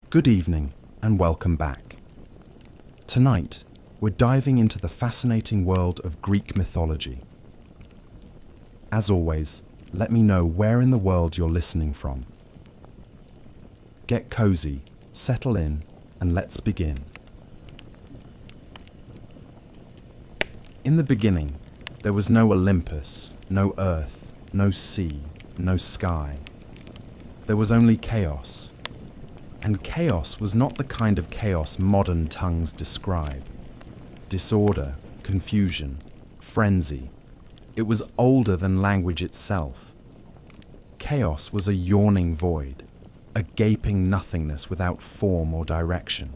Good evening and welcome back. Tonight, we're diving into the fascinating world of Greek mythology. As always, let me know where in the world you're listening from. Get cozy, settle in, and let's begin. In the beginning, there was no Olympus, no earth, no sea, no sky. There was only chaos. And chaos was not the kind of chaos modern tongues describe. Disorder, confusion, frenzy. It was older than language itself. Chaos was a yawning void, a gaping nothingness without form or direction.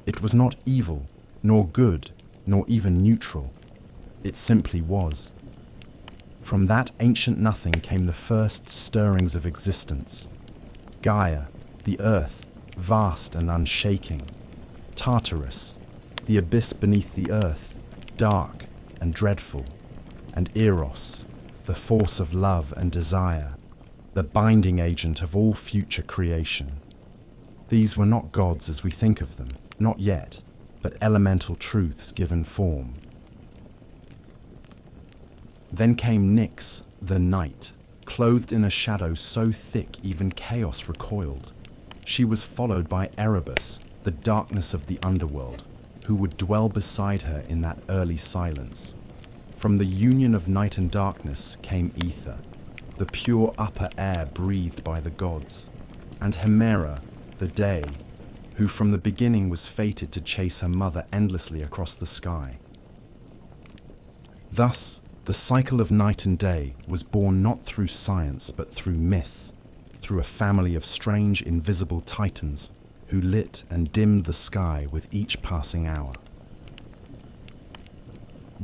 It was not evil, nor good, nor even neutral. It simply was. From that ancient nothing came the first stirrings of existence. Gaia, the earth, vast and unshaking. Tartarus, the abyss beneath the earth, dark and dreadful. And Eros, the force of love and desire, the binding agent of all future creation. These were not gods as we think of them, not yet, but elemental truths given form. Then came Nyx, the night, clothed in a shadow so thick even chaos recoiled. She was followed by Erebus, the darkness of the underworld, who would dwell beside her in that early silence. From the union of night and darkness came ether, the pure upper air breathed by the gods, and Hera, the day, who from the beginning was fated to chase her mother endlessly across the sky. Thus, the cycle of night and day was born not through science but through myth, through a family of strange invisible titans who lit and dimmed the sky with each passing hour.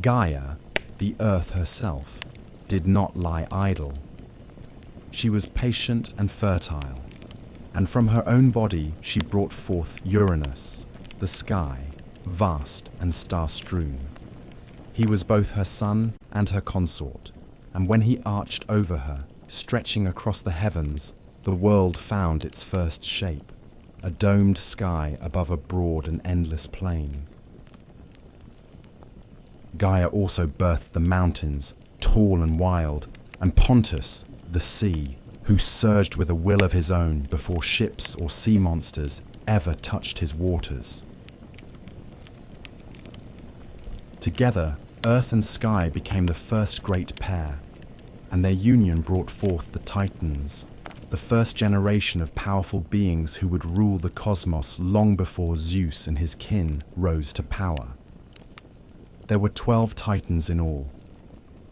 Gaia, the earth herself, did not lie idle. She was patient and fertile, and from her own body she brought forth Uranus, the sky, vast and star-strewn. He was both her son and her consort, and when he arched over her, stretching across the heavens, the world found its first shape, a domed sky above a broad and endless plain. Gaia also birthed the mountains, tall and wild, and Pontus, the sea, who surged with a will of his own before ships or sea monsters ever touched his waters. Together, earth and sky became the first great pair, and their union brought forth the Titans, the first generation of powerful beings who would rule the cosmos long before Zeus and his kin rose to power. There were 12 Titans in all,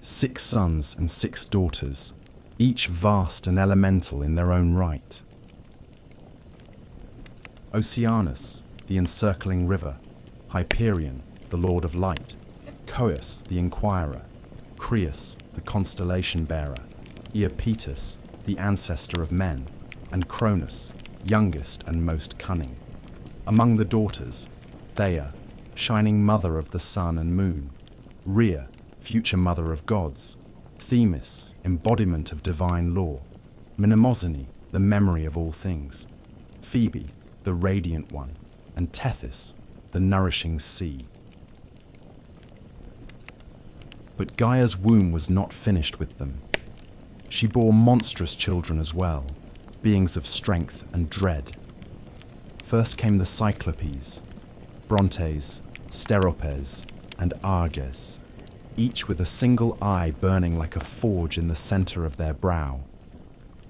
6 sons and 6 daughters, each vast and elemental in their own right. Oceanus, the encircling river, Hyperion, the lord of light, Coeus, the inquirer, Creus, the constellation bearer, Iapetus, the ancestor of men, and Cronus, youngest and most cunning. Among the daughters, Theia, shining mother of the sun and moon, Rhea, future mother of gods, Themis, embodiment of divine law, Mnemosyne, the memory of all things, Phoebe, the radiant one, and Tethys, the nourishing sea. But Gaia's womb was not finished with them. She bore monstrous children as well, beings of strength and dread. First came the Cyclopes, Brontes, Steropes, and Arges, each with a single eye burning like a forge in the center of their brow.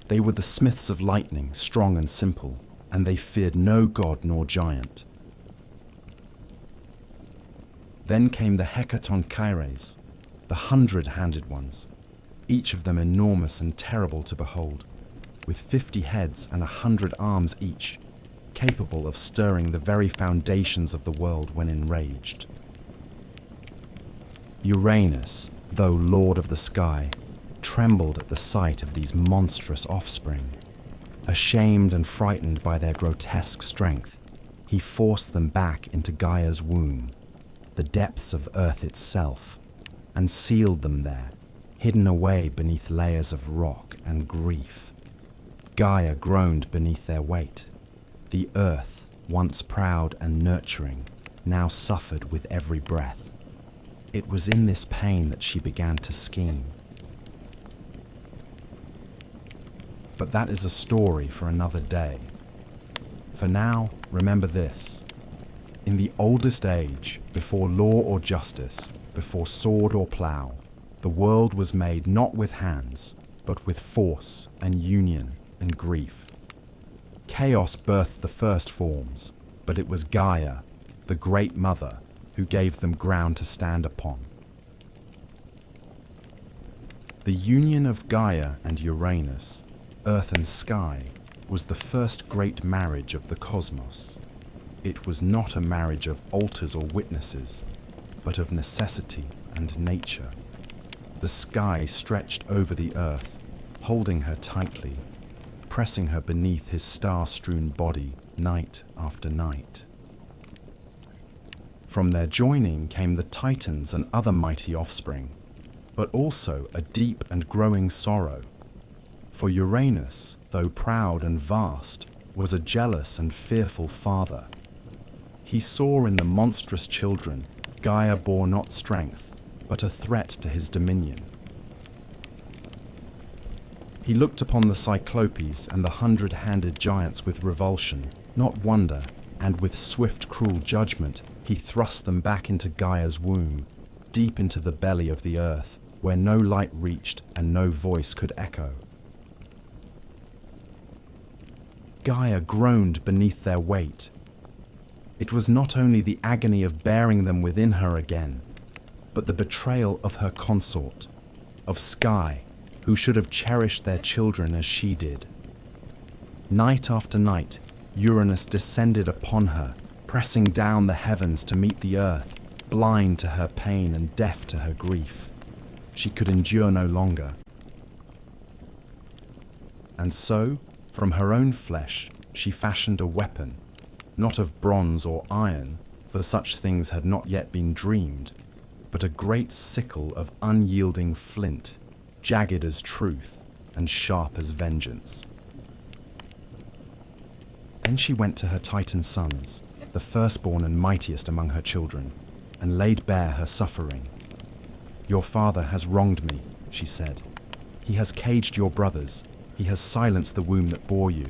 They were the smiths of lightning, strong and simple, and they feared no god nor giant. Then came the Hecatonchires, the 100-handed ones, each of them enormous and terrible to behold, with 50 heads and 100 arms each, capable of stirring the very foundations of the world when enraged. Uranus, though lord of the sky, trembled at the sight of these monstrous offspring. Ashamed and frightened by their grotesque strength, he forced them back into Gaia's womb, the depths of earth itself, and sealed them there, hidden away beneath layers of rock and grief. Gaia groaned beneath their weight. The earth, once proud and nurturing, now suffered with every breath. It was in this pain that she began to scheme. But that is a story for another day. For now, remember this. In the oldest age, before law or justice, before sword or plough, the world was made not with hands, but with force and union and grief. Chaos birthed the first forms, but it was Gaia, the great mother, who gave them ground to stand upon. The union of Gaia and Uranus, earth and sky, was the first great marriage of the cosmos. It was not a marriage of altars or witnesses, but of necessity and nature. The sky stretched over the earth, holding her tightly, pressing her beneath his star-strewn body night after night. From their joining came the Titans and other mighty offspring, but also a deep and growing sorrow. For Uranus, though proud and vast, was a jealous and fearful father. He saw in the monstrous children Gaia bore not strength, but a threat to his dominion. He looked upon the Cyclopes and the 100-handed giants with revulsion, not wonder, and with swift, cruel judgment, he thrust them back into Gaia's womb, deep into the belly of the earth, where no light reached and no voice could echo. Gaia groaned beneath their weight. It was not only the agony of bearing them within her again, but the betrayal of her consort, of Sky, who should have cherished their children as she did. Night after night, Uranus descended upon her, pressing down the heavens to meet the earth, blind to her pain and deaf to her grief. She could endure no longer. And so, from her own flesh, she fashioned a weapon, not of bronze or iron, for such things had not yet been dreamed, but a great sickle of unyielding flint, jagged as truth and sharp as vengeance. Then she went to her Titan sons, the firstborn and mightiest among her children, and laid bare her suffering. "Your father has wronged me," she said. "He has caged your brothers. He has silenced the womb that bore you.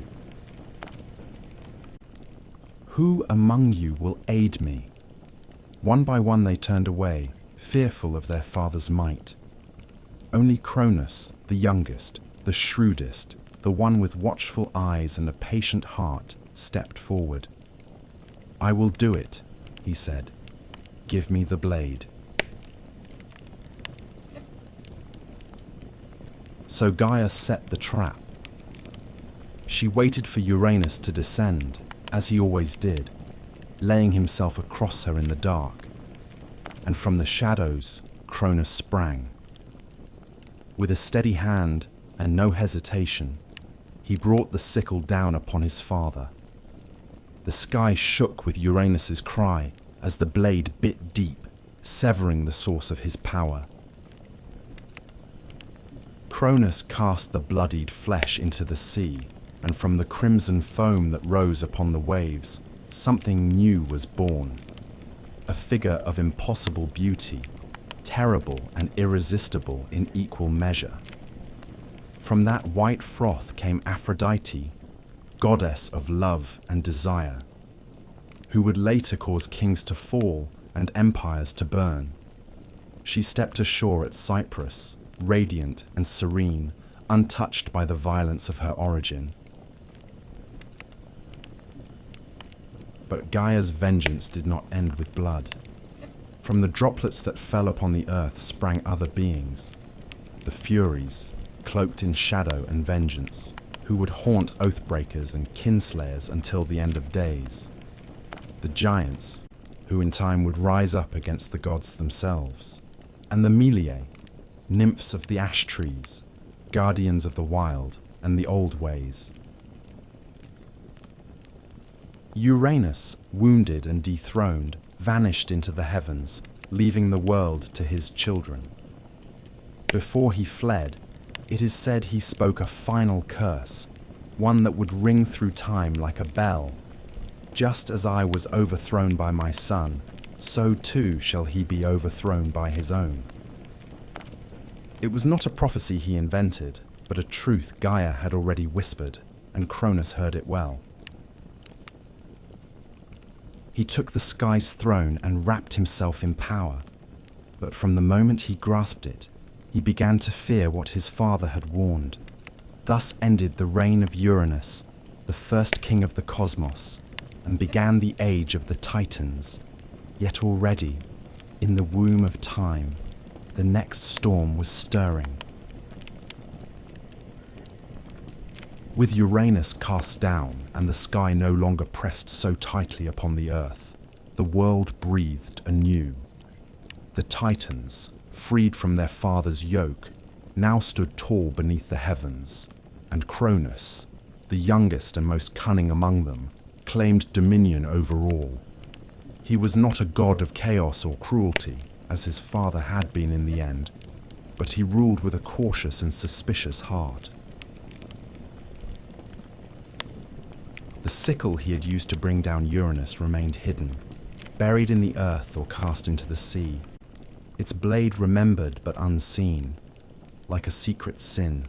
Who among you will aid me?" One by one they turned away, fearful of their father's might. Only Cronus, the youngest, the shrewdest, the one with watchful eyes and a patient heart, stepped forward. "I will do it," he said. "Give me the blade." So Gaia set the trap. She waited for Uranus to descend, as he always did, laying himself across her in the dark. And from the shadows, Cronus sprang. With a steady hand and no hesitation, he brought the sickle down upon his father. The sky shook with Uranus's cry as the blade bit deep, severing the source of his power. Cronus cast the bloodied flesh into the sea, and from the crimson foam that rose upon the waves, something new was born. A figure of impossible beauty, terrible and irresistible in equal measure. From that white froth came Aphrodite, goddess of love and desire, who would later cause kings to fall and empires to burn. She stepped ashore at Cyprus, radiant and serene, untouched by the violence of her origin. But Gaia's vengeance did not end with blood. From the droplets that fell upon the earth sprang other beings, the Furies, cloaked in shadow and vengeance, who would haunt oathbreakers and kinslayers until the end of days. The giants, who in time would rise up against the gods themselves, and the Meliae, nymphs of the ash trees, guardians of the wild and the old ways. Uranus, wounded and dethroned, vanished into the heavens, leaving the world to his children. Before he fled, it is said he spoke a final curse, one that would ring through time like a bell. Just as I was overthrown by my son, so too shall he be overthrown by his own. It was not a prophecy he invented, but a truth Gaia had already whispered, and Cronus heard it well. He took the sky's throne and wrapped himself in power, but from the moment he grasped it, he began to fear what his father had warned. Thus ended the reign of Uranus, the first king of the cosmos, and began the age of the Titans. Yet already, in the womb of time, the next storm was stirring. With Uranus cast down and the sky no longer pressed so tightly upon the earth, the world breathed anew. The Titans, freed from their father's yoke, now stood tall beneath the heavens, and Cronus, the youngest and most cunning among them, claimed dominion over all. He was not a god of chaos or cruelty, as his father had been in the end, but he ruled with a cautious and suspicious heart. The sickle he had used to bring down Uranus remained hidden, buried in the earth or cast into the sea, its blade remembered but unseen, like a secret sin.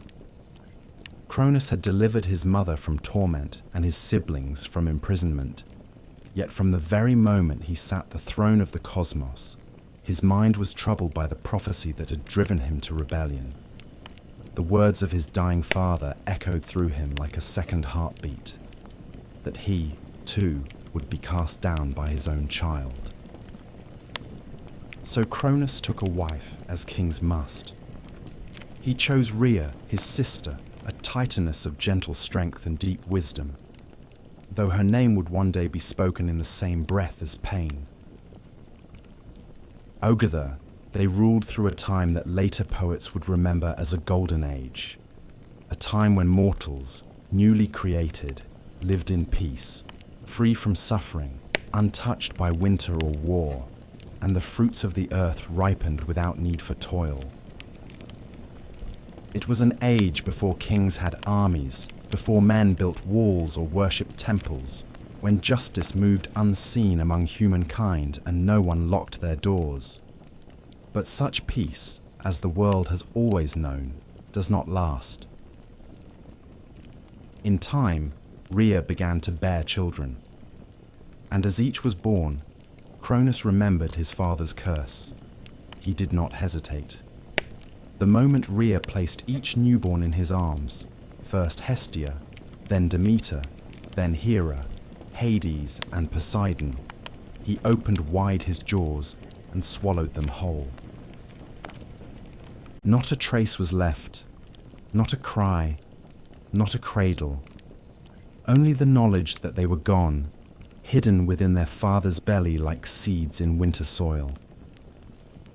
Cronus had delivered his mother from torment and his siblings from imprisonment, yet from the very moment he sat the throne of the cosmos, his mind was troubled by the prophecy that had driven him to rebellion. The words of his dying father echoed through him like a second heartbeat, that he, too, would be cast down by his own child. So Cronus took a wife, as kings must. He chose Rhea, his sister, a titaness of gentle strength and deep wisdom, though her name would one day be spoken in the same breath as pain. Together, they ruled through a time that later poets would remember as a golden age, a time when mortals, newly created, lived in peace, free from suffering, untouched by winter or war, and the fruits of the earth ripened without need for toil. It was an age before kings had armies, before men built walls or worshipped temples, when justice moved unseen among humankind and no one locked their doors. But such peace, as the world has always known, does not last. In time, Rhea began to bear children, and as each was born, Cronus remembered his father's curse. He did not hesitate. The moment Rhea placed each newborn in his arms, first Hestia, then Demeter, then Hera, Hades, and Poseidon, he opened wide his jaws and swallowed them whole. Not a trace was left, not a cry, not a cradle, only the knowledge that they were gone, hidden within their father's belly like seeds in winter soil.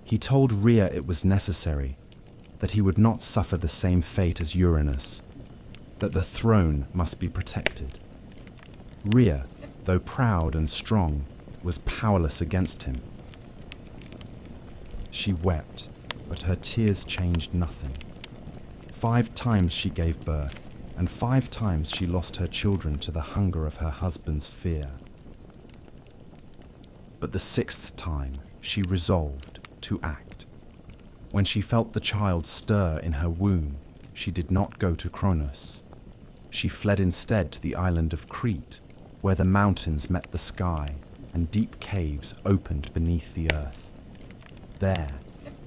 He told Rhea it was necessary, that he would not suffer the same fate as Uranus, that the throne must be protected. Rhea, though proud and strong, was powerless against him. She wept, but her tears changed nothing. 5 times she gave birth, and 5 times she lost her children to the hunger of her husband's fear. But the 6th time she resolved to act. When she felt the child stir in her womb, she did not go to Cronus. She fled instead to the island of Crete, where the mountains met the sky and deep caves opened beneath the earth. There,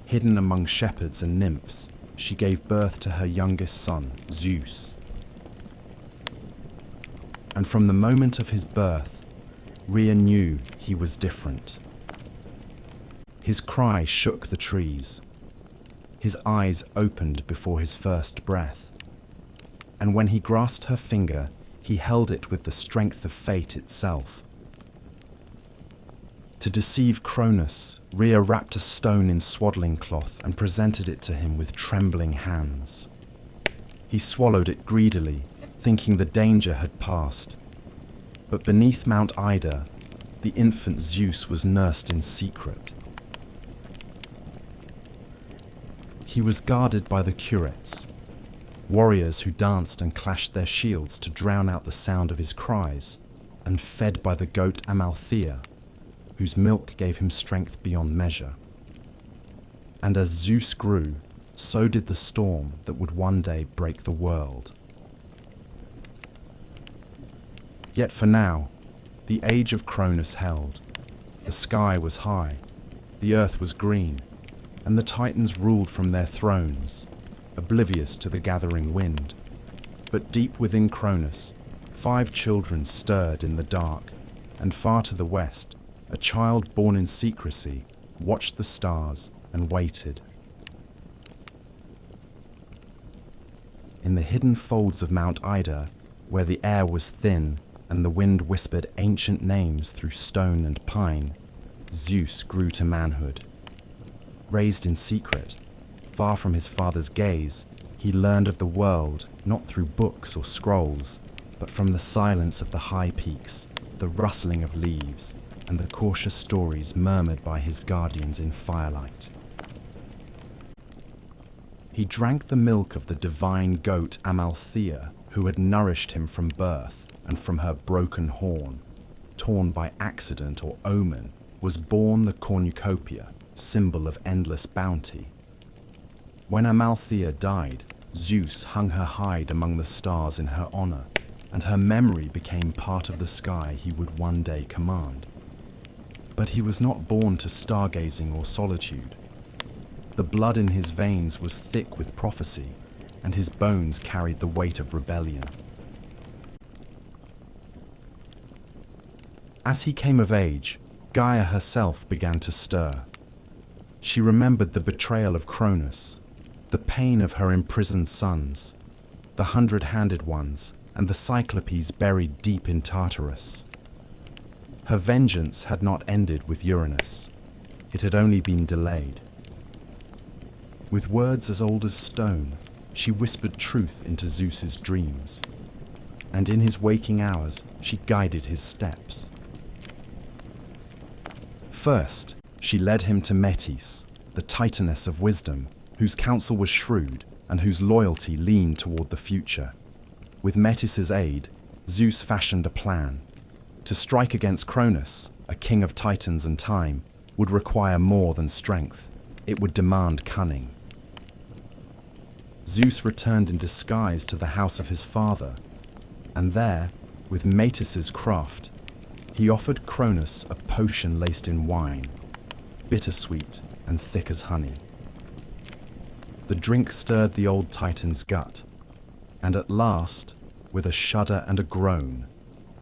hidden among shepherds and nymphs, she gave birth to her youngest son, Zeus. And from the moment of his birth, Rhea knew he was different. His cry shook the trees. His eyes opened before his first breath. And when he grasped her finger, he held it with the strength of fate itself. To deceive Cronus, Rhea wrapped a stone in swaddling cloth and presented it to him with trembling hands. He swallowed it greedily, thinking the danger had passed. But beneath Mount Ida, the infant Zeus was nursed in secret. He was guarded by the Curetes, warriors who danced and clashed their shields to drown out the sound of his cries, and fed by the goat Amalthea, whose milk gave him strength beyond measure. And as Zeus grew, so did the storm that would one day break the world. Yet for now, the age of Cronus held. The sky was high, the earth was green, and the Titans ruled from their thrones, oblivious to the gathering wind. But deep within Cronus, 5 children stirred in the dark, and far to the west, a child born in secrecy watched the stars and waited. In the hidden folds of Mount Ida, where the air was thin and the wind whispered ancient names through stone and pine, Zeus grew to manhood. Raised in secret, far from his father's gaze, he learned of the world not through books or scrolls, but from the silence of the high peaks, the rustling of leaves, and the cautious stories murmured by his guardians in firelight. He drank the milk of the divine goat Amalthea, who had nourished him from birth, and from her broken horn, torn by accident or omen, was born the cornucopia, symbol of endless bounty. When Amalthea died, Zeus hung her hide among the stars in her honor, and her memory became part of the sky he would one day command. But he was not born to stargazing or solitude. The blood in his veins was thick with prophecy, and his bones carried the weight of rebellion. As he came of age, Gaia herself began to stir. She remembered the betrayal of Cronus, the pain of her imprisoned sons, the 100-handed ones, and the Cyclopes buried deep in Tartarus. Her vengeance had not ended with Uranus. It had only been delayed. With words as old as stone, she whispered truth into Zeus's dreams, and in his waking hours, she guided his steps. First, she led him to Metis, the Titaness of wisdom, whose counsel was shrewd and whose loyalty leaned toward the future. With Metis's aid, Zeus fashioned a plan. To strike against Cronus, a king of Titans and time, would require more than strength. It would demand cunning. Zeus returned in disguise to the house of his father, and there, with Metis's craft, he offered Cronus a potion laced in wine, bittersweet and thick as honey. The drink stirred the old Titan's gut, and at last, with a shudder and a groan,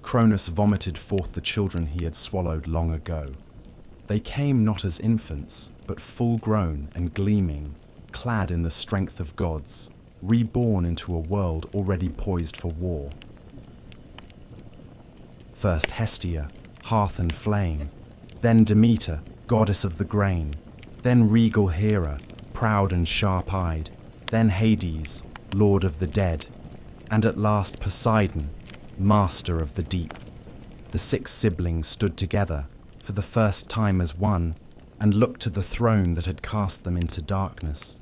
Cronus vomited forth the children he had swallowed long ago. They came not as infants, but full-grown and gleaming, clad in the strength of gods, reborn into a world already poised for war. First Hestia, hearth and flame, then Demeter, goddess of the grain, then regal Hera, proud and sharp-eyed, then Hades, lord of the dead, and at last Poseidon, master of the deep. The 6 siblings stood together, for the first time as one, and looked to the throne that had cast them into darkness.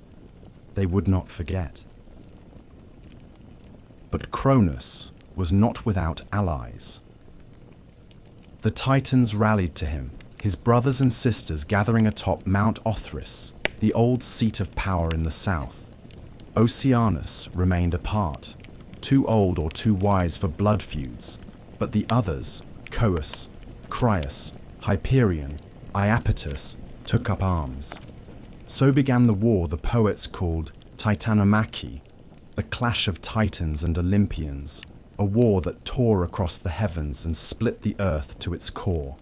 They would not forget. But Cronus was not without allies. The Titans rallied to him, his brothers and sisters gathering atop Mount Othrys, the old seat of power in the south. Oceanus remained apart, too old or too wise for blood feuds, but the others, Coeus, Crius, Hyperion, Iapetus, took up arms. So began the war the poets called Titanomachy, the clash of Titans and Olympians, a war that tore across the heavens and split the earth to its core.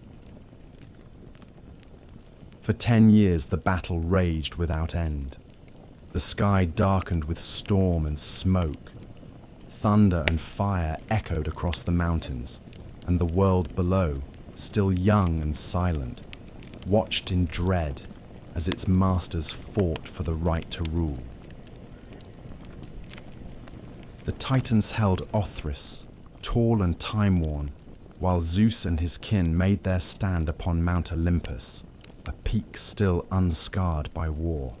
For 10 years the battle raged without end. The sky darkened with storm and smoke. Thunder and fire echoed across the mountains, and the world below, still young and silent, watched in dread as its masters fought for the right to rule. The Titans held Othrys, tall and time-worn, while Zeus and his kin made their stand upon Mount Olympus, a peak still unscarred by war.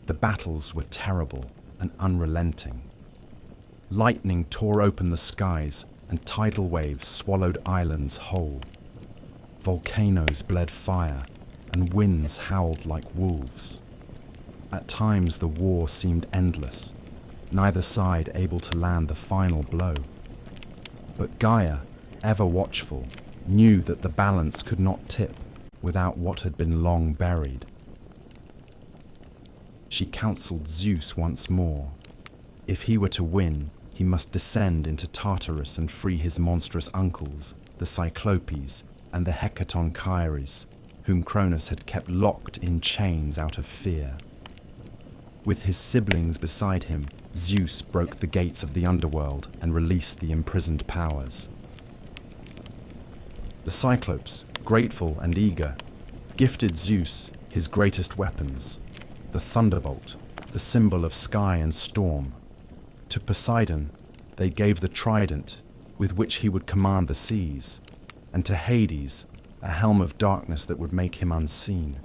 The battles were terrible and unrelenting. Lightning tore open the skies, and tidal waves swallowed islands whole. Volcanoes bled fire, and winds howled like wolves. At times the war seemed endless, neither side able to land the final blow. But Gaia, ever watchful, knew that the balance could not tip without what had been long buried. She counselled Zeus once more. If he were to win, he must descend into Tartarus and free his monstrous uncles, the Cyclopes and the Hecatonchires, whom Cronus had kept locked in chains out of fear. With his siblings beside him, Zeus broke the gates of the underworld and released the imprisoned powers. The Cyclopes, grateful and eager, gifted Zeus his greatest weapons, the thunderbolt, the symbol of sky and storm. To Poseidon, they gave the trident with which he would command the seas, and to Hades, a helm of darkness that would make him unseen.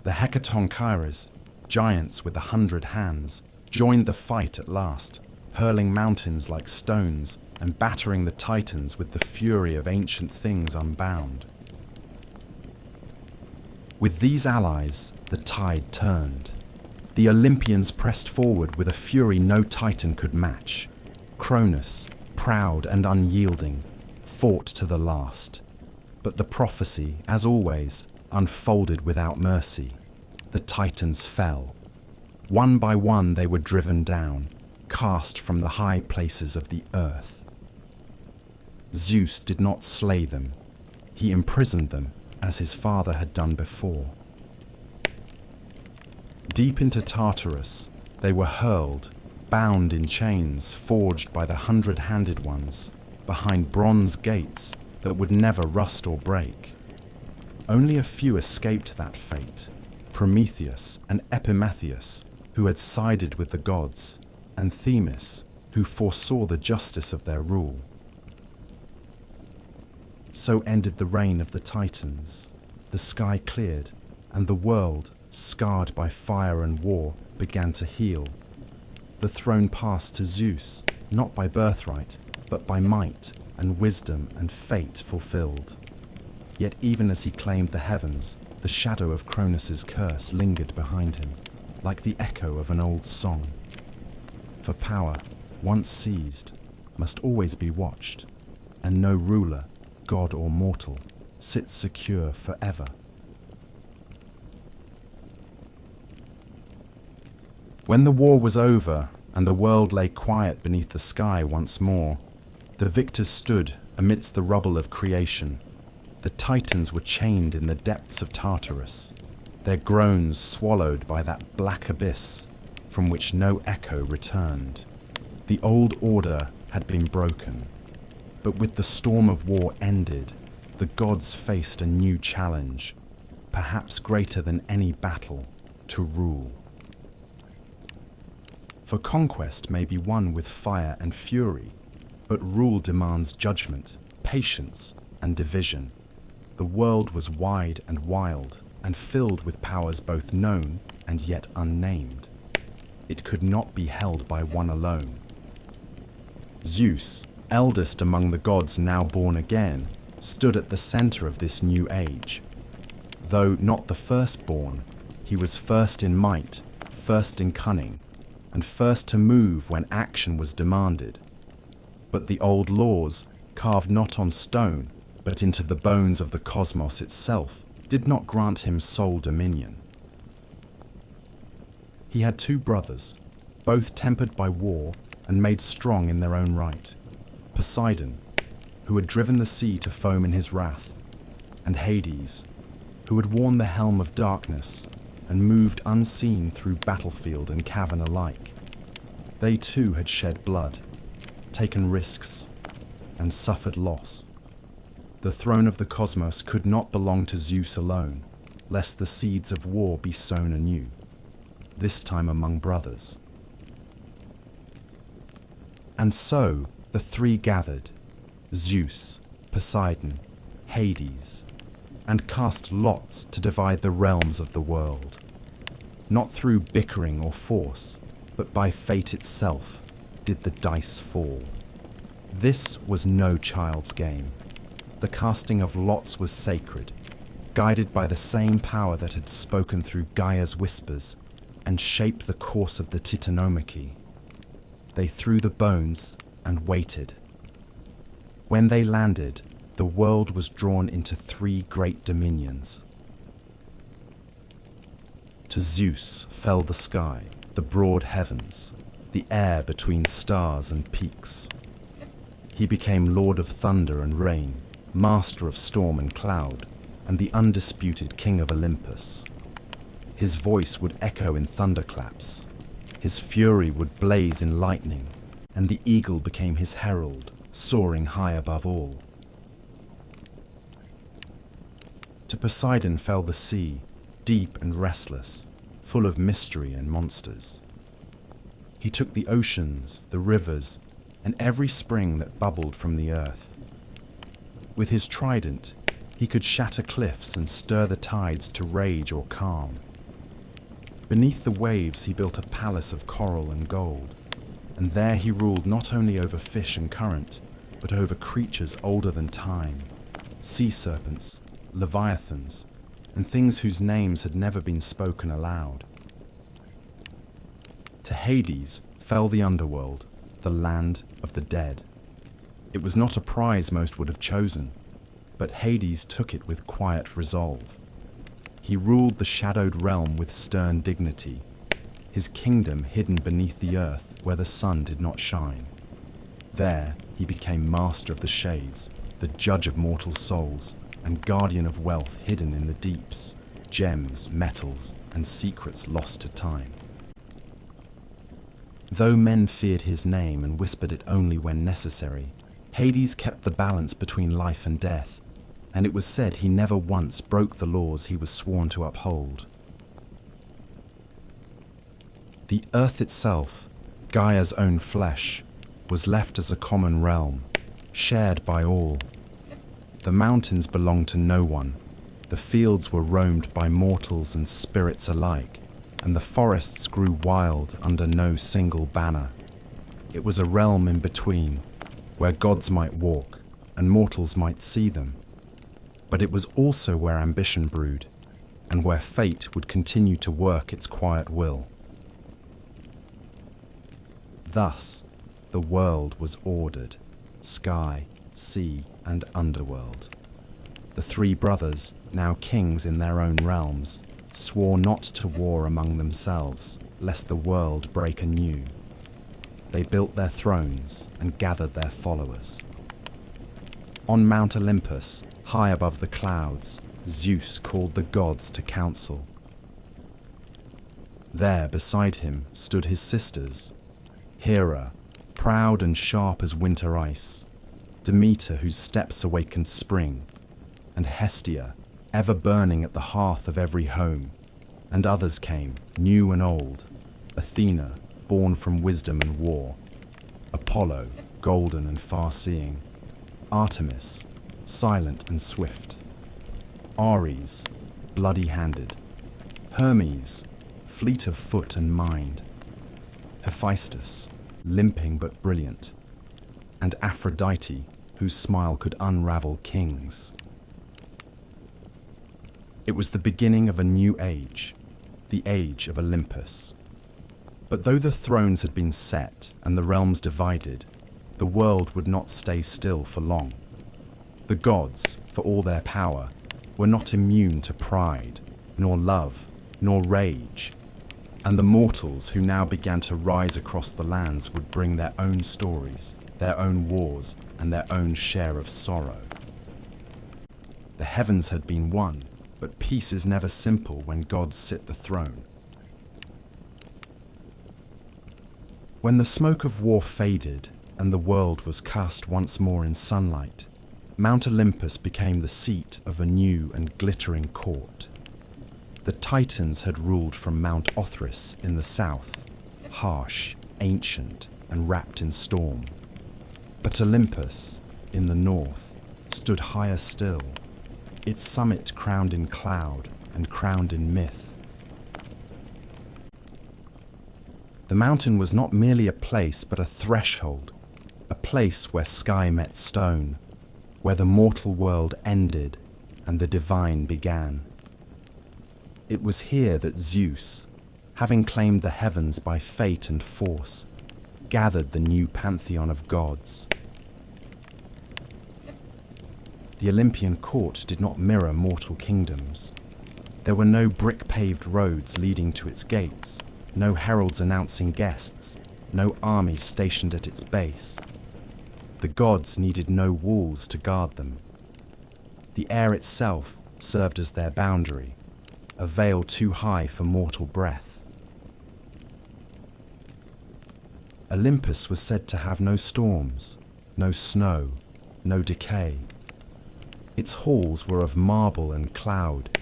The Hecatonchires, giants with 100 hands, joined the fight at last, hurling mountains like stones and battering the Titans with the fury of ancient things unbound. With these allies, the tide turned. The Olympians pressed forward with a fury no Titan could match. Cronus, proud and unyielding, fought to the last. But the prophecy, as always, unfolded without mercy. The Titans fell. One by one they were driven down, cast from the high places of the earth. Zeus did not slay them. He imprisoned them, as his father had done before. Deep into Tartarus, they were hurled, bound in chains forged by the 100-handed ones, behind bronze gates that would never rust or break. Only a few escaped that fate: Prometheus and Epimetheus, who had sided with the gods, and Themis, who foresaw the justice of their rule. So ended the reign of the Titans. The sky cleared, and the world, scarred by fire and war, began to heal. The throne passed to Zeus, not by birthright, but by might and wisdom and fate fulfilled. Yet even as he claimed the heavens, the shadow of Cronus's curse lingered behind him, like the echo of an old song. For power, once seized, must always be watched, and no ruler, god or mortal, sits secure forever. When the war was over and the world lay quiet beneath the sky once more, the victors stood amidst the rubble of creation. The Titans were chained in the depths of Tartarus, their groans swallowed by that black abyss from which no echo returned. The old order had been broken, but with the storm of war ended, the gods faced a new challenge, perhaps greater than any battle, to rule. For conquest may be won with fire and fury, but rule demands judgment, patience, and division. The world was wide and wild, and filled with powers both known and yet unnamed. It could not be held by one alone. Zeus, eldest among the gods now born again, stood at the center of this new age. Though not the firstborn, he was first in might, first in cunning, and first to move when action was demanded. But the old laws, carved not on stone, but into the bones of the cosmos itself, did not grant him sole dominion. He had two brothers, both tempered by war and made strong in their own right: Poseidon, who had driven the sea to foam in his wrath, and Hades, who had worn the helm of darkness and moved unseen through battlefield and cavern alike. They too had shed blood, taken risks, and suffered loss. The throne of the cosmos could not belong to Zeus alone, lest the seeds of war be sown anew, this time among brothers. And so the three gathered, Zeus, Poseidon, Hades, and cast lots to divide the realms of the world. Not through bickering or force, but by fate itself, did the dice fall. This was no child's game. The casting of lots was sacred, guided by the same power that had spoken through Gaia's whispers and shaped the course of the Titanomachy. They threw the bones and waited. When they landed, the world was drawn into 3 great dominions. To Zeus fell the sky, the broad heavens, the air between stars and peaks. He became Lord of thunder and rain, master of storm and cloud, and the undisputed king of Olympus. His voice would echo in thunderclaps. His fury would blaze in lightning, and the eagle became his herald, soaring high above all. To Poseidon fell the sea, deep and restless, full of mystery and monsters. He took the oceans, the rivers, and every spring that bubbled from the earth. With his trident, he could shatter cliffs and stir the tides to rage or calm. Beneath the waves he built a palace of coral and gold, and there he ruled not only over fish and current, but over creatures older than time, sea serpents, leviathans, and things whose names had never been spoken aloud. To Hades fell the underworld, the land of the dead. It was not a prize most would have chosen, but Hades took it with quiet resolve. He ruled the shadowed realm with stern dignity, his kingdom hidden beneath the earth where the sun did not shine. There he became master of the shades, the judge of mortal souls, and guardian of wealth hidden in the deeps, gems, metals, and secrets lost to time. Though men feared his name and whispered it only when necessary, Hades kept the balance between life and death, and it was said he never once broke the laws he was sworn to uphold. The earth itself, Gaia's own flesh, was left as a common realm, shared by all. The mountains belonged to no one, the fields were roamed by mortals and spirits alike, and the forests grew wild under no single banner. It was a realm in between, where gods might walk and mortals might see them. But it was also where ambition brewed, and where fate would continue to work its quiet will. Thus, the world was ordered, sky, sea, and underworld. The 3 brothers, now kings in their own realms, swore not to war among themselves, lest the world break anew. They built their thrones and gathered their followers. On Mount Olympus, high above the clouds, Zeus called the gods to council. There beside him stood his sisters, Hera, proud and sharp as winter ice, Demeter, whose steps awakened spring, and Hestia, ever burning at the hearth of every home. And others came, new and old, Athena, born from wisdom and war, Apollo, golden and far-seeing, Artemis, silent and swift, Ares, bloody-handed, Hermes, fleet of foot and mind, Hephaestus, limping but brilliant, and Aphrodite, whose smile could unravel kings. It was the beginning of a new age, the age of Olympus. But though the thrones had been set and the realms divided, the world would not stay still for long. The gods, for all their power, were not immune to pride, nor love, nor rage, and the mortals who now began to rise across the lands would bring their own stories, their own wars, and their own share of sorrow. The heavens had been won, but peace is never simple when gods sit the throne. When the smoke of war faded and the world was cast once more in sunlight, Mount Olympus became the seat of a new and glittering court. The Titans had ruled from Mount Othrys in the south, harsh, ancient, and wrapped in storm. But Olympus, in the north, stood higher still, its summit crowned in cloud and crowned in myth. The mountain was not merely a place, but a threshold, a place where sky met stone, where the mortal world ended and the divine began. It was here that Zeus, having claimed the heavens by fate and force, gathered the new pantheon of gods. The Olympian court did not mirror mortal kingdoms. There were no brick-paved roads leading to its gates, no heralds announcing guests, no armies stationed at its base. The gods needed no walls to guard them. The air itself served as their boundary, a veil too high for mortal breath. Olympus was said to have no storms, no snow, no decay. Its halls were of marble and cloud,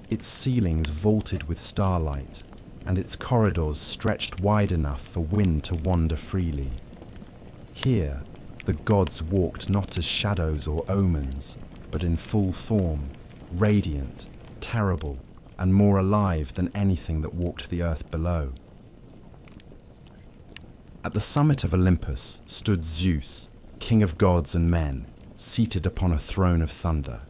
its ceilings vaulted with starlight, and its corridors stretched wide enough for wind to wander freely. Here, the gods walked not as shadows or omens, but in full form, radiant, terrible, and more alive than anything that walked the earth below. At the summit of Olympus stood Zeus, king of gods and men, seated upon a throne of thunder.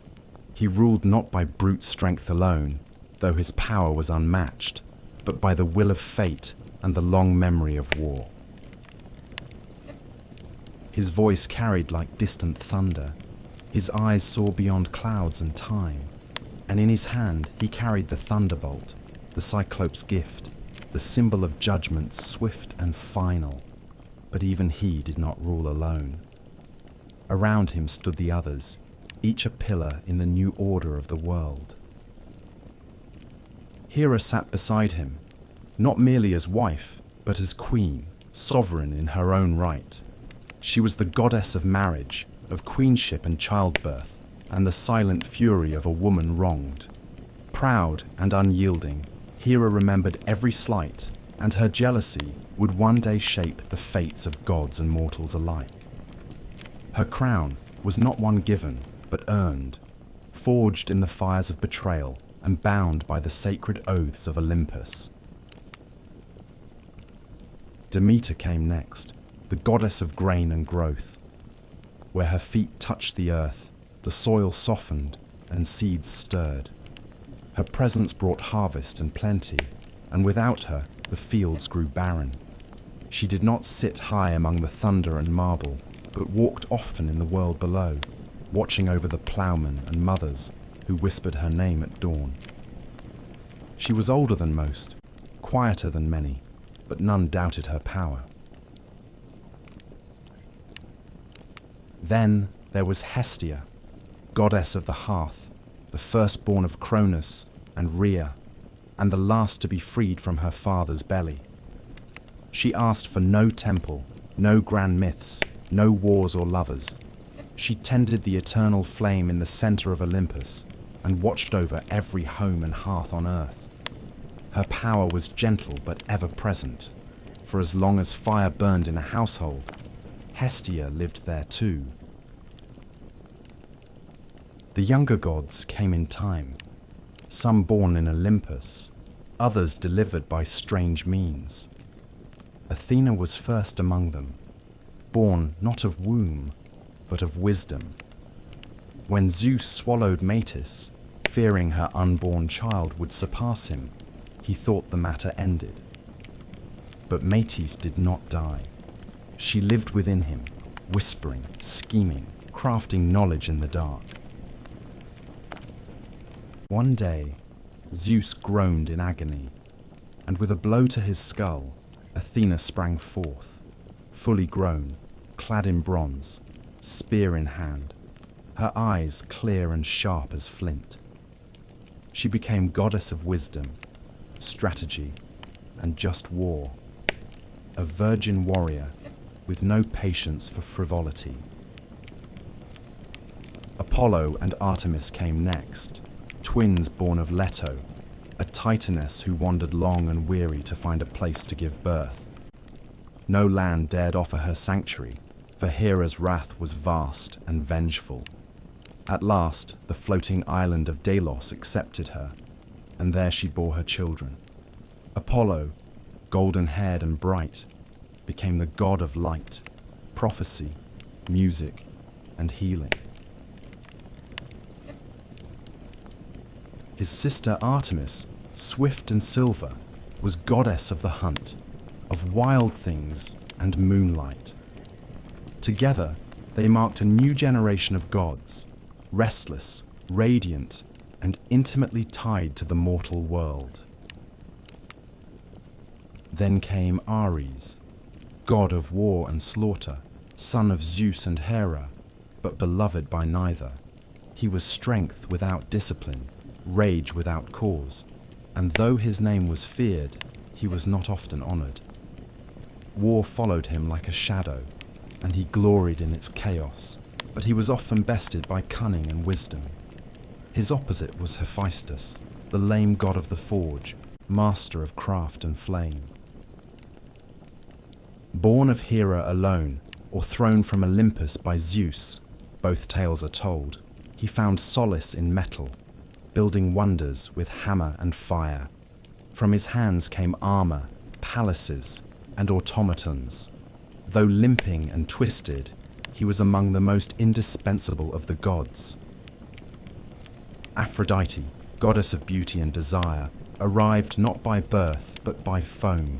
He ruled not by brute strength alone, though his power was unmatched, but by the will of fate and the long memory of war. His voice carried like distant thunder, his eyes saw beyond clouds and time, and in his hand he carried the thunderbolt, the Cyclops' gift, the symbol of judgment swift and final. But even he did not rule alone. Around him stood the others, each a pillar in the new order of the world. Hera sat beside him, not merely as wife, but as queen, sovereign in her own right. She was the goddess of marriage, of queenship and childbirth, and the silent fury of a woman wronged. Proud and unyielding, Hera remembered every slight, and her jealousy would one day shape the fates of gods and mortals alike. Her crown was not one given, but earned, forged in the fires of betrayal and bound by the sacred oaths of Olympus. Demeter came next, the goddess of grain and growth. Where her feet touched the earth, the soil softened and seeds stirred. Her presence brought harvest and plenty, and without her, the fields grew barren. She did not sit high among the thunder and marble, but walked often in the world below, watching over the ploughmen and mothers who whispered her name at dawn. She was older than most, quieter than many, but none doubted her power. Then there was Hestia, goddess of the hearth, the firstborn of Cronus and Rhea, and the last to be freed from her father's belly. She asked for no temple, no grand myths, no wars or lovers. She tended the eternal flame in the center of Olympus and watched over every home and hearth on earth. Her power was gentle but ever present, for as long as fire burned in a household, Hestia lived there too. The younger gods came in time, some born in Olympus, others delivered by strange means. Athena was first among them, born not of womb, but of wisdom. When Zeus swallowed Metis, fearing her unborn child would surpass him, he thought the matter ended. But Metis did not die. She lived within him, whispering, scheming, crafting knowledge in the dark. One day, Zeus groaned in agony, and with a blow to his skull, Athena sprang forth, fully grown, clad in bronze, spear in hand, her eyes clear and sharp as flint. She became goddess of wisdom, strategy, and just war, a virgin warrior with no patience for frivolity. Apollo and Artemis came next, twins born of Leto, a titaness who wandered long and weary to find a place to give birth. No land dared offer her sanctuary, for Hera's wrath was vast and vengeful. At last, the floating island of Delos accepted her, and there she bore her children. Apollo, golden-haired and bright, became the god of light, prophecy, music, and healing. His sister Artemis, swift and silver, was goddess of the hunt, of wild things and moonlight. Together, they marked a new generation of gods, restless, radiant, and intimately tied to the mortal world. Then came Ares, god of war and slaughter, son of Zeus and Hera, but beloved by neither. He was strength without discipline, rage without cause, and though his name was feared, he was not often honored. War followed him like a shadow, and he gloried in its chaos, but he was often bested by cunning and wisdom. His opposite was Hephaestus, the lame god of the forge, master of craft and flame. Born of Hera alone, or thrown from Olympus by Zeus, both tales are told, he found solace in metal, building wonders with hammer and fire. From his hands came armor, palaces, and automatons. Though limping and twisted, he was among the most indispensable of the gods. Aphrodite, goddess of beauty and desire, arrived not by birth but by foam,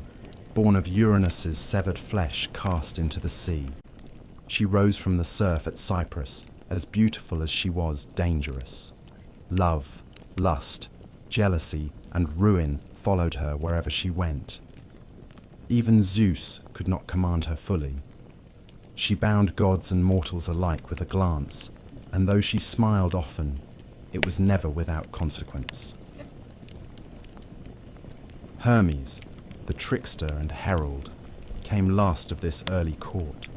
born of Uranus's severed flesh cast into the sea. She rose from the surf at Cyprus, as beautiful as she was dangerous. Love, lust, jealousy, and ruin followed her wherever she went. Even Zeus could not command her fully. She bound gods and mortals alike with a glance, and though she smiled often, it was never without consequence. Hermes, the trickster and herald, came last of this early court,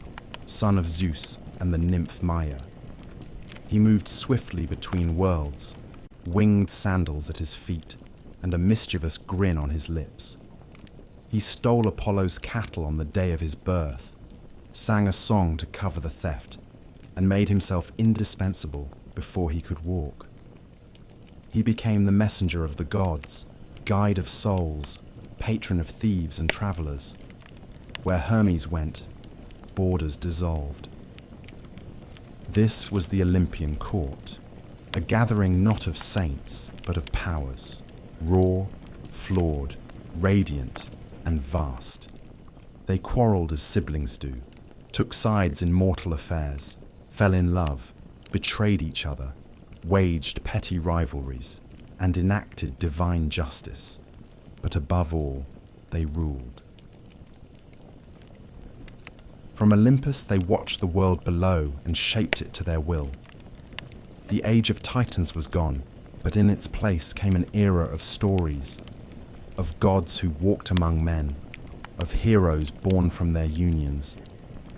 son of Zeus and the nymph Maia. He moved swiftly between worlds, winged sandals at his feet, and a mischievous grin on his lips. He stole Apollo's cattle on the day of his birth, sang a song to cover the theft, and made himself indispensable before he could walk. He became the messenger of the gods, guide of souls, patron of thieves and travelers. Where Hermes went, borders dissolved. This was the Olympian court, a gathering not of saints, but of powers, raw, flawed, radiant, and vast. They quarreled as siblings do, took sides in mortal affairs, fell in love, betrayed each other, waged petty rivalries, and enacted divine justice. But above all, they ruled. From Olympus they watched the world below and shaped it to their will. The age of Titans was gone, but in its place came an era of stories, of gods who walked among men, of heroes born from their unions,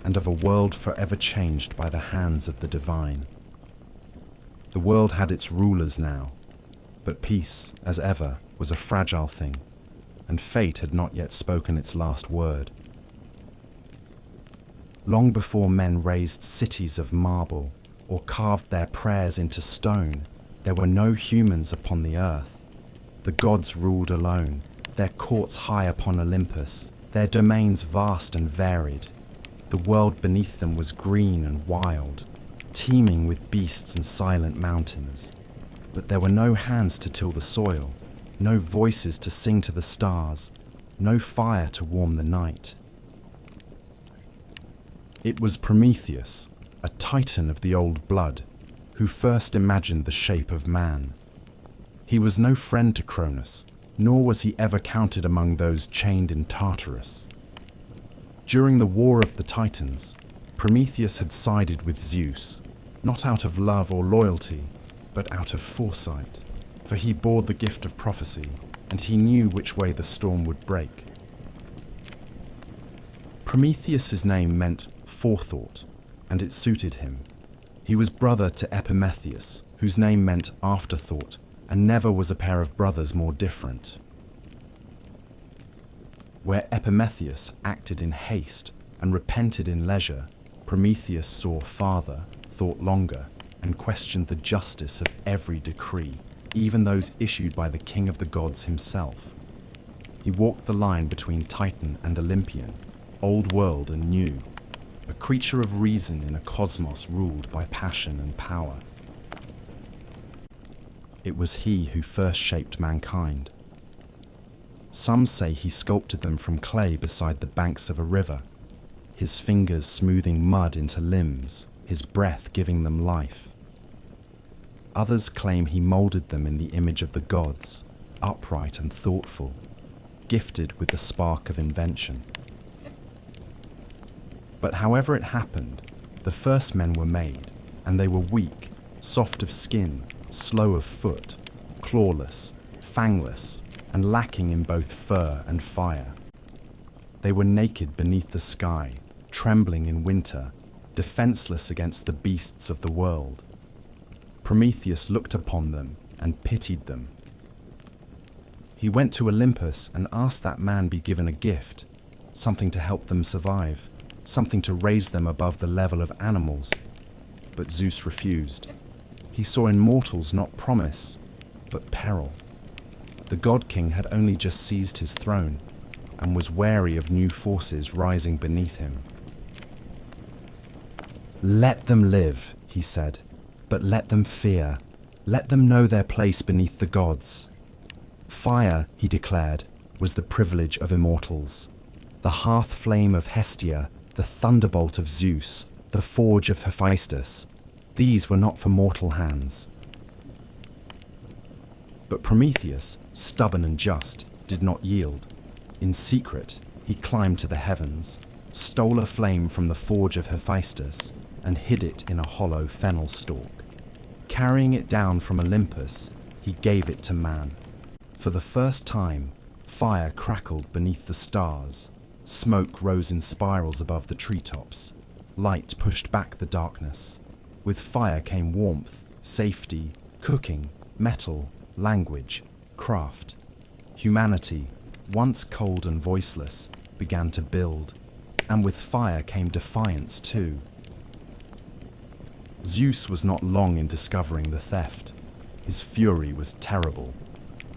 and of a world forever changed by the hands of the divine. The world had its rulers now, but peace, as ever, was a fragile thing, and fate had not yet spoken its last word. Long before men raised cities of marble or carved their prayers into stone, there were no humans upon the earth. The gods ruled alone, their courts high upon Olympus, their domains vast and varied. The world beneath them was green and wild, teeming with beasts and silent mountains. But there were no hands to till the soil, no voices to sing to the stars, no fire to warm the night. It was Prometheus, a titan of the old blood, who first imagined the shape of man. He was no friend to Cronus, nor was he ever counted among those chained in Tartarus. During the War of the Titans, Prometheus had sided with Zeus, not out of love or loyalty, but out of foresight, for he bore the gift of prophecy, and he knew which way the storm would break. Prometheus's name meant forethought, and it suited him. He was brother to Epimetheus, whose name meant afterthought, and never was a pair of brothers more different. Where Epimetheus acted in haste and repented in leisure, Prometheus saw farther, thought longer, and questioned the justice of every decree, even those issued by the king of the gods himself. He walked the line between Titan and Olympian, old world and new, a creature of reason in a cosmos ruled by passion and power. It was he who first shaped mankind. Some say he sculpted them from clay beside the banks of a river, his fingers smoothing mud into limbs, his breath giving them life. Others claim he molded them in the image of the gods, upright and thoughtful, gifted with the spark of invention. But however it happened, the first men were made, and they were weak, soft of skin, slow of foot, clawless, fangless, and lacking in both fur and fire. They were naked beneath the sky, trembling in winter, defenseless against the beasts of the world. Prometheus looked upon them and pitied them. He went to Olympus and asked that man be given a gift, something to help them survive, something to raise them above the level of animals. But Zeus refused. He saw in mortals not promise, but peril. The God King had only just seized his throne and was wary of new forces rising beneath him. "Let them live," he said, "but let them fear. Let them know their place beneath the gods." Fire, he declared, was the privilege of immortals. The hearth flame of Hestia, the thunderbolt of Zeus, the forge of Hephaestus, these were not for mortal hands. But Prometheus, stubborn and just, did not yield. In secret, he climbed to the heavens, stole a flame from the forge of Hephaestus, and hid it in a hollow fennel stalk. Carrying it down from Olympus, he gave it to man. For the first time, fire crackled beneath the stars, smoke rose in spirals above the treetops, light pushed back the darkness. With fire came warmth, safety, cooking, metal, language, craft. Humanity, once cold and voiceless, began to build, and with fire came defiance too. Zeus was not long in discovering the theft. His fury was terrible.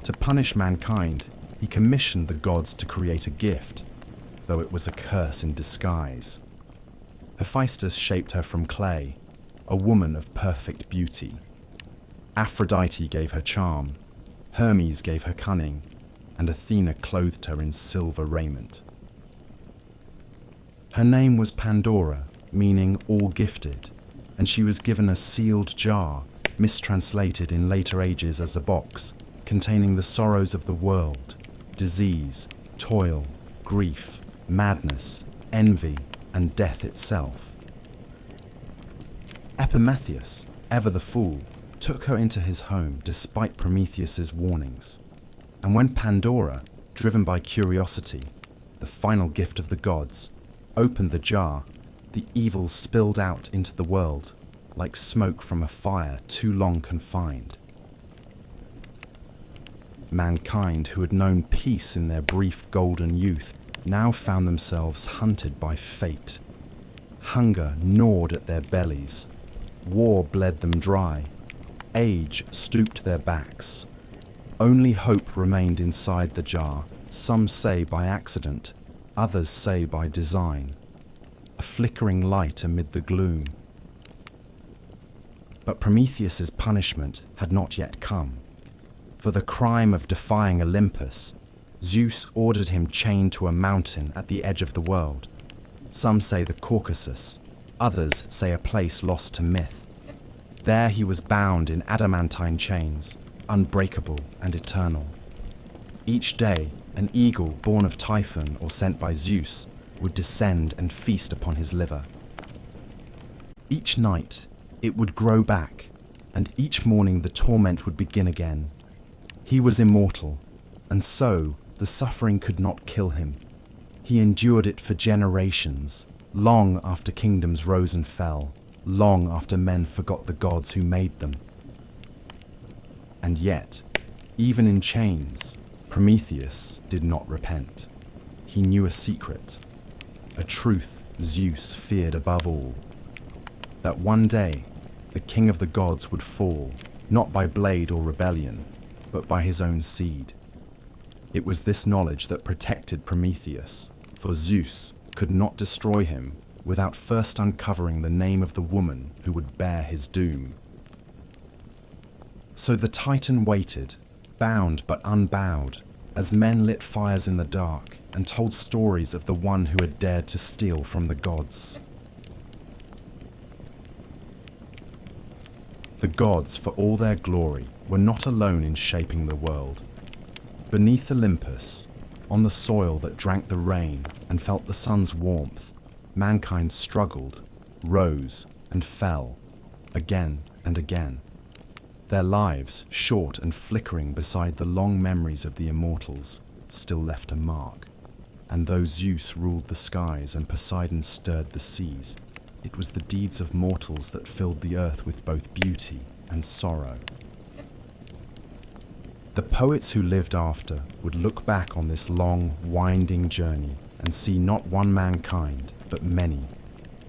To punish mankind, he commissioned the gods to create a gift, though it was a curse in disguise. Hephaestus shaped her from clay, a woman of perfect beauty. Aphrodite gave her charm, Hermes gave her cunning, and Athena clothed her in silver raiment. Her name was Pandora, meaning all gifted, and she was given a sealed jar, mistranslated in later ages as a box, containing the sorrows of the world, disease, toil, grief, madness, envy, and death itself. Epimetheus, ever the fool, took her into his home despite Prometheus's warnings. And when Pandora, driven by curiosity, the final gift of the gods, opened the jar, the evil spilled out into the world like smoke from a fire too long confined. Mankind, who had known peace in their brief golden youth, now found themselves hunted by fate. Hunger gnawed at their bellies. War bled them dry. Age stooped their backs. Only hope remained inside the jar, some say by accident, others say by design. A flickering light amid the gloom. But Prometheus's punishment had not yet come. For the crime of defying Olympus, Zeus ordered him chained to a mountain at the edge of the world. Some say the Caucasus, others say a place lost to myth. There he was bound in adamantine chains, unbreakable and eternal. Each day, an eagle born of Typhon or sent by Zeus would descend and feast upon his liver. Each night, it would grow back, and each morning the torment would begin again. He was immortal, and so the suffering could not kill him. He endured it for generations, long after kingdoms rose and fell, long after men forgot the gods who made them. And yet, even in chains, Prometheus did not repent. He knew a secret, a truth Zeus feared above all, that one day the king of the gods would fall, not by blade or rebellion, but by his own seed. It was this knowledge that protected Prometheus, for Zeus could not destroy him without first uncovering the name of the woman who would bear his doom. So the Titan waited, bound but unbowed, as men lit fires in the dark and told stories of the one who had dared to steal from the gods. The gods, for all their glory, were not alone in shaping the world. Beneath Olympus, on the soil that drank the rain and felt the sun's warmth, mankind struggled, rose, and fell, again and again. Their lives, short and flickering beside the long memories of the immortals, still left a mark. And though Zeus ruled the skies and Poseidon stirred the seas, it was the deeds of mortals that filled the earth with both beauty and sorrow. The poets who lived after would look back on this long, winding journey and see not one mankind, but many,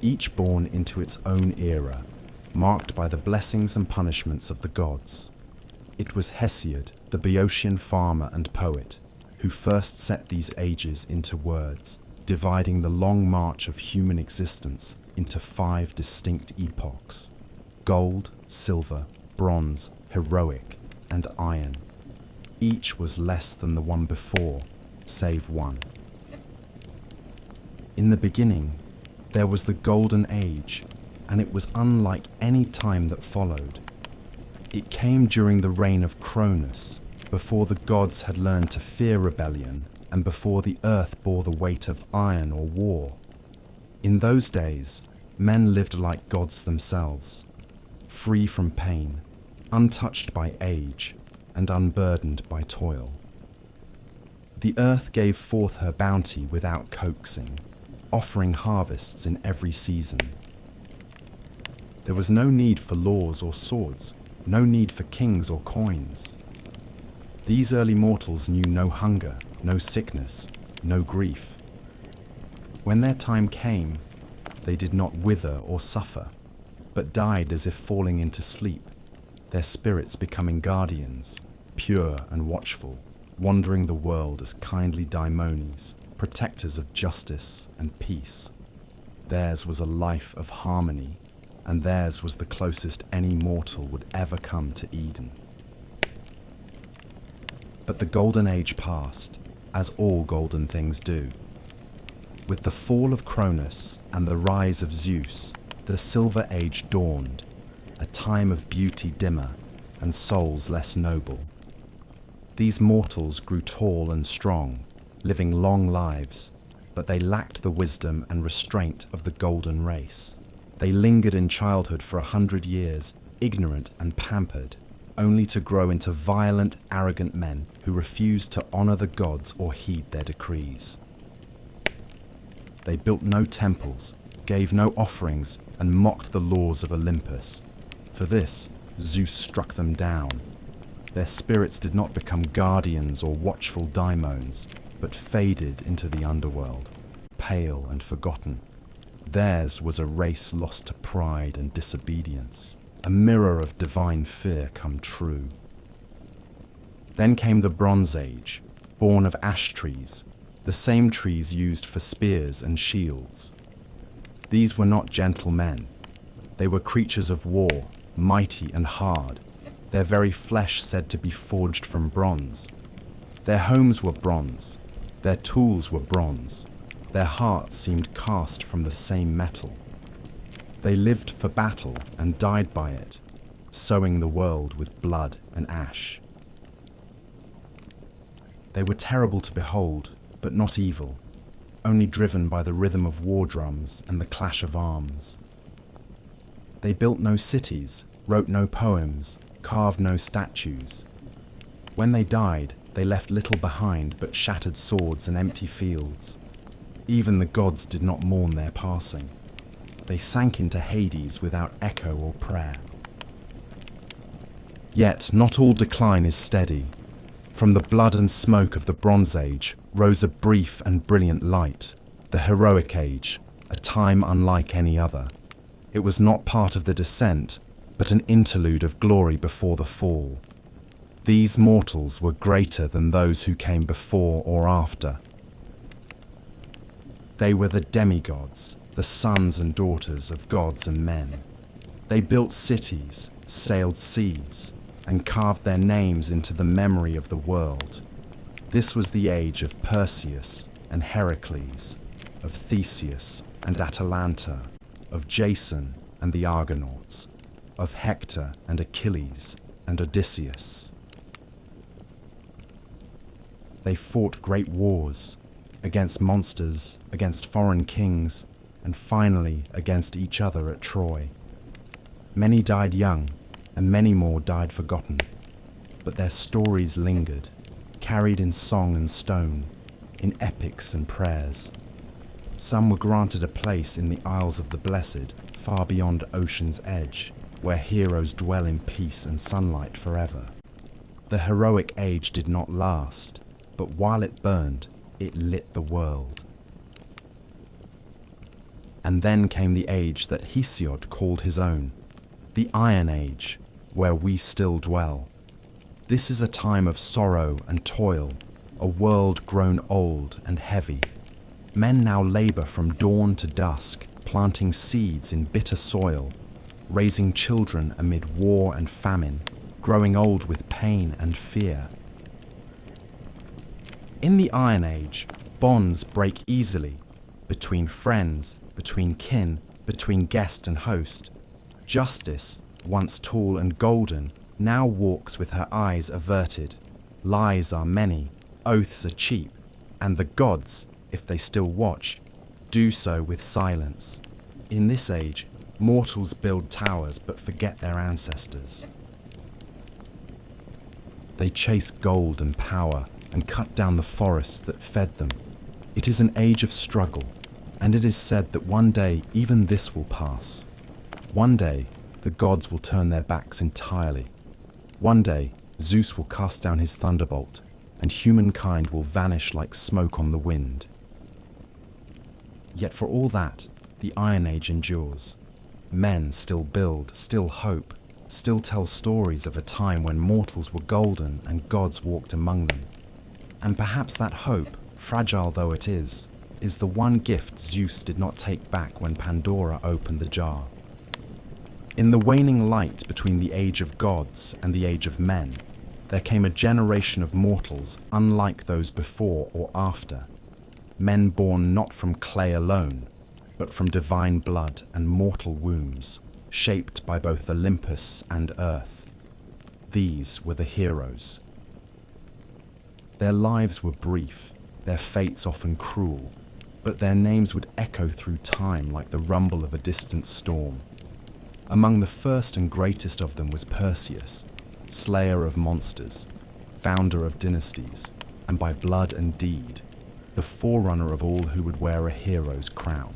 each born into its own era, marked by the blessings and punishments of the gods. It was Hesiod, the Boeotian farmer and poet, who first set these ages into words, dividing the long march of human existence into 5 distinct epochs: gold, silver, bronze, heroic, and iron. Each was less than the one before, save one. In the beginning, there was the Golden Age, and it was unlike any time that followed. It came during the reign of Cronus, before the gods had learned to fear rebellion, and before the earth bore the weight of iron or war. In those days, men lived like gods themselves, free from pain, untouched by age, and unburdened by toil. The earth gave forth her bounty without coaxing, offering harvests in every season. There was no need for laws or swords, no need for kings or coins. These early mortals knew no hunger, no sickness, no grief. When their time came, they did not wither or suffer, but died as if falling into sleep, their spirits becoming guardians, pure and watchful, wandering the world as kindly daimones, protectors of justice and peace. Theirs was a life of harmony, and theirs was the closest any mortal would ever come to Eden. But the Golden Age passed, as all golden things do. With the fall of Cronus and the rise of Zeus, the Silver Age dawned, a time of beauty dimmer and souls less noble. These mortals grew tall and strong, living long lives, but they lacked the wisdom and restraint of the golden race. They lingered in childhood for 100 years, ignorant and pampered, only to grow into violent, arrogant men who refused to honor the gods or heed their decrees. They built no temples, gave no offerings, and mocked the laws of Olympus. For this, Zeus struck them down. Their spirits did not become guardians or watchful daimones, but faded into the underworld, pale and forgotten. Theirs was a race lost to pride and disobedience, a mirror of divine fear come true. Then came the Bronze Age, born of ash trees, the same trees used for spears and shields. These were not gentle men. They were creatures of war, mighty and hard, their very flesh said to be forged from bronze. Their homes were bronze, their tools were bronze, their hearts seemed cast from the same metal. They lived for battle and died by it, sowing the world with blood and ash. They were terrible to behold, but not evil, only driven by the rhythm of war drums and the clash of arms. They built no cities, wrote no poems, carved no statues. When they died, they left little behind but shattered swords and empty fields. Even the gods did not mourn their passing. They sank into Hades without echo or prayer. Yet not all decline is steady. From the blood and smoke of the Bronze Age rose a brief and brilliant light, the heroic age, a time unlike any other. It was not part of the descent, but an interlude of glory before the fall. These mortals were greater than those who came before or after. They were the demigods, the sons and daughters of gods and men. They built cities, sailed seas, and carved their names into the memory of the world. This was the age of Perseus and Heracles, of Theseus and Atalanta, of Jason and the Argonauts, of Hector and Achilles and Odysseus. They fought great wars, against monsters, against foreign kings, and finally against each other at Troy. Many died young, and many more died forgotten, but their stories lingered, carried in song and stone, in epics and prayers. Some were granted a place in the Isles of the Blessed, far beyond ocean's edge, where heroes dwell in peace and sunlight forever. The heroic age did not last, but while it burned, it lit the world. And then came the age that Hesiod called his own, the Iron Age, where we still dwell. This is a time of sorrow and toil, a world grown old and heavy. Men now labor from dawn to dusk, planting seeds in bitter soil, raising children amid war and famine, growing old with pain and fear. In the Iron Age, bonds break easily, between friends, between kin, between guest and host. Justice, once tall and golden, now walks with her eyes averted. Lies are many, oaths are cheap, and the gods, if they still watch, do so with silence. In this age, mortals build towers but forget their ancestors. They chase gold and power and cut down the forests that fed them. It is an age of struggle, and it is said that one day even this will pass. One day, the gods will turn their backs entirely. One day, Zeus will cast down his thunderbolt, and humankind will vanish like smoke on the wind. Yet for all that, the Iron Age endures. Men still build, still hope, still tell stories of a time when mortals were golden and gods walked among them. And perhaps that hope, fragile though it is the one gift Zeus did not take back when Pandora opened the jar. In the waning light between the age of gods and the age of men, there came a generation of mortals unlike those before or after, men born not from clay alone, but from divine blood and mortal wombs, shaped by both Olympus and earth. These were the heroes. Their lives were brief, their fates often cruel, but their names would echo through time like the rumble of a distant storm. Among the first and greatest of them was Perseus, slayer of monsters, founder of dynasties, and by blood and deed, the forerunner of all who would wear a hero's crown.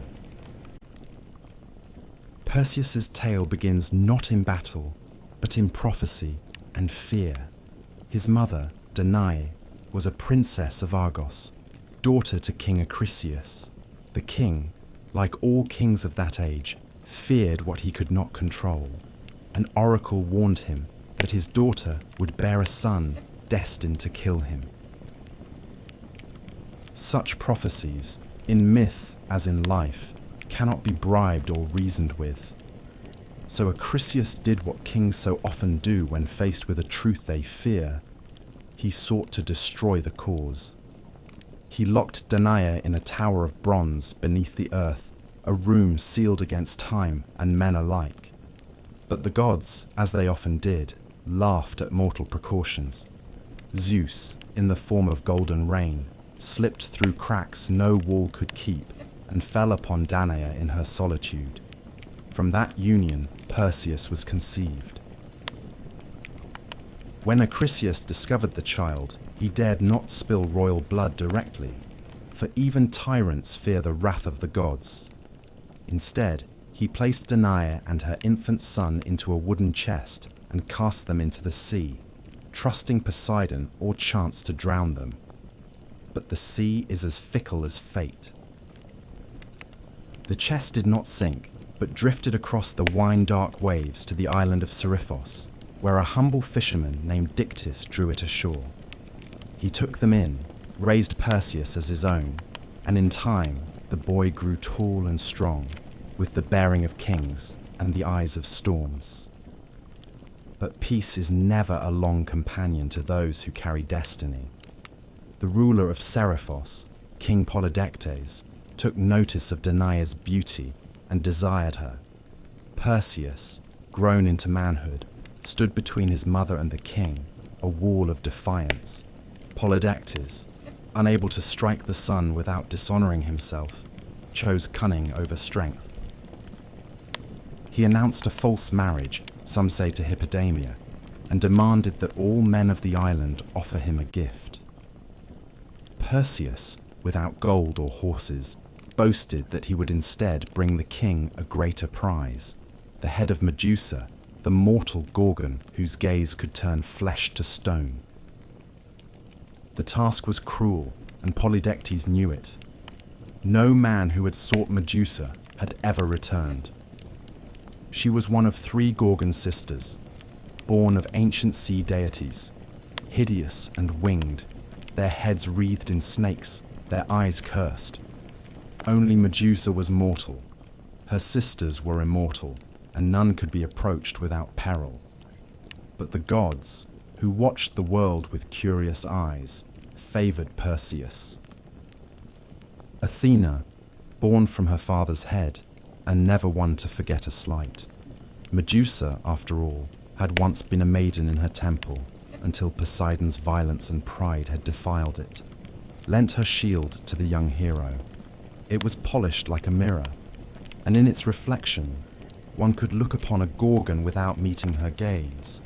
Perseus's tale begins not in battle, but in prophecy and fear. His mother, Danae, was a princess of Argos, daughter to King Acrisius. The king, like all kings of that age, feared what he could not control. An oracle warned him that his daughter would bear a son destined to kill him. Such prophecies, in myth as in life, cannot be bribed or reasoned with. So Acrisius did what kings so often do when faced with a truth they fear. He sought to destroy the cause. He locked Danae in a tower of bronze beneath the earth, a room sealed against time and men alike. But the gods, as they often did, laughed at mortal precautions. Zeus, in the form of golden rain, slipped through cracks no wall could keep and fell upon Danae in her solitude. From that union, Perseus was conceived. When Acrisius discovered the child, he dared not spill royal blood directly, for even tyrants fear the wrath of the gods. Instead, he placed Danae and her infant son into a wooden chest and cast them into the sea, trusting Poseidon or chance to drown them. But the sea is as fickle as fate. The chest did not sink, but drifted across the wine-dark waves to the island of Seriphos, where a humble fisherman named Dictys drew it ashore. He took them in, raised Perseus as his own, and in time the boy grew tall and strong, with the bearing of kings and the eyes of storms. But peace is never a long companion to those who carry destiny. The ruler of Seriphos, King Polydectes, took notice of Danae's beauty and desired her. Perseus, grown into manhood, stood between his mother and the king, a wall of defiance. Polydectes, unable to strike the sun without dishonoring himself, chose cunning over strength. He announced a false marriage, some say to Hippodamia, and demanded that all men of the island offer him a gift. Perseus, without gold or horses, boasted that he would instead bring the king a greater prize, the head of Medusa, the mortal Gorgon whose gaze could turn flesh to stone. The task was cruel, and Polydectes knew it. No man who had sought Medusa had ever returned. She was one of 3 Gorgon sisters, born of ancient sea deities, hideous and winged, their heads wreathed in snakes, their eyes cursed. Only Medusa was mortal. Her sisters were immortal, and none could be approached without peril. But the gods, who watched the world with curious eyes, favored Perseus. Athena, born from her father's head, and never one to forget a slight. Medusa, after all, had once been a maiden in her temple, until Poseidon's violence and pride had defiled it, lent her shield to the young hero. It was polished like a mirror, and in its reflection, one could look upon a Gorgon without meeting her gaze.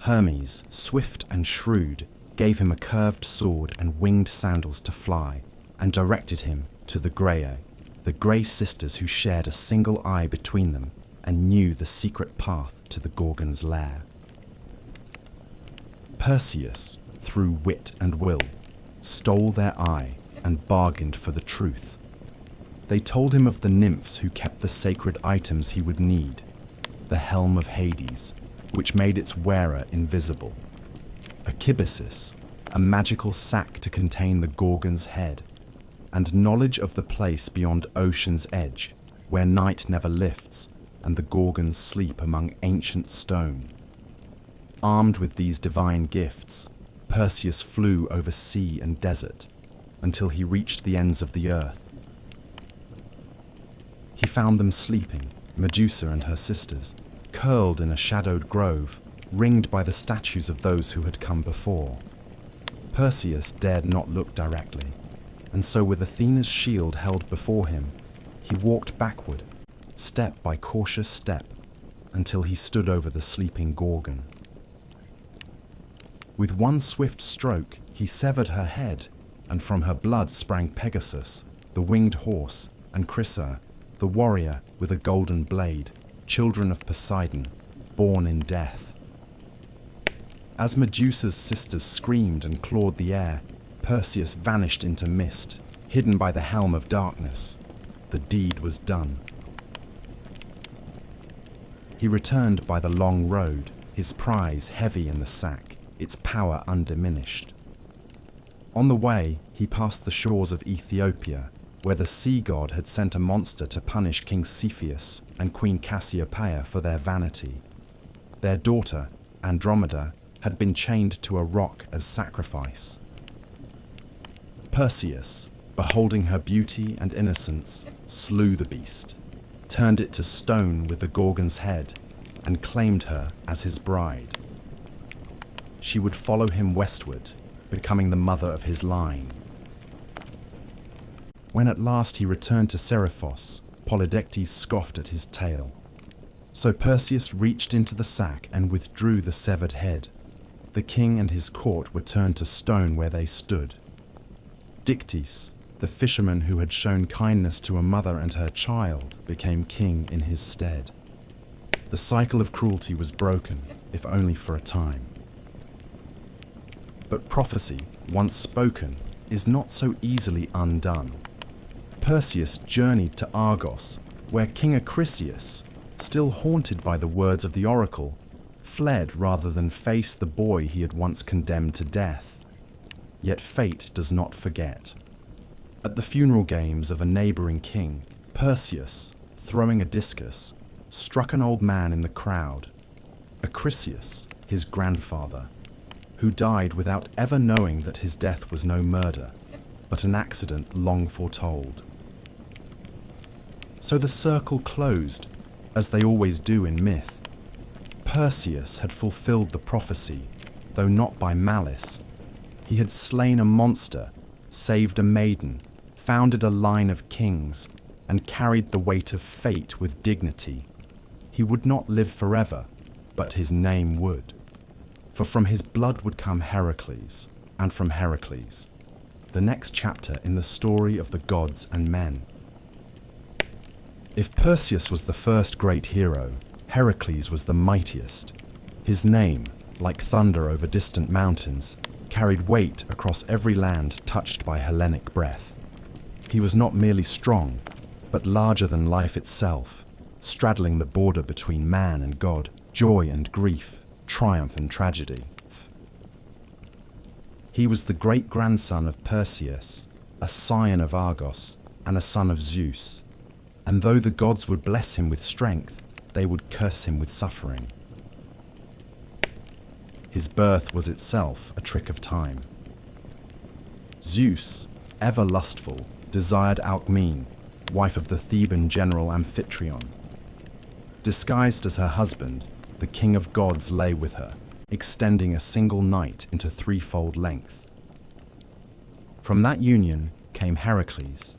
Hermes, swift and shrewd, gave him a curved sword and winged sandals to fly, and directed him to the Graeae, the grey sisters who shared a single eye between them and knew the secret path to the Gorgon's lair. Perseus, through wit and will, stole their eye and bargained for the truth. They told him of the nymphs who kept the sacred items he would need, the helm of Hades, which made its wearer invisible, a kibisis, a magical sack to contain the Gorgon's head, and knowledge of the place beyond ocean's edge, where night never lifts and the Gorgons sleep among ancient stone. Armed with these divine gifts, Perseus flew over sea and desert until he reached the ends of the earth. He found them sleeping, Medusa and her sisters, curled in a shadowed grove, ringed by the statues of those who had come before. Perseus dared not look directly, and so with Athena's shield held before him, he walked backward, step by cautious step, until he stood over the sleeping Gorgon. With one swift stroke, he severed her head, and from her blood sprang Pegasus, the winged horse, and Chrysa, the warrior with a golden blade, children of Poseidon, born in death. As Medusa's sisters screamed and clawed the air, Perseus vanished into mist, hidden by the helm of darkness. The deed was done. He returned by the long road, his prize heavy in the sack, its power undiminished. On the way, he passed the shores of Ethiopia, where the sea god had sent a monster to punish King Cepheus and Queen Cassiopeia for their vanity. Their daughter, Andromeda, had been chained to a rock as sacrifice. Perseus, beholding her beauty and innocence, slew the beast, turned it to stone with the Gorgon's head, and claimed her as his bride. She would follow him westward, becoming the mother of his line. When at last he returned to Seriphos, Polydectes scoffed at his tale. So Perseus reached into the sack and withdrew the severed head. The king and his court were turned to stone where they stood. Dictys, the fisherman who had shown kindness to a mother and her child, became king in his stead. The cycle of cruelty was broken, if only for a time. But prophecy, once spoken, is not so easily undone. Perseus journeyed to Argos, where King Acrisius, still haunted by the words of the oracle, fled rather than face the boy he had once condemned to death. Yet fate does not forget. At the funeral games of a neighboring king, Perseus, throwing a discus, struck an old man in the crowd, Acrisius, his grandfather, who died without ever knowing that his death was no murder, but an accident long foretold. So the circle closed, as they always do in myth. Perseus had fulfilled the prophecy, though not by malice. He had slain a monster, saved a maiden, founded a line of kings, and carried the weight of fate with dignity. He would not live forever, but his name would. For from his blood would come Heracles, and from Heracles, the next chapter in the story of the gods and men. If Perseus was the first great hero, Heracles was the mightiest. His name, like thunder over distant mountains, carried weight across every land touched by Hellenic breath. He was not merely strong, but larger than life itself, straddling the border between man and god, joy and grief, triumph and tragedy. He was the great-grandson of Perseus, a scion of Argos, and a son of Zeus. And though the gods would bless him with strength, they would curse him with suffering. His birth was itself a trick of time. Zeus, ever lustful, desired Alcmene, wife of the Theban general Amphitryon. Disguised as her husband, the king of gods lay with her, extending a single night into threefold length. From that union came Heracles,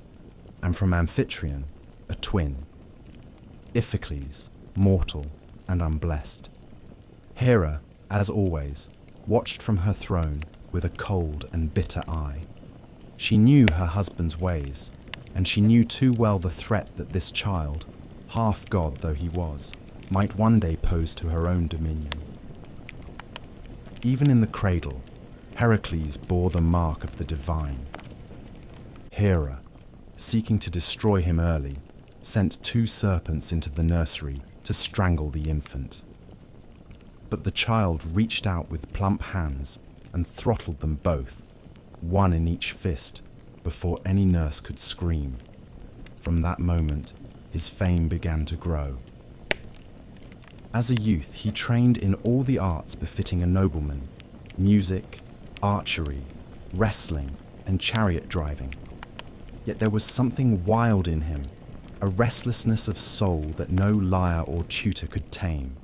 and from Amphitryon, a twin, Iphicles, mortal and unblessed. Hera, as always, watched from her throne with a cold and bitter eye. She knew her husband's ways, and she knew too well the threat that this child, half god though he was, might one day pose to her own dominion. Even in the cradle, Heracles bore the mark of the divine. Hera, seeking to destroy him early, sent 2 serpents into the nursery to strangle the infant. But the child reached out with plump hands and throttled them both, one in each fist, before any nurse could scream. From that moment, his fame began to grow. As a youth, he trained in all the arts befitting a nobleman: music, archery, wrestling, and chariot driving. Yet there was something wild in him, a restlessness of soul that no lyre or tutor could tame.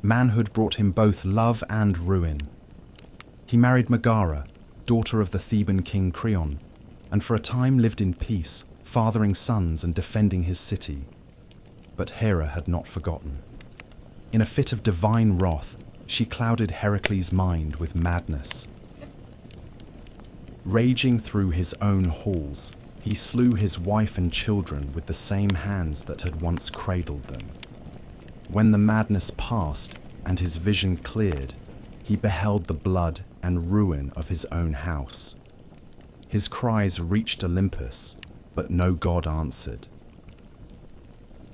Manhood brought him both love and ruin. He married Megara, daughter of the Theban king Creon, and for a time lived in peace, fathering sons and defending his city. But Hera had not forgotten. In a fit of divine wrath, she clouded Heracles' mind with madness. Raging through his own halls, he slew his wife and children with the same hands that had once cradled them. When the madness passed and his vision cleared, he beheld the blood and ruin of his own house. His cries reached Olympus, but no god answered.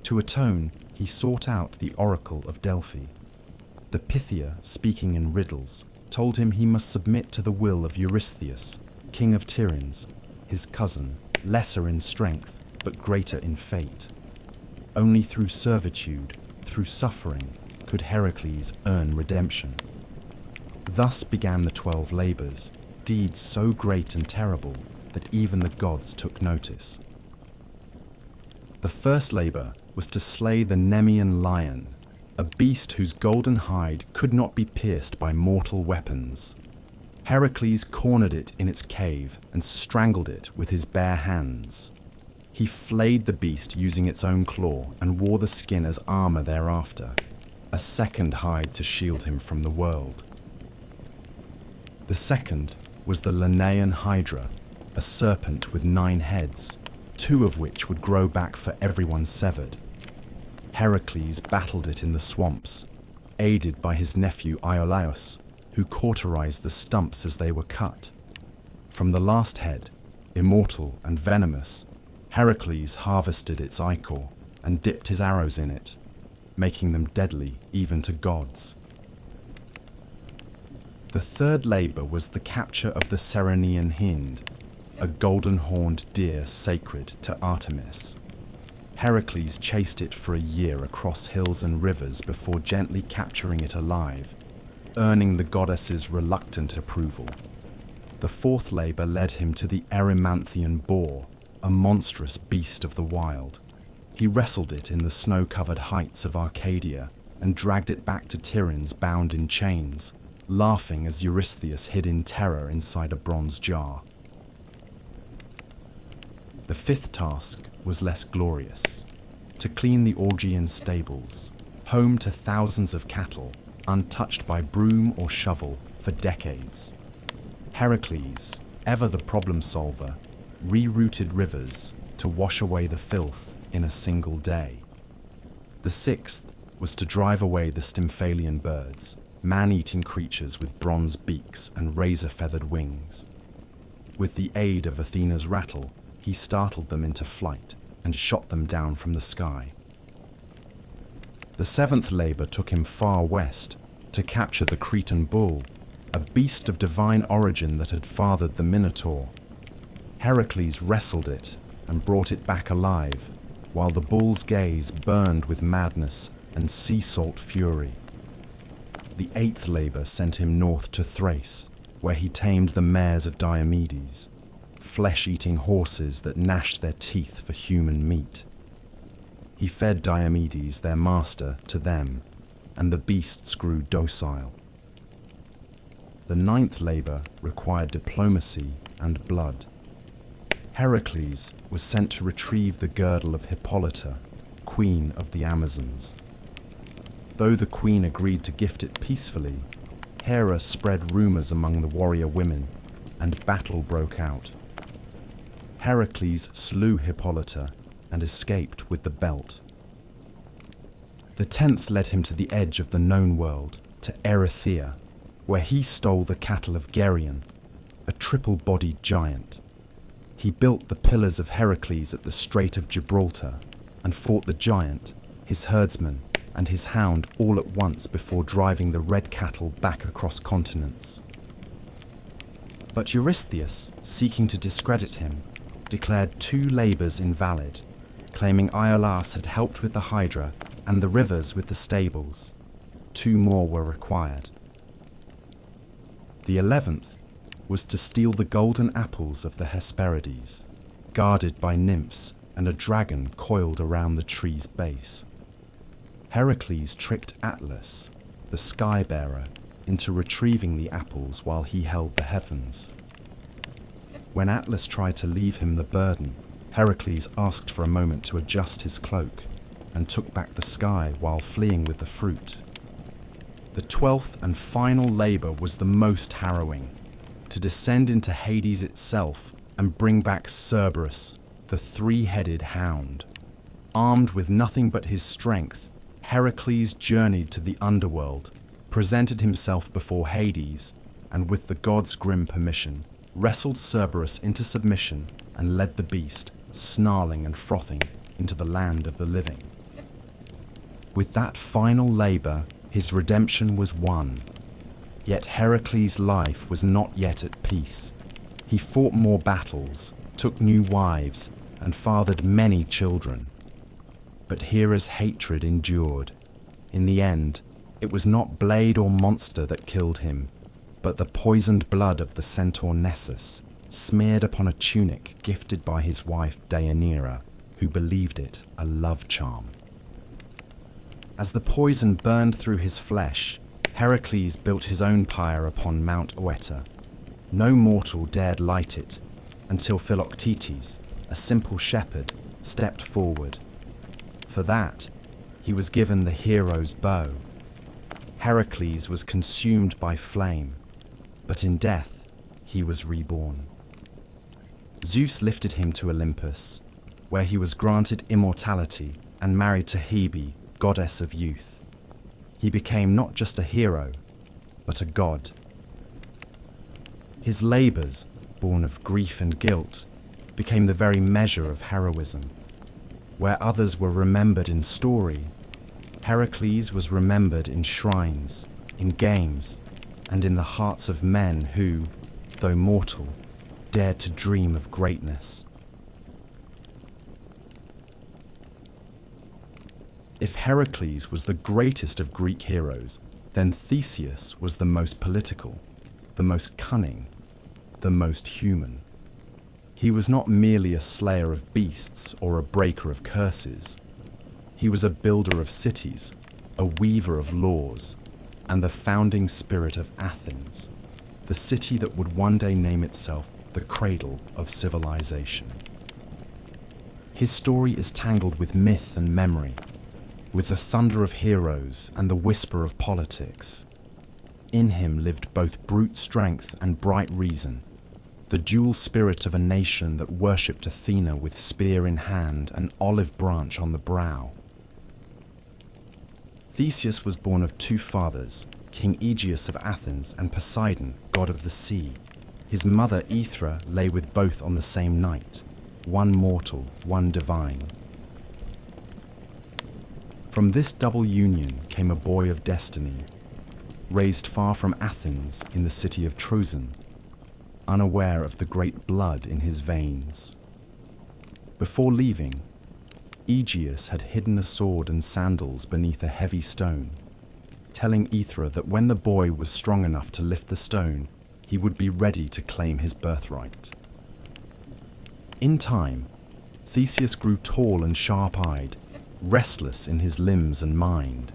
To atone, he sought out the oracle of Delphi. The Pythia, speaking in riddles, told him he must submit to the will of Eurystheus, king of Tiryns, his cousin, lesser in strength, but greater in fate. Only through servitude, through suffering, could Heracles earn redemption. Thus began the 12 labours, deeds so great and terrible that even the gods took notice. The first labour was to slay the Nemean lion, a beast whose golden hide could not be pierced by mortal weapons. Heracles cornered it in its cave and strangled it with his bare hands. He flayed the beast using its own claw and wore the skin as armour thereafter, a second hide to shield him from the world. The second was the Linnaean Hydra, a serpent with 9 heads, 2 of which would grow back for everyone severed. Heracles battled it in the swamps, aided by his nephew Iolaus, who cauterized the stumps as they were cut. From the last head, immortal and venomous, Heracles harvested its ichor and dipped his arrows in it, making them deadly even to gods. The third labour was the capture of the Ceryneian hind, a golden-horned deer sacred to Artemis. Heracles chased it for a year across hills and rivers before gently capturing it alive, earning the goddess's reluctant approval. The fourth labour led him to the Erymanthian boar, a monstrous beast of the wild. He wrestled it in the snow-covered heights of Arcadia and dragged it back to Tiryns bound in chains, laughing as Eurystheus hid in terror inside a bronze jar. The fifth task was less glorious: to clean the Augean stables, home to thousands of cattle, untouched by broom or shovel for decades. Heracles, ever the problem solver, rerouted rivers to wash away the filth in a single day. The sixth was to drive away the Stymphalian birds, man-eating creatures with bronze beaks and razor-feathered wings. With the aid of Athena's rattle, he startled them into flight and shot them down from the sky. The seventh labour took him far west to capture the Cretan bull, a beast of divine origin that had fathered the Minotaur. Heracles wrestled it and brought it back alive, while the bull's gaze burned with madness and sea salt fury. The eighth labour sent him north to Thrace, where he tamed the mares of Diomedes, flesh-eating horses that gnashed their teeth for human meat. He fed Diomedes, their master, to them, and the beasts grew docile. The ninth labour required diplomacy and blood. Heracles was sent to retrieve the girdle of Hippolyta, queen of the Amazons. Though the queen agreed to gift it peacefully, Hera spread rumours among the warrior women, and battle broke out. Heracles slew Hippolyta and escaped with the belt. The 10th led him to the edge of the known world, to Erythea, where he stole the cattle of Geryon, a triple-bodied giant. He built the pillars of Heracles at the Strait of Gibraltar and fought the giant, his herdsman, and his hound all at once before driving the red cattle back across continents. But Eurystheus, seeking to discredit him, declared 2 labours invalid, claiming Iolaus had helped with the Hydra and the rivers with the stables. 2 more were required. The 11th was to steal the golden apples of the Hesperides, guarded by nymphs and a dragon coiled around the tree's base. Heracles tricked Atlas, the sky-bearer, into retrieving the apples while he held the heavens. When Atlas tried to leave him the burden, Heracles asked for a moment to adjust his cloak and took back the sky while fleeing with the fruit. The 12th and final labour was the most harrowing: to descend into Hades itself and bring back Cerberus, the 3-headed hound. Armed with nothing but his strength, Heracles journeyed to the underworld, presented himself before Hades, and with the god's grim permission, wrestled Cerberus into submission and led the beast, snarling and frothing, into the land of the living. With that final labour, his redemption was won. Yet Heracles' life was not yet at peace. He fought more battles, took new wives, and fathered many children. But Hera's hatred endured. In the end, it was not blade or monster that killed him, but the poisoned blood of the centaur Nessus, smeared upon a tunic gifted by his wife Deianira, who believed it a love charm. As the poison burned through his flesh, Heracles built his own pyre upon Mount Oeta. No mortal dared light it, until Philoctetes, a simple shepherd, stepped forward. For that, he was given the hero's bow. Heracles was consumed by flame, but in death he was reborn. Zeus lifted him to Olympus, where he was granted immortality and married to Hebe, goddess of youth. He became not just a hero, but a god. His labours, born of grief and guilt, became the very measure of heroism. Where others were remembered in story, Heracles was remembered in shrines, in games, and in the hearts of men who, though mortal, dared to dream of greatness. If Heracles was the greatest of Greek heroes, then Theseus was the most political, the most cunning, the most human. He was not merely a slayer of beasts or a breaker of curses. He was a builder of cities, a weaver of laws, and the founding spirit of Athens, the city that would one day name itself the cradle of civilization. His story is tangled with myth and memory, with the thunder of heroes and the whisper of politics. In him lived both brute strength and bright reason, the dual spirit of a nation that worshipped Athena with spear in hand and olive branch on the brow. Theseus was born of two fathers, King Aegeus of Athens and Poseidon, god of the sea. His mother Hera lay with both on the same night, one mortal, one divine. From this double union came a boy of destiny, raised far from Athens in the city of Troezen, unaware of the great blood in his veins. Before leaving, Aegeus had hidden a sword and sandals beneath a heavy stone, telling Hera that when the boy was strong enough to lift the stone, he would be ready to claim his birthright. In time, Theseus grew tall and sharp-eyed, restless in his limbs and mind.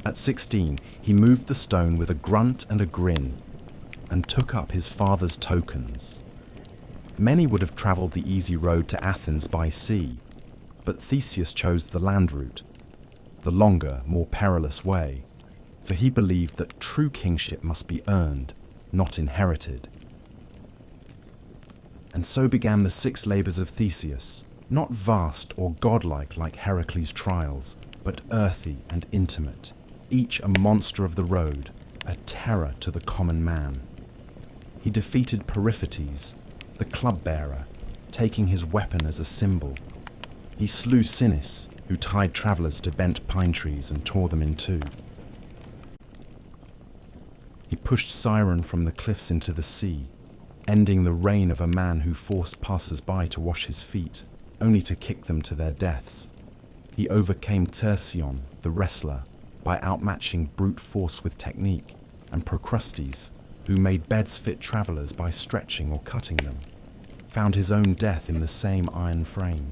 At 16, he moved the stone with a grunt and a grin, and took up his father's tokens. Many would have travelled the easy road to Athens by sea, but Theseus chose the land route, the longer, more perilous way, for he believed that true kingship must be earned, not inherited. And so began the 6 labours of Theseus, not vast or godlike like Heracles' trials, but earthy and intimate, each a monster of the road, a terror to the common man. He defeated Periphetes, the club-bearer, taking his weapon as a symbol. He slew Sinis, who tied travellers to bent pine trees and tore them in two. He pushed Siren from the cliffs into the sea, ending the reign of a man who forced passers-by to wash his feet, only to kick them to their deaths. He overcame Tersion, the wrestler, by outmatching brute force with technique, and Procrustes, who made beds fit travellers by stretching or cutting them, found his own death in the same iron frame.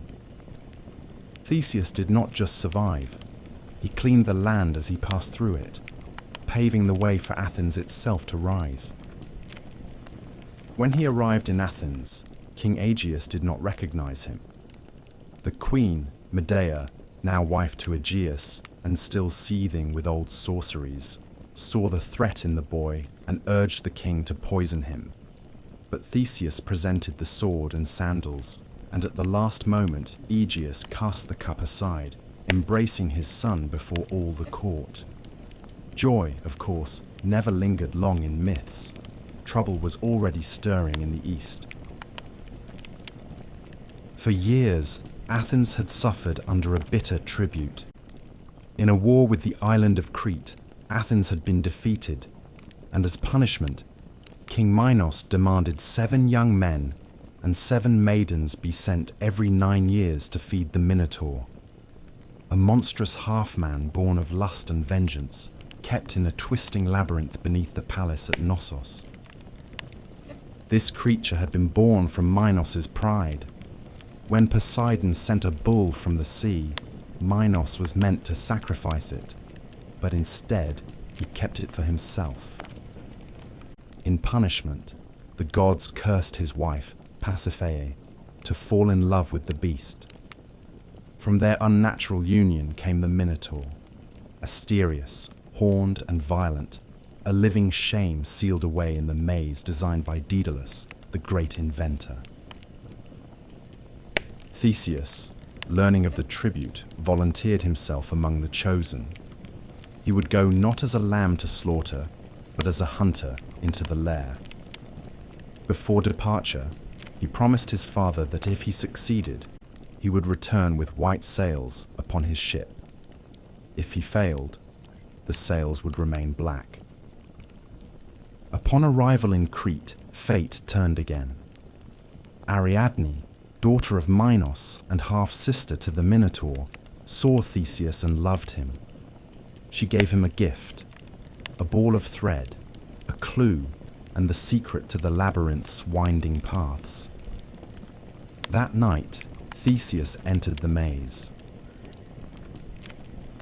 Theseus did not just survive, he cleaned the land as he passed through it, paving the way for Athens itself to rise. When he arrived in Athens, King Aegeus did not recognize him. The queen, Medea, now wife to Aegeus, and still seething with old sorceries, saw the threat in the boy and urged the king to poison him. But Theseus presented the sword and sandals, and at the last moment Aegeus cast the cup aside, embracing his son before all the court. Joy, of course, never lingered long in myths. Trouble was already stirring in the east. For years, Athens had suffered under a bitter tribute. In a war with the island of Crete, Athens had been defeated, and as punishment, King Minos demanded 7 young men and 7 maidens be sent every 9 years to feed the Minotaur, a monstrous half-man born of lust and vengeance, kept in a twisting labyrinth beneath the palace at Knossos. This creature had been born from Minos' pride. When Poseidon sent a bull from the sea, Minos was meant to sacrifice it, but instead he kept it for himself. In punishment, the gods cursed his wife, Pasiphae, to fall in love with the beast. From their unnatural union came the Minotaur, Asterius, horned and violent, a living shame sealed away in the maze designed by Daedalus, the great inventor. Theseus, learning of the tribute, volunteered himself among the chosen. He would go not as a lamb to slaughter, but as a hunter into the lair. Before departure, he promised his father that if he succeeded, he would return with white sails upon his ship. If he failed, the sails would remain black. Upon arrival in Crete, fate turned again. Ariadne, daughter of Minos and half-sister to the Minotaur, saw Theseus and loved him. She gave him a gift, a ball of thread, a clue, and the secret to the labyrinth's winding paths. That night, Theseus entered the maze.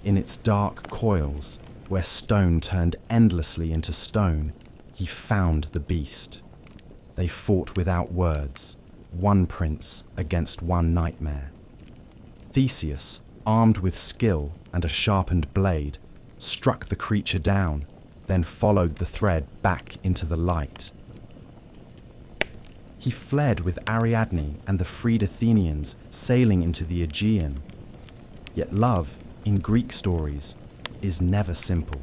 In its dark coils, where stone turned endlessly into stone, he found the beast. They fought without words, one prince against one nightmare. Theseus, armed with skill and a sharpened blade, struck the creature down, then followed the thread back into the light. He fled with Ariadne and the freed Athenians, sailing into the Aegean. Yet love, in Greek stories, is never simple.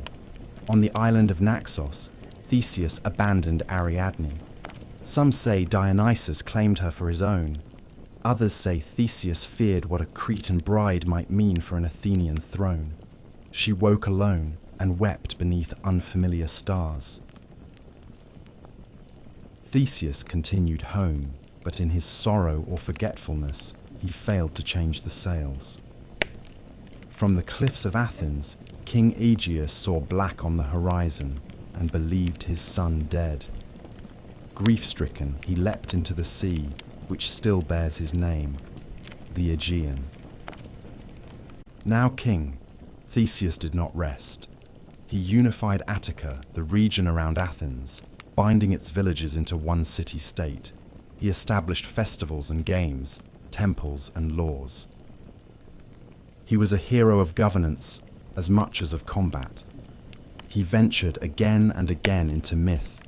On the island of Naxos, Theseus abandoned Ariadne. Some say Dionysus claimed her for his own. Others say Theseus feared what a Cretan bride might mean for an Athenian throne. She woke alone and wept beneath unfamiliar stars. Theseus continued home, but in his sorrow or forgetfulness, he failed to change the sails. From the cliffs of Athens, King Aegeus saw black on the horizon and believed his son dead. Grief-stricken, he leapt into the sea, which still bears his name, the Aegean. Now king, Theseus did not rest. He unified Attica, the region around Athens, binding its villages into one city-state. He established festivals and games, temples and laws. He was a hero of governance as much as of combat. He ventured again and again into myth,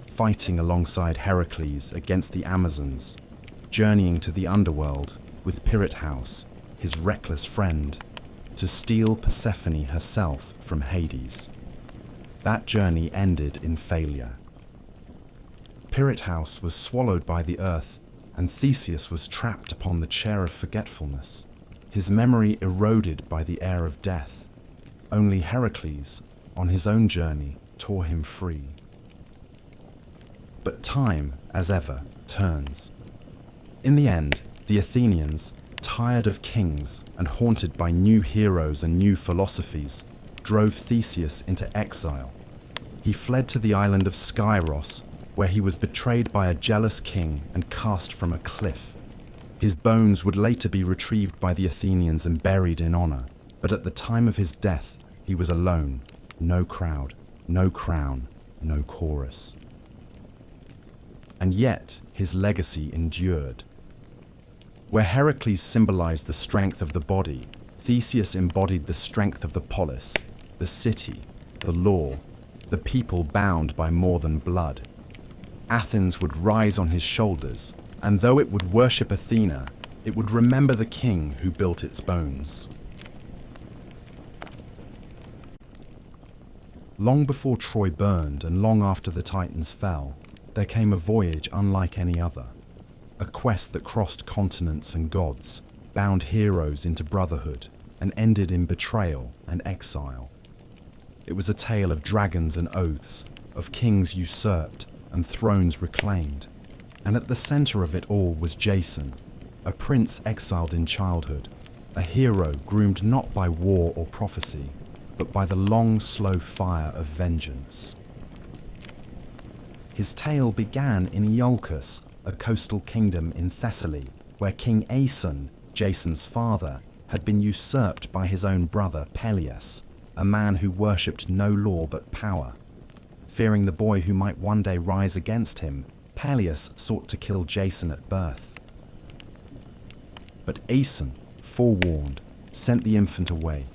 fighting alongside Heracles against the Amazons, journeying to the underworld with Pirithous, his reckless friend, to steal Persephone herself from Hades. That journey ended in failure. Pirithous was swallowed by the earth, and Theseus was trapped upon the chair of forgetfulness, his memory eroded by the air of death. Only Heracles, on his own journey, tore him free. But time, as ever, turns. In the end, the Athenians, tired of kings and haunted by new heroes and new philosophies, drove Theseus into exile. He fled to the island of Skyros, where he was betrayed by a jealous king and cast from a cliff. His bones would later be retrieved by the Athenians and buried in honor, but at the time of his death, he was alone, no crowd, no crown, no chorus. And yet, his legacy endured. Where Heracles symbolized the strength of the body, Theseus embodied the strength of the polis, the city, the law, the people bound by more than blood. Athens would rise on his shoulders, and though it would worship Athena, it would remember the king who built its bones. Long before Troy burned and long after the Titans fell, there came a voyage unlike any other. A quest that crossed continents and gods, bound heroes into brotherhood, and ended in betrayal and exile. It was a tale of dragons and oaths, of kings usurped and thrones reclaimed. And at the center of it all was Jason, a prince exiled in childhood, a hero groomed not by war or prophecy, but by the long, slow fire of vengeance. His tale began in Iolcus, a coastal kingdom in Thessaly, where King Aeson, Jason's father, had been usurped by his own brother Peleus, a man who worshipped no law but power. Fearing the boy who might one day rise against him, Peleus sought to kill Jason at birth. But Aeson, forewarned, sent the infant away,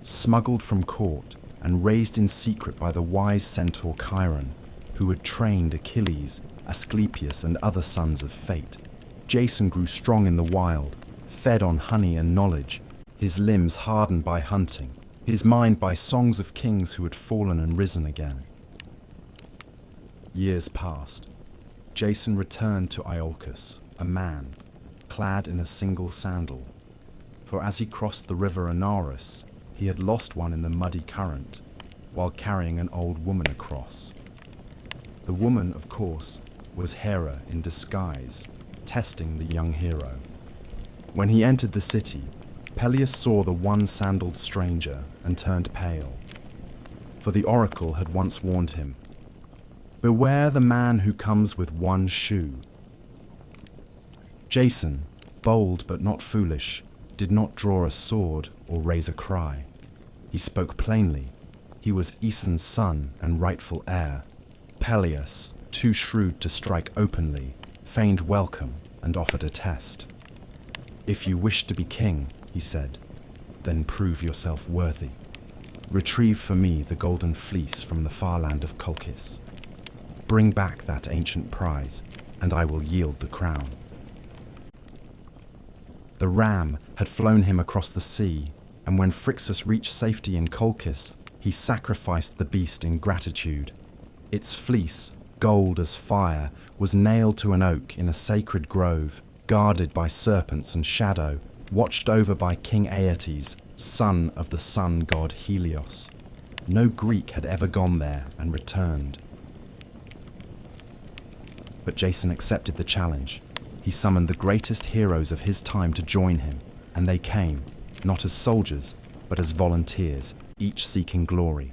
smuggled from court and raised in secret by the wise centaur Chiron, who had trained Achilles, Asclepius, and other sons of fate. Jason grew strong in the wild, fed on honey and knowledge, his limbs hardened by hunting, his mind by songs of kings who had fallen and risen again. Years passed. Jason returned to Iolcus, a man. clad in a single sandal. For as he crossed the river Anaurus, he had lost one in the muddy current, while carrying an old woman across. The woman, of course, was Hera in disguise, testing the young hero. When he entered the city, Peleus saw the one-sandaled stranger and turned pale. For the oracle had once warned him, "Beware the man who comes with one shoe." Jason, bold but not foolish, did not draw a sword or raise a cry. He spoke plainly. He was Aeson's son and rightful heir. Peleus, too shrewd to strike openly, feigned welcome and offered a test. "If you wish to be king," he said, "then prove yourself worthy. Retrieve for me the golden fleece from the far land of Colchis. Bring back that ancient prize, and I will yield the crown." The ram had flown him across the sea, and when Phrixus reached safety in Colchis, he sacrificed the beast in gratitude. Its fleece, gold as fire, was nailed to an oak in a sacred grove, guarded by serpents and shadow, watched over by King Aeetes, son of the sun god Helios. No Greek had ever gone there and returned. But Jason accepted the challenge. He summoned the greatest heroes of his time to join him, and they came, not as soldiers, but as volunteers, each seeking glory.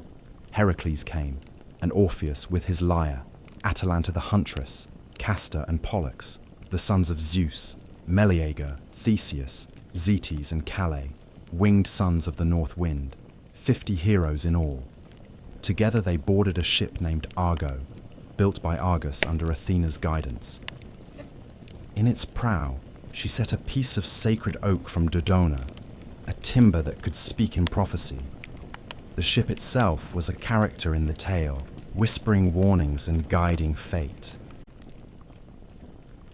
Heracles came, and Orpheus with his lyre, Atalanta the huntress, Castor and Pollux, the sons of Zeus, Meleager, Theseus, Zetes and Calais, winged sons of the north wind, 50 heroes in all. Together they boarded a ship named Argo, built by Argus under Athena's guidance. In its prow, she set a piece of sacred oak from Dodona, a timber that could speak in prophecy. The ship itself was a character in the tale, whispering warnings and guiding fate.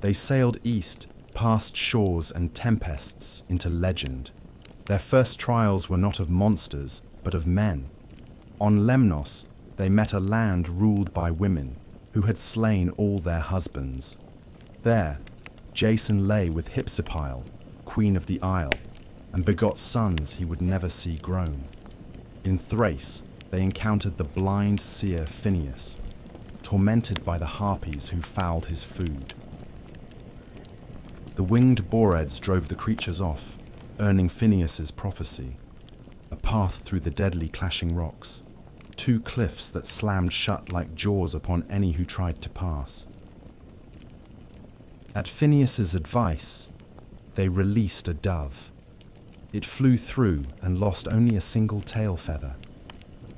They sailed east, past shores and tempests, into legend. Their first trials were not of monsters, but of men. On Lemnos, they met a land ruled by women, who had slain all their husbands. There, Jason lay with Hypsipyle, queen of the isle, and begot sons he would never see grown. In Thrace, they encountered the blind seer Phineus, tormented by the harpies who fouled his food. The winged Boreads drove the creatures off, earning Phineus's prophecy, a path through the deadly clashing rocks, 2 cliffs that slammed shut like jaws upon any who tried to pass. At Phineus's advice, they released a dove. It flew through and lost only a single tail feather.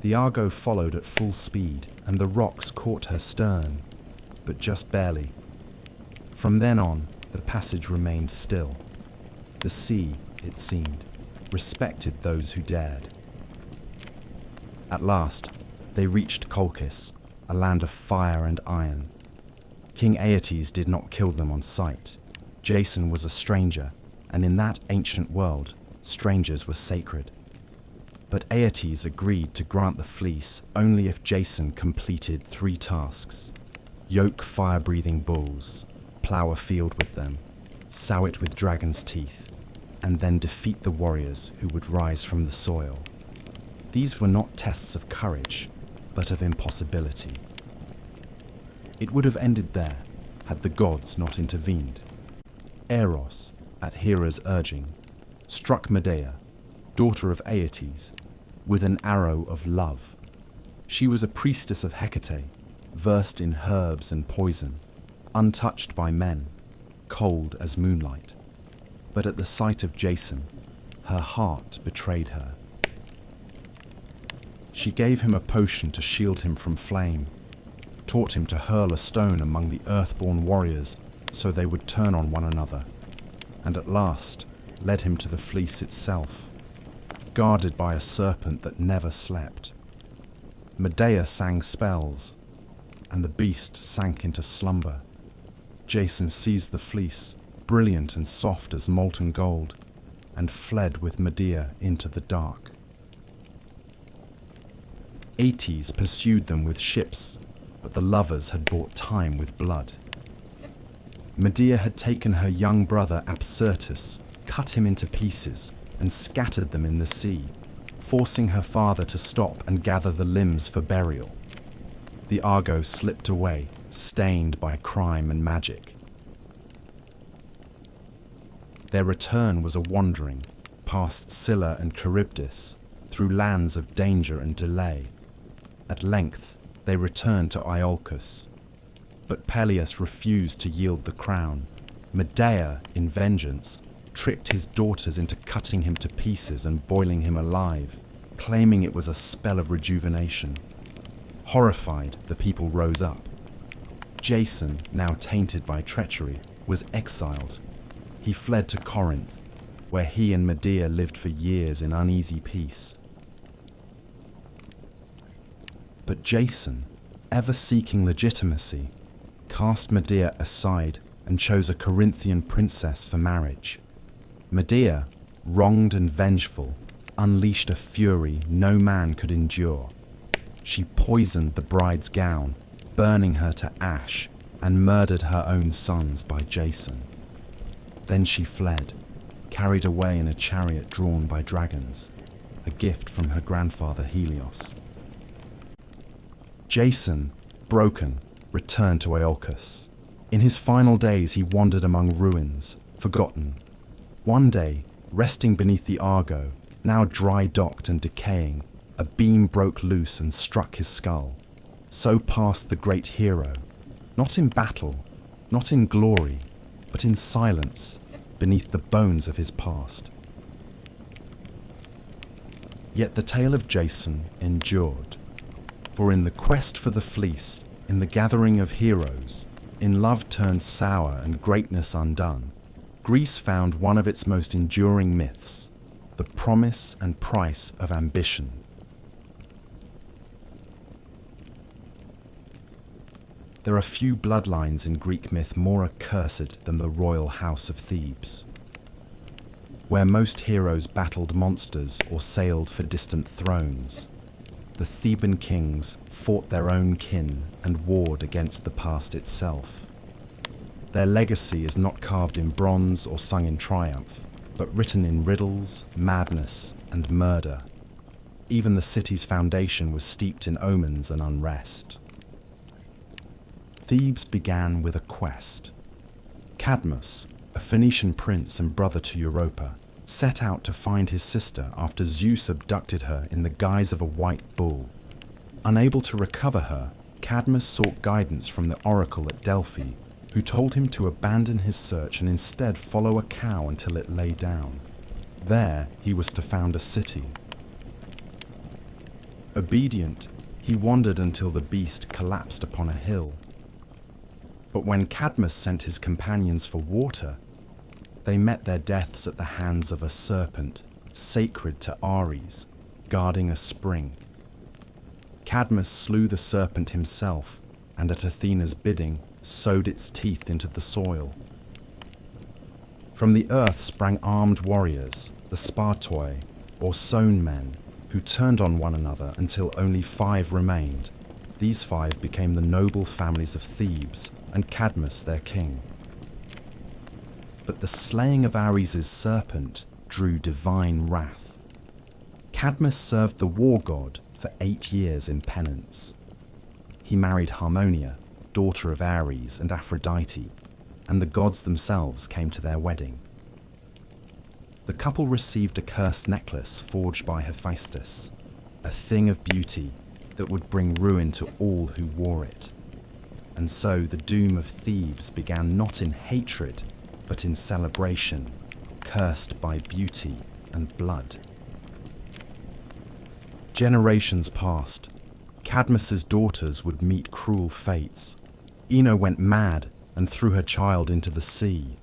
The Argo followed at full speed, and the rocks caught her stern, but just barely. From then on, the passage remained still. The sea, it seemed, respected those who dared. At last, they reached Colchis, a land of fire and iron. King Aeetes did not kill them on sight. Jason was a stranger, and in that ancient world, strangers were sacred. But Aeetes agreed to grant the fleece only if Jason completed 3 tasks: yoke fire-breathing bulls, plough a field with them, sow it with dragon's teeth, and then defeat the warriors who would rise from the soil. These were not tests of courage, but of impossibility. It would have ended there, had the gods not intervened. Eros, at Hera's urging, struck Medea, daughter of Aeetes, with an arrow of love. She was a priestess of Hecate, versed in herbs and poison, untouched by men, cold as moonlight. But at the sight of Jason, her heart betrayed her. She gave him a potion to shield him from flame, taught him to hurl a stone among the earthborn warriors so they would turn on one another, and at last led him to the fleece itself, guarded by a serpent that never slept. Medea sang spells, and the beast sank into slumber. Jason seized the fleece, brilliant and soft as molten gold, and fled with Medea into the dark. Aeetes pursued them with ships, but the lovers had bought time with blood. Medea had taken her young brother Absyrtus, cut him into pieces, and scattered them in the sea, forcing her father to stop and gather the limbs for burial. The Argo slipped away, stained by crime and magic. Their return was a wandering, past Scylla and Charybdis, through lands of danger and delay. At length, they returned to Iolcus. But Peleus refused to yield the crown. Medea, in vengeance, tricked his daughters into cutting him to pieces and boiling him alive, claiming it was a spell of rejuvenation. Horrified, the people rose up. Jason, now tainted by treachery, was exiled. He fled to Corinth, where he and Medea lived for years in uneasy peace. But Jason, ever seeking legitimacy, cast Medea aside and chose a Corinthian princess for marriage. Medea, wronged and vengeful, unleashed a fury no man could endure. She poisoned the bride's gown, burning her to ash, and murdered her own sons by Jason. Then she fled, carried away in a chariot drawn by dragons, a gift from her grandfather Helios. Jason, broken, returned to Iolcus. In his final days he wandered among ruins, forgotten. One day, resting beneath the Argo, now dry-docked and decaying, a beam broke loose and struck his skull. So passed the great hero, not in battle, not in glory, but in silence, beneath the bones of his past. Yet the tale of Jason endured, for in the quest for the fleece, in the gathering of heroes, in love turned sour and greatness undone, Greece found one of its most enduring myths, the promise and price of ambition. There are few bloodlines in Greek myth more accursed than the royal house of Thebes, where most heroes battled monsters or sailed for distant thrones. The Theban kings fought their own kin and warred against the past itself. Their legacy is not carved in bronze or sung in triumph, but written in riddles, madness, and murder. Even the city's foundation was steeped in omens and unrest. Thebes began with a quest. Cadmus, a Phoenician prince and brother to Europa, set out to find his sister after Zeus abducted her in the guise of a white bull. Unable to recover her, Cadmus sought guidance from the oracle at Delphi, who told him to abandon his search and instead follow a cow until it lay down. There, he was to found a city. Obedient, he wandered until the beast collapsed upon a hill. But when Cadmus sent his companions for water, they met their deaths at the hands of a serpent, sacred to Ares, guarding a spring. Cadmus slew the serpent himself, and at Athena's bidding, sowed its teeth into the soil. From the earth sprang armed warriors, the Spartoi, or sown men, who turned on one another until only 5 remained. These 5 became the noble families of Thebes, and Cadmus their king. But the slaying of Ares' serpent drew divine wrath. Cadmus served the war god for 8 years in penance. He married Harmonia, daughter of Ares and Aphrodite, and the gods themselves came to their wedding. The couple received a cursed necklace forged by Hephaestus, a thing of beauty that would bring ruin to all who wore it. And so the doom of Thebes began not in hatred, but in celebration, cursed by beauty and blood. Generations passed. Cadmus's daughters would meet cruel fates. Ino went mad and threw her child into the sea.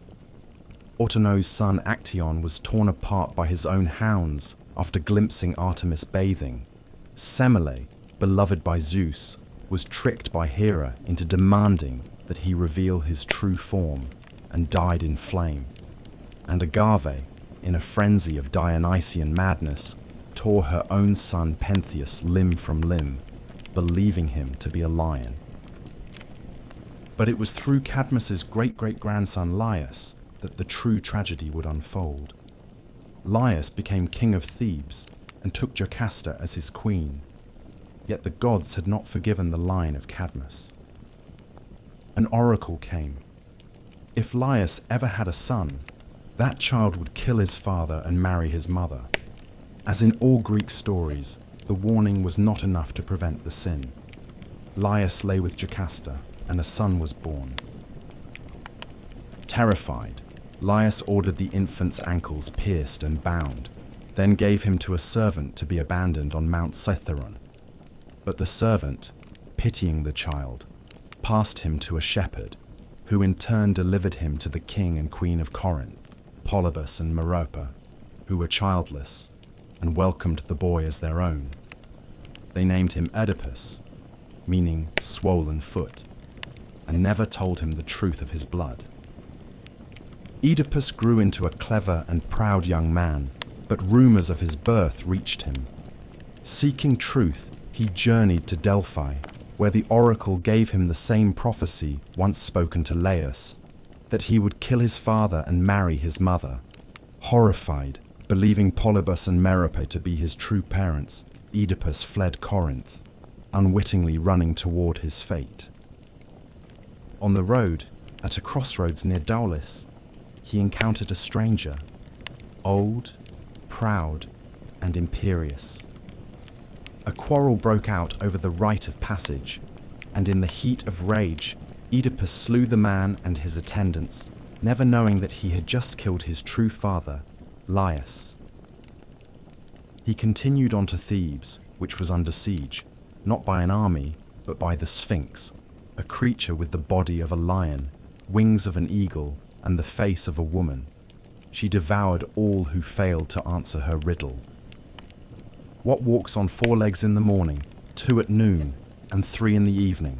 Autono's son Actaeon was torn apart by his own hounds after glimpsing Artemis bathing. Semele, beloved by Zeus, was tricked by Hera into demanding that he reveal his true form, and died in flame. And Agave, in a frenzy of Dionysian madness, tore her own son Pentheus limb from limb, believing him to be a lion. But it was through Cadmus's great-great-grandson Laius that the true tragedy would unfold. Laius became king of Thebes and took Jocasta as his queen. Yet the gods had not forgiven the line of Cadmus. An oracle came. If Laius ever had a son, that child would kill his father and marry his mother. As in all Greek stories, the warning was not enough to prevent the sin. Laius lay with Jocasta, and a son was born. Terrified, Laius ordered the infant's ankles pierced and bound, then gave him to a servant to be abandoned on Mount Cithaeron. But the servant, pitying the child, passed him to a shepherd, who in turn delivered him to the king and queen of Corinth, Polybus and Merope, who were childless, and welcomed the boy as their own. They named him Oedipus, meaning swollen foot, and never told him the truth of his blood. Oedipus grew into a clever and proud young man, but rumors of his birth reached him. Seeking truth, he journeyed to Delphi, where the oracle gave him the same prophecy once spoken to Laius, that he would kill his father and marry his mother. Horrified, believing Polybus and Merope to be his true parents, Oedipus fled Corinth, unwittingly running toward his fate. On the road, at a crossroads near Daulis, he encountered a stranger, old, proud, and imperious. A quarrel broke out over the right of passage, and in the heat of rage, Oedipus slew the man and his attendants, never knowing that he had just killed his true father, Laius. He continued on to Thebes, which was under siege, not by an army, but by the Sphinx, a creature with the body of a lion, wings of an eagle, and the face of a woman. She devoured all who failed to answer her riddle. What walks on 4 legs in the morning, 2 at noon, and 3 in the evening?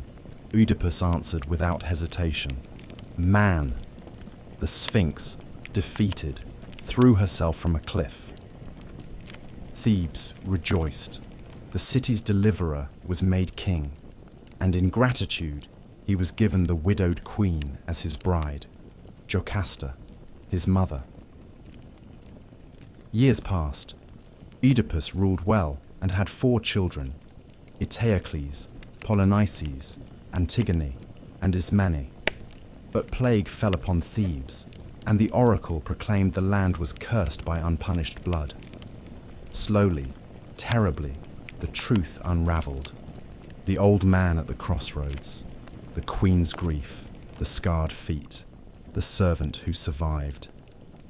Oedipus answered without hesitation. Man. The Sphinx, defeated, threw herself from a cliff. Thebes rejoiced. The city's deliverer was made king, and in gratitude he was given the widowed queen as his bride, Jocasta, his mother. Years passed. Oedipus ruled well and had 4 children, Eteocles, Polynices, Antigone, and Ismene. But plague fell upon Thebes, and the oracle proclaimed the land was cursed by unpunished blood. Slowly, terribly, the truth unraveled. The old man at the crossroads, the queen's grief, the scarred feet, the servant who survived,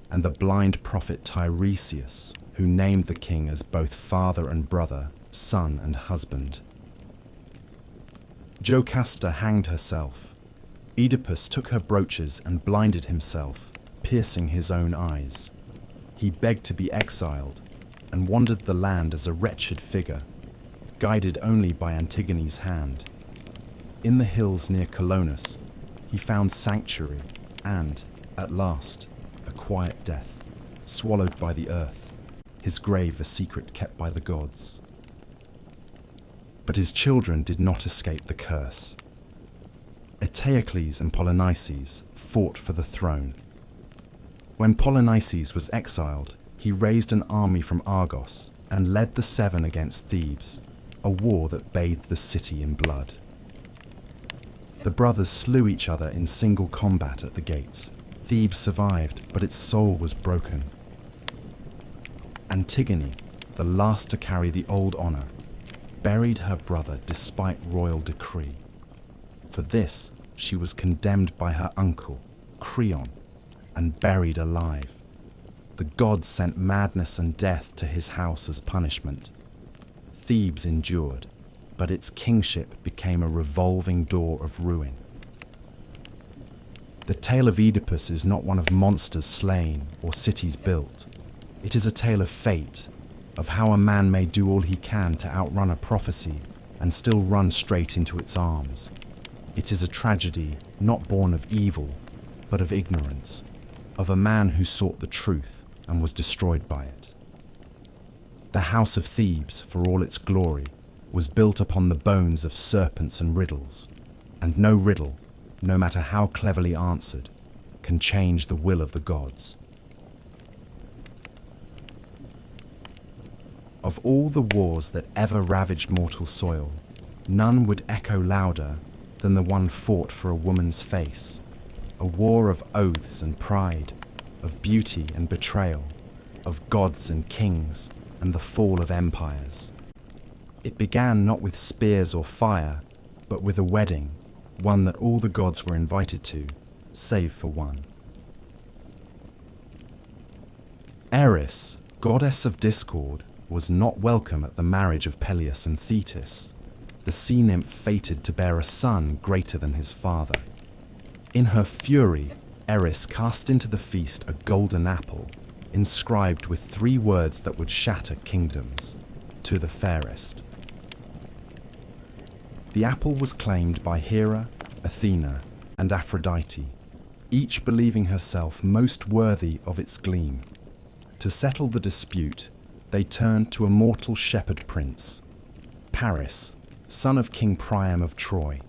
and the blind prophet Tiresias, who named the king as both father and brother, son and husband. Jocasta hanged herself. Oedipus took her brooches and blinded himself, piercing his own eyes. He begged to be exiled and wandered the land as a wretched figure, guided only by Antigone's hand. In the hills near Colonus, he found sanctuary and, at last, a quiet death, swallowed by the earth, his grave a secret kept by the gods. But his children did not escape the curse. Eteocles and Polynices fought for the throne. When Polynices was exiled, he raised an army from Argos and led the 7 against Thebes, a war that bathed the city in blood. The brothers slew each other in single combat at the gates. Thebes survived, but its soul was broken. Antigone, the last to carry the old honor, buried her brother despite royal decree. For this, she was condemned by her uncle, Creon, and buried alive. The gods sent madness and death to his house as punishment. Thebes endured, but its kingship became a revolving door of ruin. The tale of Oedipus is not one of monsters slain or cities built. It is a tale of fate, of how a man may do all he can to outrun a prophecy and still run straight into its arms. It is a tragedy not born of evil, but of ignorance, of a man who sought the truth and was destroyed by it. The house of Thebes, for all its glory, was built upon the bones of serpents and riddles, and no riddle, no matter how cleverly answered, can change the will of the gods. Of all the wars that ever ravaged mortal soil, none would echo louder than the one fought for a woman's face, a war of oaths and pride, of beauty and betrayal, of gods and kings and the fall of empires. It began not with spears or fire, but with a wedding, one that all the gods were invited to, save for one. Eris, goddess of discord, was not welcome at the marriage of Peleus and Thetis, the sea nymph fated to bear a son greater than his father. In her fury, Eris cast into the feast a golden apple, inscribed with 3 words that would shatter kingdoms: to the fairest. The apple was claimed by Hera, Athena, and Aphrodite, each believing herself most worthy of its gleam. To settle the dispute, they turned to a mortal shepherd prince, Paris, son of King Priam of Troy,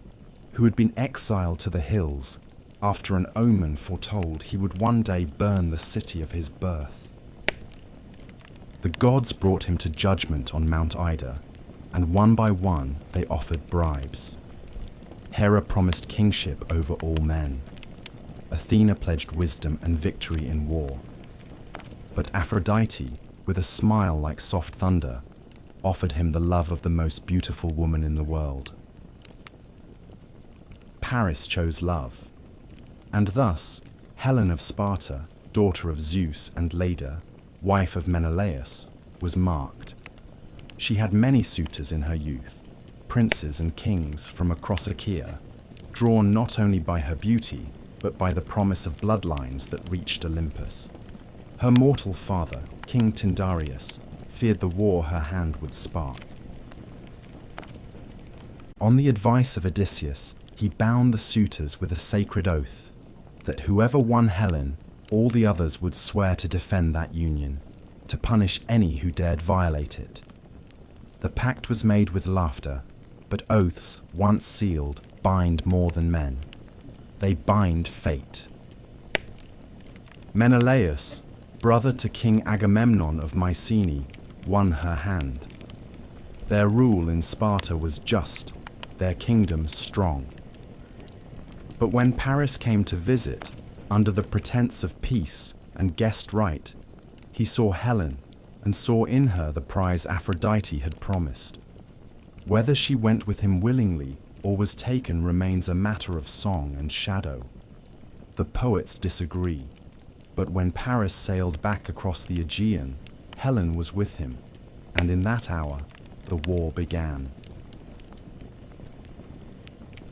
who had been exiled to the hills after an omen foretold he would one day burn the city of his birth. The gods brought him to judgment on Mount Ida, and one by one they offered bribes. Hera promised kingship over all men. Athena pledged wisdom and victory in war. But Aphrodite, with a smile like soft thunder, offered him the love of the most beautiful woman in the world. Paris chose love, and thus Helen of Sparta, daughter of Zeus and Leda, wife of Menelaus, was marked. She had many suitors in her youth, princes and kings from across Achaea, drawn not only by her beauty, but by the promise of bloodlines that reached Olympus. Her mortal father, King Tyndareus, feared the war her hand would spark. On the advice of Odysseus, he bound the suitors with a sacred oath that whoever won Helen, all the others would swear to defend that union, to punish any who dared violate it. The pact was made with laughter, but oaths, once sealed, bind more than men. They bind fate. Menelaus, brother to King Agamemnon of Mycenae, won her hand. Their rule in Sparta was just, their kingdom strong. But when Paris came to visit, under the pretense of peace and guest right, he saw Helen and saw in her the prize Aphrodite had promised. Whether she went with him willingly or was taken remains a matter of song and shadow. The poets disagree. But when Paris sailed back across the Aegean, Helen was with him, and in that hour, the war began.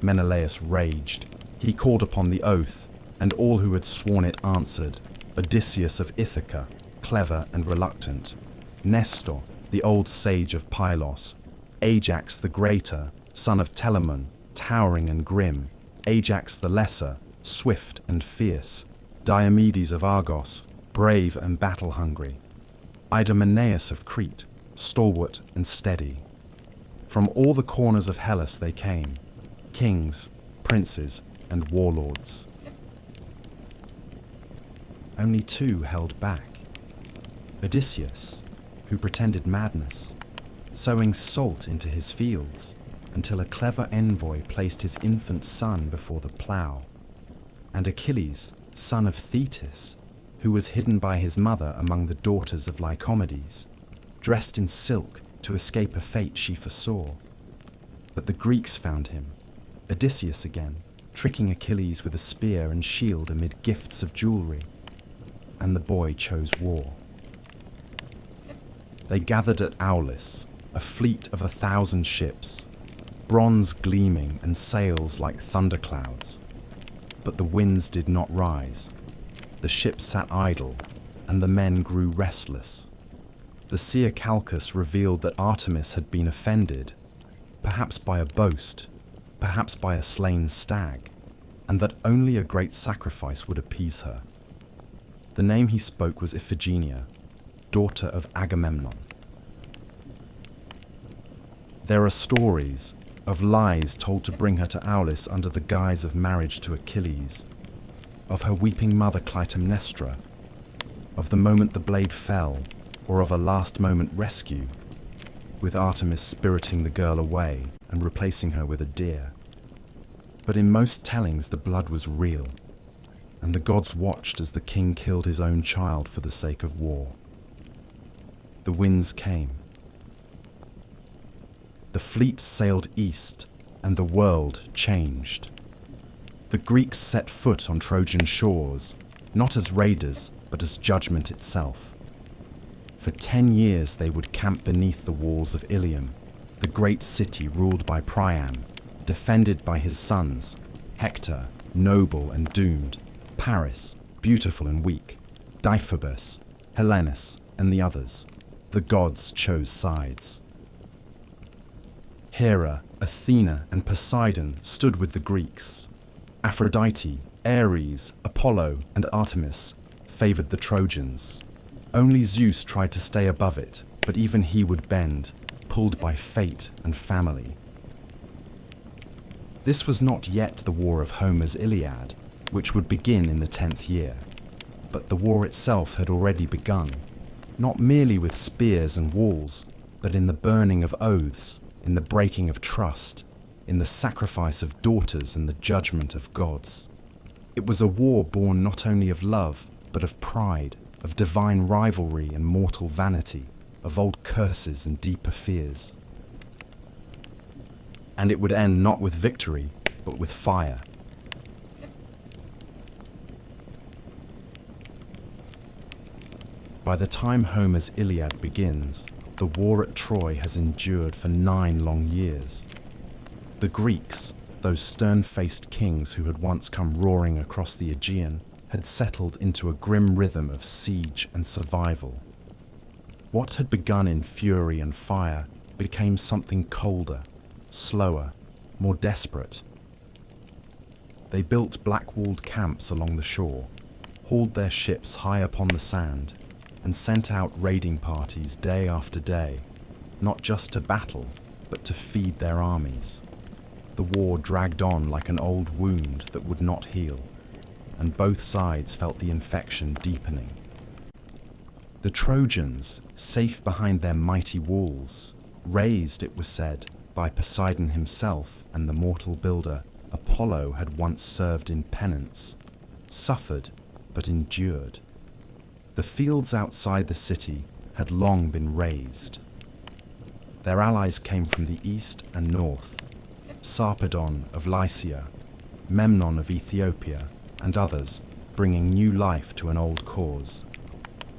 Menelaus raged. He called upon the oath, and all who had sworn it answered: Odysseus of Ithaca, clever and reluctant; Nestor, the old sage of Pylos; Ajax the greater, son of Telamon, towering and grim; Ajax the lesser, swift and fierce; Diomedes of Argos, brave and battle-hungry; Idomeneus of Crete, stalwart and steady. From all the corners of Hellas they came, kings, princes, and warlords. Only 2 held back. Odysseus, who pretended madness, sowing salt into his fields until a clever envoy placed his infant son before the plough, and Achilles, son of Thetis, who was hidden by his mother among the daughters of Lycomedes, dressed in silk to escape a fate she foresaw. But the Greeks found him, Odysseus again, tricking Achilles with a spear and shield amid gifts of jewelry, and the boy chose war. They gathered at Aulis, a fleet of 1,000 ships, bronze gleaming and sails like thunderclouds. But the winds did not rise. The ships sat idle, and the men grew restless. The seer Calchas revealed that Artemis had been offended, perhaps by a boast, perhaps by a slain stag, and that only a great sacrifice would appease her. The name he spoke was Iphigenia, daughter of Agamemnon. There are stories of lies told to bring her to Aulis under the guise of marriage to Achilles, of her weeping mother Clytemnestra, of the moment the blade fell, or of a last-moment rescue, with Artemis spiriting the girl away and replacing her with a deer. But in most tellings the blood was real, and the gods watched as the king killed his own child for the sake of war. The winds came. The fleet sailed east, and the world changed. The Greeks set foot on Trojan shores, not as raiders, but as judgment itself. For 10 years they would camp beneath the walls of Ilium, the great city ruled by Priam, defended by his sons, Hector, noble and doomed, Paris, beautiful and weak, Deiphobus, Helenus, and the others. The gods chose sides. Hera, Athena, and Poseidon stood with the Greeks. Aphrodite, Ares, Apollo, and Artemis favored the Trojans. Only Zeus tried to stay above it, but even he would bend, pulled by fate and family. This was not yet the war of Homer's Iliad, which would begin in the 10th year, but the war itself had already begun, not merely with spears and walls, but in the burning of oaths, in the breaking of trust, in the sacrifice of daughters and the judgment of gods. It was a war born not only of love, but of pride, of divine rivalry and mortal vanity, of old curses and deeper fears. And it would end not with victory, but with fire. By the time Homer's Iliad begins, the war at Troy has endured for 9 long years. The Greeks, those stern-faced kings who had once come roaring across the Aegean, had settled into a grim rhythm of siege and survival. What had begun in fury and fire became something colder, slower, more desperate. They built black-walled camps along the shore, hauled their ships high upon the sand, and sent out raiding parties day after day, not just to battle, but to feed their armies. The war dragged on like an old wound that would not heal, and both sides felt the infection deepening. The Trojans, safe behind their mighty walls, raised, it was said, by Poseidon himself and the mortal builder Apollo had once served in penance, suffered but endured. The fields outside the city had long been razed. Their allies came from the east and north, Sarpedon of Lycia, Memnon of Ethiopia, and others, bringing new life to an old cause.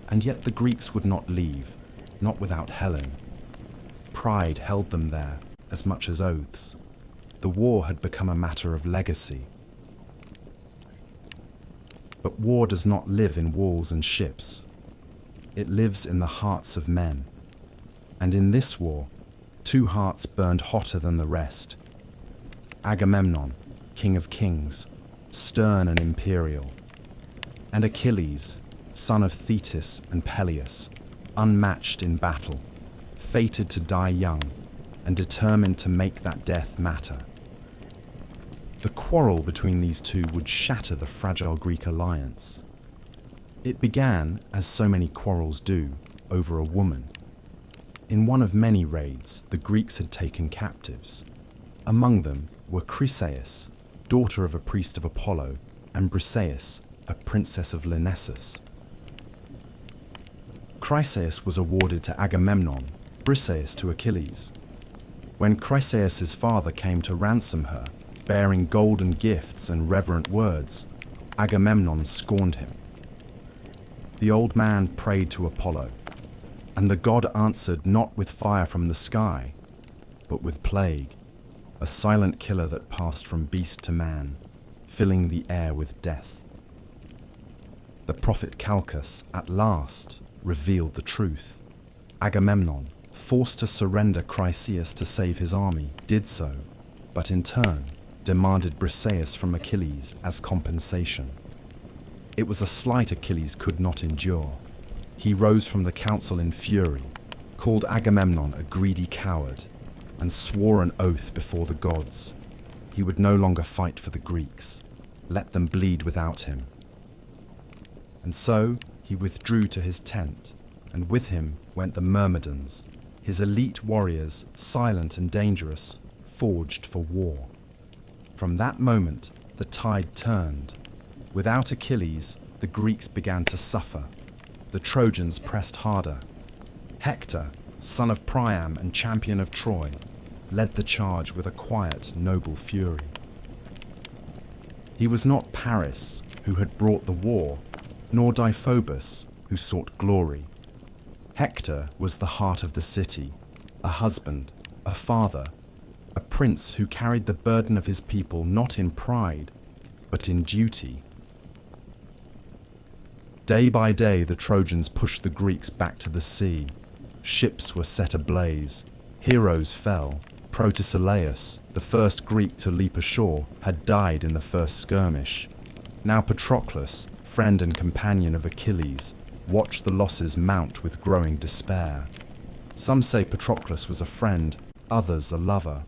And yet the Greeks would not leave, not without Helen. Pride held them there as much as oaths. The war had become a matter of legacy. But war does not live in walls and ships. It lives in the hearts of men. And in this war, 2 hearts burned hotter than the rest. Agamemnon, king of kings, stern and imperial, and Achilles, son of Thetis and Peleus, unmatched in battle, fated to die young, and determined to make that death matter. The quarrel between these two would shatter the fragile Greek alliance. It began, as so many quarrels do, over a woman. In one of many raids, the Greeks had taken captives. Among them were Chryseis, daughter of a priest of Apollo, and Briseis, a princess of Lyrnessus. Chryseis was awarded to Agamemnon, Briseis to Achilles. When Chryseis' father came to ransom her, bearing golden gifts and reverent words, Agamemnon scorned him. The old man prayed to Apollo, and the god answered not with fire from the sky, but with plague, a silent killer that passed from beast to man, filling the air with death. The prophet Calchas, at last, revealed the truth. Agamemnon, forced to surrender Chryseis to save his army, did so, but in turn demanded Briseis from Achilles as compensation. It was a slight Achilles could not endure. He rose from the council in fury, called Agamemnon a greedy coward, and swore an oath before the gods. He would no longer fight for the Greeks, let them bleed without him. And so he withdrew to his tent, and with him went the Myrmidons, his elite warriors, silent and dangerous, forged for war. From that moment, the tide turned. Without Achilles, the Greeks began to suffer. The Trojans pressed harder. Hector, son of Priam and champion of Troy, led the charge with a quiet, noble fury. He was not Paris, who had brought the war, nor Deiphobus, who sought glory. Hector was the heart of the city, a husband, a father, a prince who carried the burden of his people not in pride, but in duty. Day by day, the Trojans pushed the Greeks back to the sea. Ships were set ablaze. Heroes fell. Protesilaus, the first Greek to leap ashore, had died in the first skirmish. Now Patroclus, friend and companion of Achilles, watched the losses mount with growing despair. Some say Patroclus was a friend, others a lover,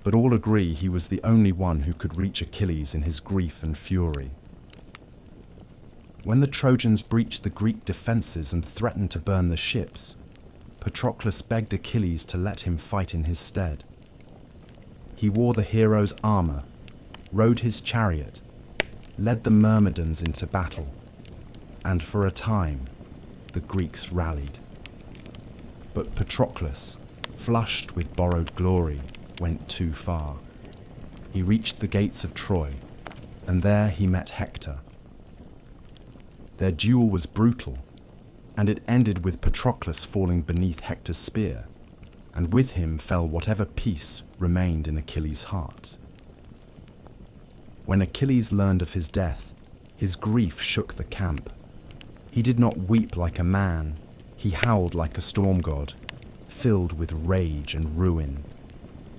but all agree he was the only one who could reach Achilles in his grief and fury. When the Trojans breached the Greek defenses and threatened to burn the ships, Patroclus begged Achilles to let him fight in his stead. He wore the hero's armor, rode his chariot, led the Myrmidons into battle, and for a time, the Greeks rallied. But Patroclus, flushed with borrowed glory, went too far. He reached the gates of Troy, and there he met Hector. Their duel was brutal, and it ended with Patroclus falling beneath Hector's spear, and with him fell whatever peace remained in Achilles' heart. When Achilles learned of his death, his grief shook the camp. He did not weep like a man, he howled like a storm god, filled with rage and ruin.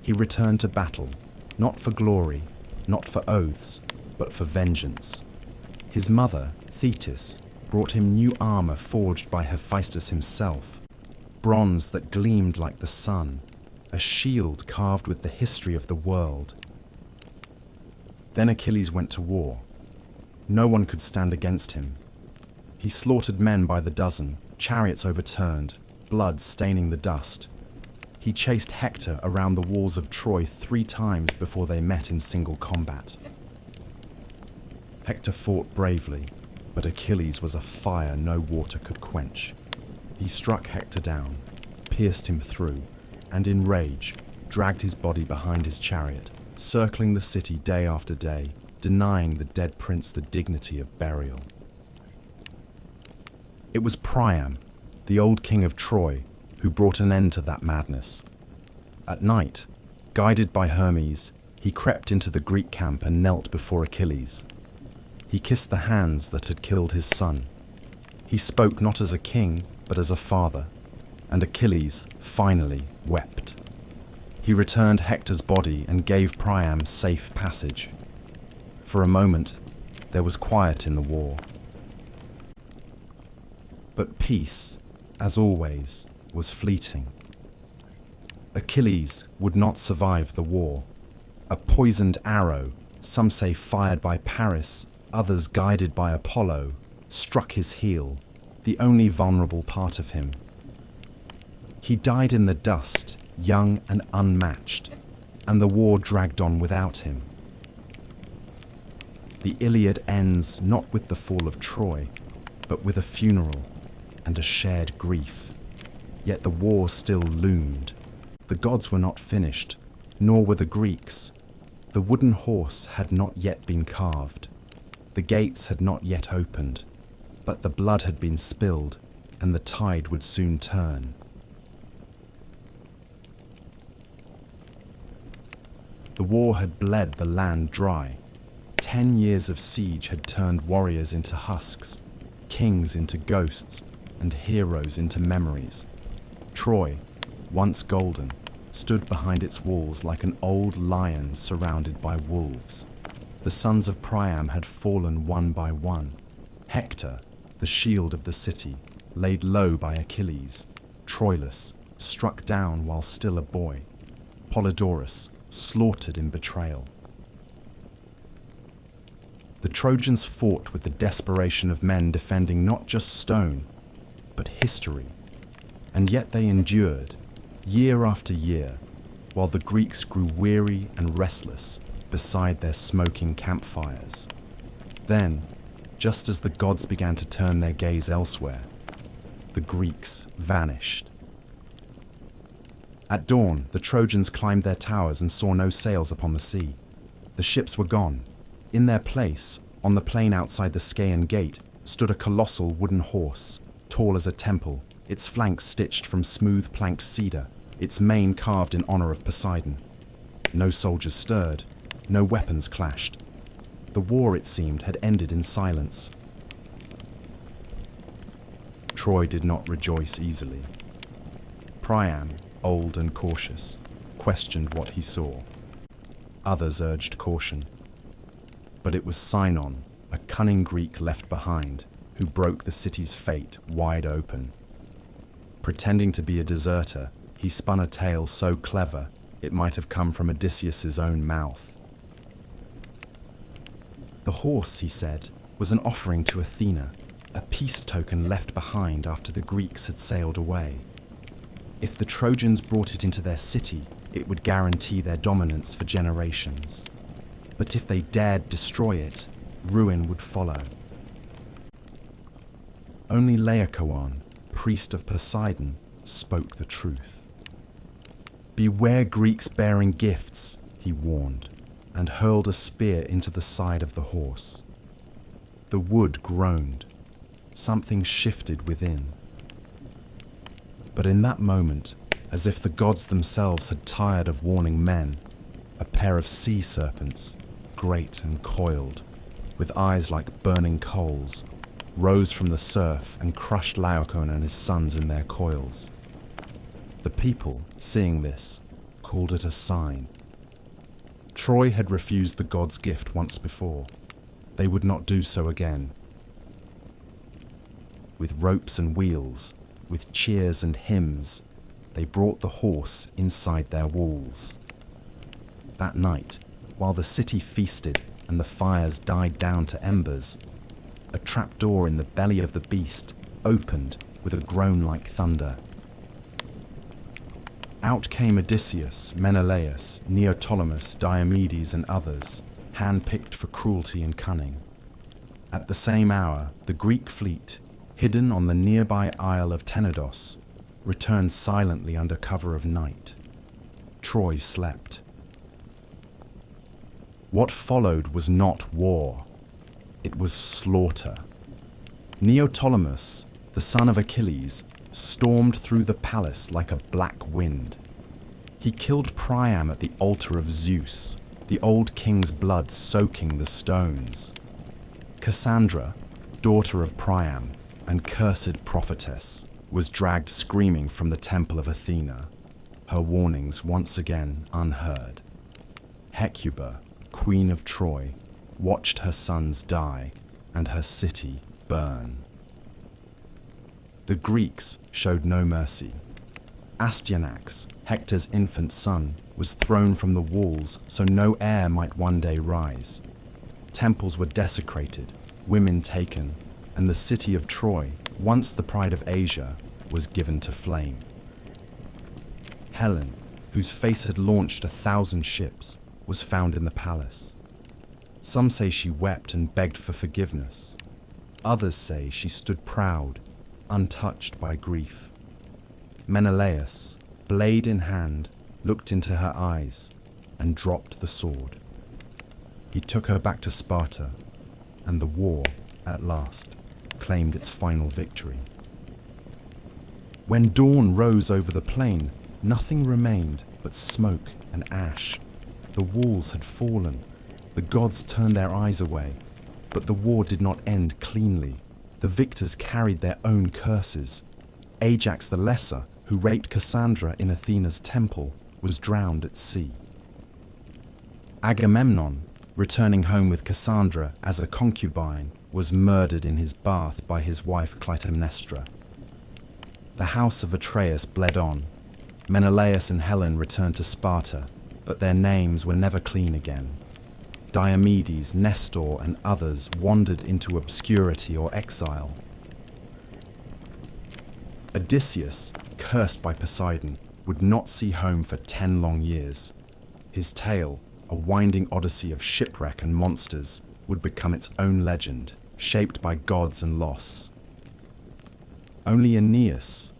He returned to battle, not for glory, not for oaths, but for vengeance. His mother, Thetis, brought him new armor forged by Hephaestus himself, bronze that gleamed like the sun, a shield carved with the history of the world. Then Achilles went to war. No one could stand against him. He slaughtered men by the dozen, chariots overturned, blood staining the dust. He chased Hector around the walls of Troy 3 times before they met in single combat. Hector fought bravely, but Achilles was a fire no water could quench. He struck Hector down, pierced him through, and in rage, dragged his body behind his chariot, circling the city day after day, denying the dead prince the dignity of burial. It was Priam, the old king of Troy, who brought an end to that madness. At night, guided by Hermes, he crept into the Greek camp and knelt before Achilles. He kissed the hands that had killed his son. He spoke not as a king, but as a father, and Achilles finally wept. He returned Hector's body and gave Priam safe passage. For a moment, there was quiet in the war. But peace, as always, was fleeting. Achilles would not survive the war. A poisoned arrow, some say fired by Paris, others guided by Apollo, struck his heel, the only vulnerable part of him. He died in the dust, young and unmatched, and the war dragged on without him. The Iliad ends not with the fall of Troy, but with a funeral and a shared grief. Yet the war still loomed. The gods were not finished, nor were the Greeks. The wooden horse had not yet been carved. The gates had not yet opened, but the blood had been spilled, and the tide would soon turn. The war had bled the land dry. 10 years of siege had turned warriors into husks, kings into ghosts, and heroes into memories. Troy, once golden, stood behind its walls like an old lion surrounded by wolves. The sons of Priam had fallen one by one. Hector, the shield of the city, laid low by Achilles. Troilus, struck down while still a boy. Polydorus, slaughtered in betrayal. The Trojans fought with the desperation of men defending not just stone, but history. And yet they endured, year after year, while the Greeks grew weary and restless beside their smoking campfires. Then, just as the gods began to turn their gaze elsewhere, the Greeks vanished. At dawn, the Trojans climbed their towers and saw no sails upon the sea. The ships were gone. In their place, on the plain outside the Scaean gate, stood a colossal wooden horse, tall as a temple, its flanks stitched from smooth planked cedar, its mane carved in honor of Poseidon. No soldiers stirred, no weapons clashed. The war, it seemed, had ended in silence. Troy did not rejoice easily. Priam, old and cautious, questioned what he saw. Others urged caution. But it was Sinon, a cunning Greek left behind, who broke the city's fate wide open. Pretending to be a deserter, he spun a tale so clever it might have come from Odysseus's own mouth. The horse, he said, was an offering to Athena, a peace token left behind after the Greeks had sailed away. If the Trojans brought it into their city, it would guarantee their dominance for generations. But if they dared destroy it, ruin would follow. Only Laocoon, priest of Poseidon, spoke the truth. "Beware Greeks bearing gifts," he warned, and hurled a spear into the side of the horse. The wood groaned. Something shifted within. But in that moment, as if the gods themselves had tired of warning men, a pair of sea serpents, great and coiled, with eyes like burning coals, rose from the surf and crushed Laocoon and his sons in their coils. The people, seeing this, called it a sign. Troy had refused the gods' gift once before. They would not do so again. With ropes and wheels, with cheers and hymns, they brought the horse inside their walls. That night, while the city feasted and the fires died down to embers, a trapdoor in the belly of the beast opened with a groan like thunder. Out came Odysseus, Menelaus, Neoptolemus, Diomedes, and others, hand-picked for cruelty and cunning. At the same hour, the Greek fleet, hidden on the nearby isle of Tenedos, returned silently under cover of night. Troy slept. What followed was not war. It was slaughter. Neoptolemus, the son of Achilles, stormed through the palace like a black wind. He killed Priam at the altar of Zeus, the old king's blood soaking the stones. Cassandra, daughter of Priam and cursed prophetess, was dragged screaming from the temple of Athena, her warnings once again unheard. Hecuba, queen of Troy, watched her sons die and her city burn. The Greeks showed no mercy. Astyanax, Hector's infant son, was thrown from the walls so no heir might one day rise. Temples were desecrated, women taken, and the city of Troy, once the pride of Asia, was given to flame. Helen, whose face had launched 1,000 ships, was found in the palace. Some say she wept and begged for forgiveness. Others say she stood proud, untouched by grief. Menelaus, blade in hand, looked into her eyes and dropped the sword. He took her back to Sparta, and the war, at last, claimed its final victory. When dawn rose over the plain, nothing remained but smoke and ash. The walls had fallen. The gods turned their eyes away, but the war did not end cleanly. The victors carried their own curses. Ajax the Lesser, who raped Cassandra in Athena's temple, was drowned at sea. Agamemnon, returning home with Cassandra as a concubine, was murdered in his bath by his wife Clytemnestra. The house of Atreus bled on. Menelaus and Helen returned to Sparta, but their names were never clean again. Diomedes, Nestor, and others wandered into obscurity or exile. Odysseus, cursed by Poseidon, would not see home for 10 long years. His tale, a winding odyssey of shipwreck and monsters, would become its own legend, shaped by gods and loss. Only Aeneas,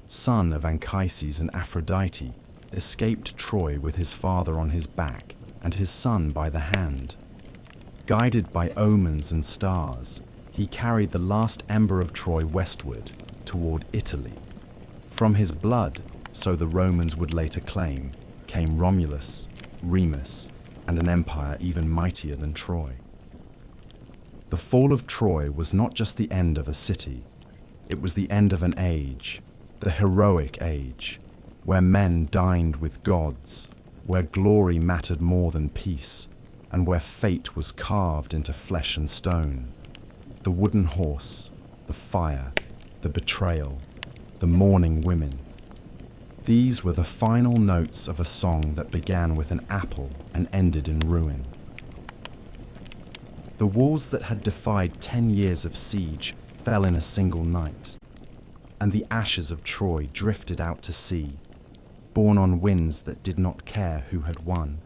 son of Anchises and Aphrodite, escaped Troy with his father on his back and his son by the hand. Guided by omens and stars, he carried the last ember of Troy westward, toward Italy. From his blood, so the Romans would later claim, came Romulus, Remus, and an empire even mightier than Troy. The fall of Troy was not just the end of a city, it was the end of an age, the heroic age, where men dined with gods, where glory mattered more than peace, and where fate was carved into flesh and stone. The wooden horse, the fire, the betrayal, the mourning women. These were the final notes of a song that began with an apple and ended in ruin. The walls that had defied 10 years of siege fell in a single night, and the ashes of Troy drifted out to sea, borne on winds that did not care who had won.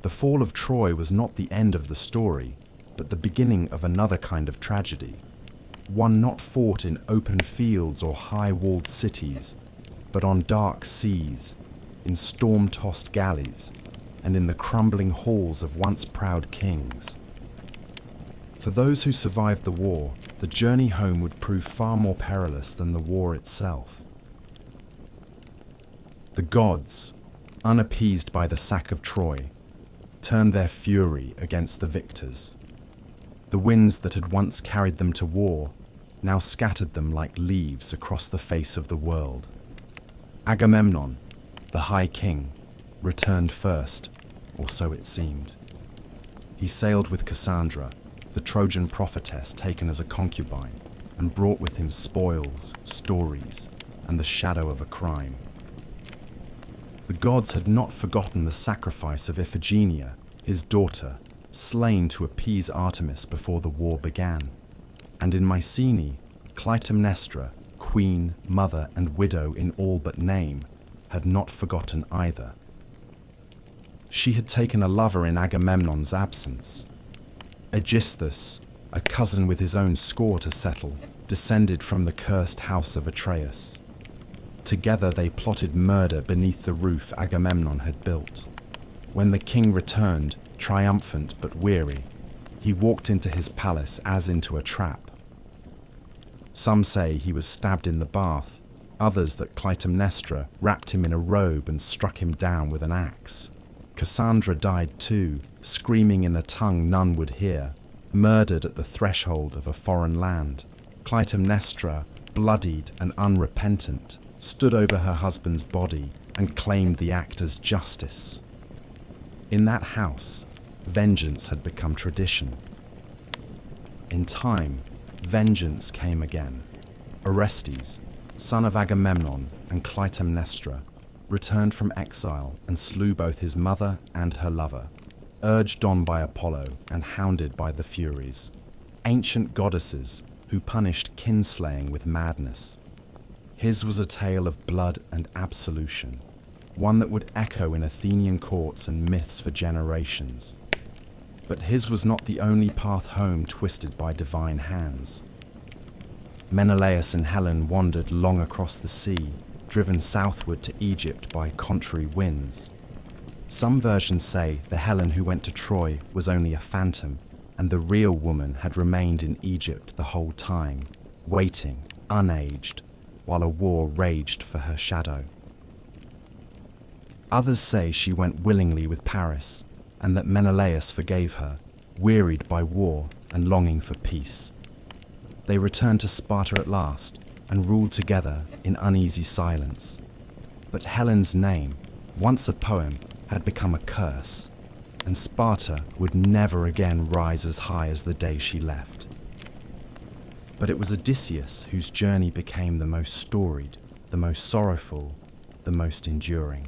The fall of Troy was not the end of the story, but the beginning of another kind of tragedy, one not fought in open fields or high-walled cities, but on dark seas, in storm-tossed galleys, and in the crumbling halls of once proud kings. For those who survived the war, the journey home would prove far more perilous than the war itself. The gods, unappeased by the sack of Troy, turned their fury against the victors. The winds that had once carried them to war now scattered them like leaves across the face of the world. Agamemnon, the High King, returned first, or so it seemed. He sailed with Cassandra, the Trojan prophetess taken as a concubine, and brought with him spoils, stories, and the shadow of a crime. The gods had not forgotten the sacrifice of Iphigenia, his daughter, slain to appease Artemis before the war began. And in Mycenae, Clytemnestra, queen, mother, and widow in all but name, had not forgotten either. She had taken a lover in Agamemnon's absence. Aegisthus, a cousin with his own score to settle, descended from the cursed house of Atreus. Together they plotted murder beneath the roof Agamemnon had built. When the king returned, triumphant but weary, he walked into his palace as into a trap. Some say he was stabbed in the bath, others that Clytemnestra wrapped him in a robe and struck him down with an axe. Cassandra died too, screaming in a tongue none would hear, murdered at the threshold of a foreign land. Clytemnestra, bloodied and unrepentant, stood over her husband's body and claimed the act as justice. In that house, vengeance had become tradition. In time, vengeance came again. Orestes, son of Agamemnon and Clytemnestra, returned from exile and slew both his mother and her lover, urged on by Apollo and hounded by the Furies, ancient goddesses who punished kinslaying with madness. His was a tale of blood and absolution, one that would echo in Athenian courts and myths for generations. But his was not the only path home twisted by divine hands. Menelaus and Helen wandered long across the sea, driven southward to Egypt by contrary winds. Some versions say the Helen who went to Troy was only a phantom, and the real woman had remained in Egypt the whole time, waiting, unaged, while a war raged for her shadow. Others say she went willingly with Paris, and that Menelaus forgave her, wearied by war and longing for peace. They returned to Sparta at last, and ruled together in uneasy silence. But Helen's name, once a poem, had become a curse, and Sparta would never again rise as high as the day she left. But it was Odysseus whose journey became the most storied, the most sorrowful, the most enduring.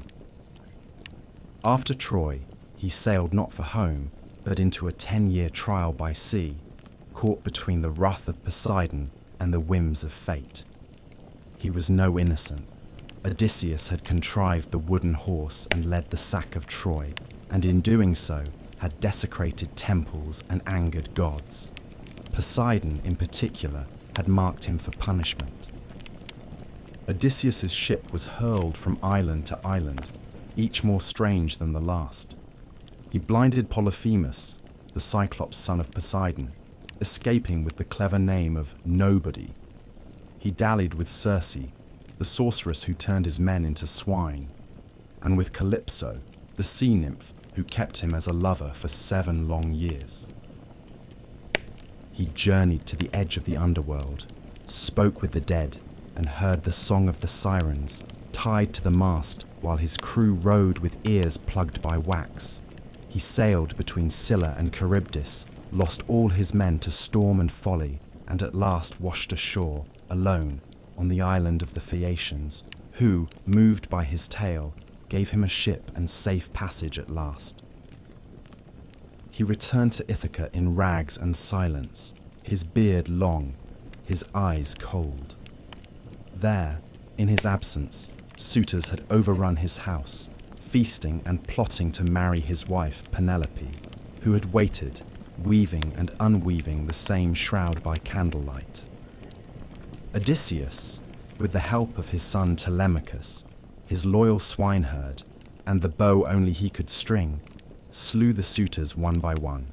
After Troy, he sailed not for home, but into a 10-year trial by sea, caught between the wrath of Poseidon and the whims of fate. He was no innocent. Odysseus had contrived the wooden horse and led the sack of Troy, and in doing so had desecrated temples and angered gods. Poseidon, in particular, had marked him for punishment. Odysseus's ship was hurled from island to island, each more strange than the last. He blinded Polyphemus, the Cyclops son of Poseidon, escaping with the clever name of Nobody. He dallied with Circe, the sorceress who turned his men into swine, and with Calypso, the sea nymph who kept him as a lover for 7 long years. He journeyed to the edge of the underworld, spoke with the dead, and heard the song of the sirens, tied to the mast while his crew rode with ears plugged by wax. He sailed between Scylla and Charybdis, lost all his men to storm and folly, and at last washed ashore, alone, on the island of the Phaeacians, who, moved by his tale, gave him a ship and safe passage at last. He returned to Ithaca in rags and silence, his beard long, his eyes cold. There, in his absence, suitors had overrun his house, feasting and plotting to marry his wife Penelope, who had waited, weaving and unweaving the same shroud by candlelight. Odysseus, with the help of his son Telemachus, his loyal swineherd, and the bow only he could string, slew the suitors one by one.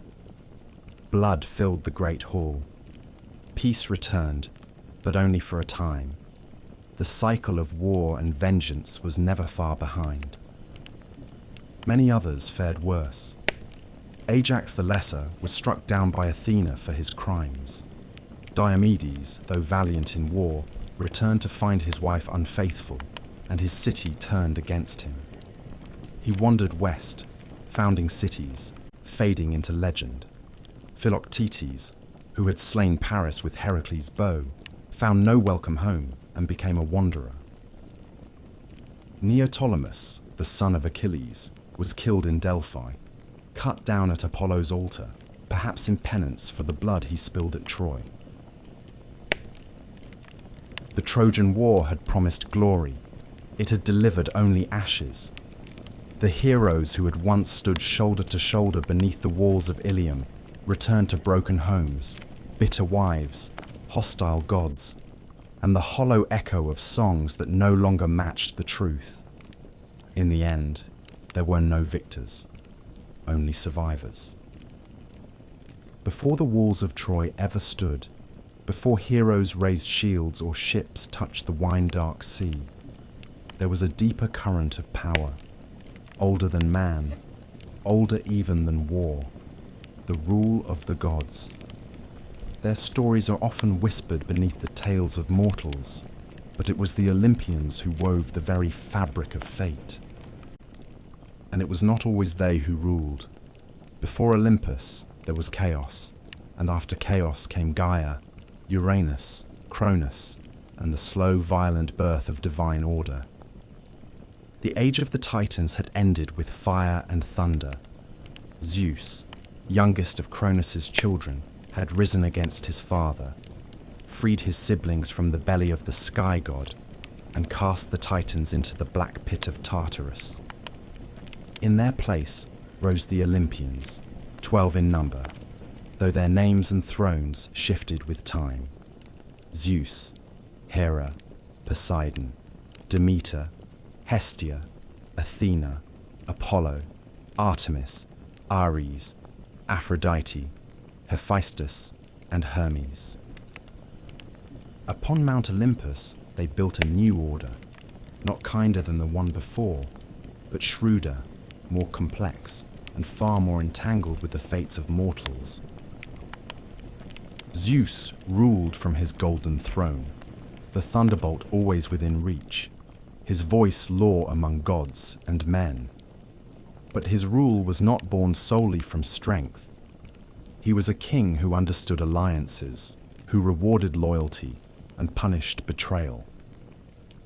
Blood filled the great hall. Peace returned, but only for a time. The cycle of war and vengeance was never far behind. Many others fared worse. Ajax the Lesser was struck down by Athena for his crimes. Diomedes, though valiant in war, returned to find his wife unfaithful, and his city turned against him. He wandered west, founding cities, fading into legend. Philoctetes, who had slain Paris with Heracles' bow, found no welcome home and became a wanderer. Neoptolemus, the son of Achilles, was killed in Delphi, cut down at Apollo's altar, perhaps in penance for the blood he spilled at Troy. The Trojan War had promised glory. It had delivered only ashes. The heroes who had once stood shoulder to shoulder beneath the walls of Ilium returned to broken homes, bitter wives, hostile gods, and the hollow echo of songs that no longer matched the truth. In the end, there were no victors, only survivors. Before the walls of Troy ever stood, before heroes raised shields or ships touched the wine-dark sea, there was a deeper current of power, older than man, older even than war, the rule of the gods. Their stories are often whispered beneath the tales of mortals, but it was the Olympians who wove the very fabric of fate. And it was not always they who ruled. Before Olympus, there was chaos, and after chaos came Gaia, Uranus, Cronus, and the slow, violent birth of divine order. The age of the Titans had ended with fire and thunder. Zeus, youngest of Cronus's children, had risen against his father, freed his siblings from the belly of the sky god, and cast the Titans into the black pit of Tartarus. In their place rose the Olympians, 12 in number, though their names and thrones shifted with time. Zeus, Hera, Poseidon, Demeter, Hestia, Athena, Apollo, Artemis, Ares, Aphrodite, Hephaestus, and Hermes. Upon Mount Olympus, they built a new order, not kinder than the one before, but shrewder, more complex, and far more entangled with the fates of mortals. Zeus ruled from his golden throne, the thunderbolt always within reach, his voice law among gods and men. But his rule was not born solely from strength. He was a king who understood alliances, who rewarded loyalty and punished betrayal.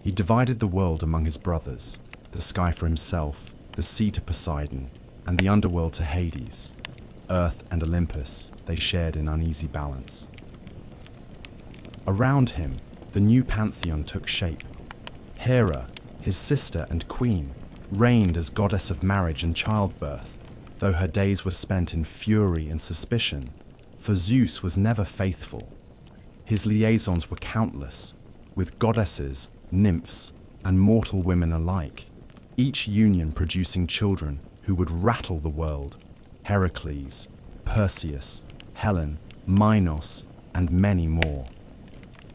He divided the world among his brothers, the sky for himself, the sea to Poseidon, and the underworld to Hades. Earth and Olympus they shared in uneasy balance. Around him, the new pantheon took shape. Hera, his sister and queen, reigned as goddess of marriage and childbirth, though her days were spent in fury and suspicion, for Zeus was never faithful. His liaisons were countless, with goddesses, nymphs, and mortal women alike, each union producing children who would rattle the world: Heracles, Perseus, Helen, Minos, and many more.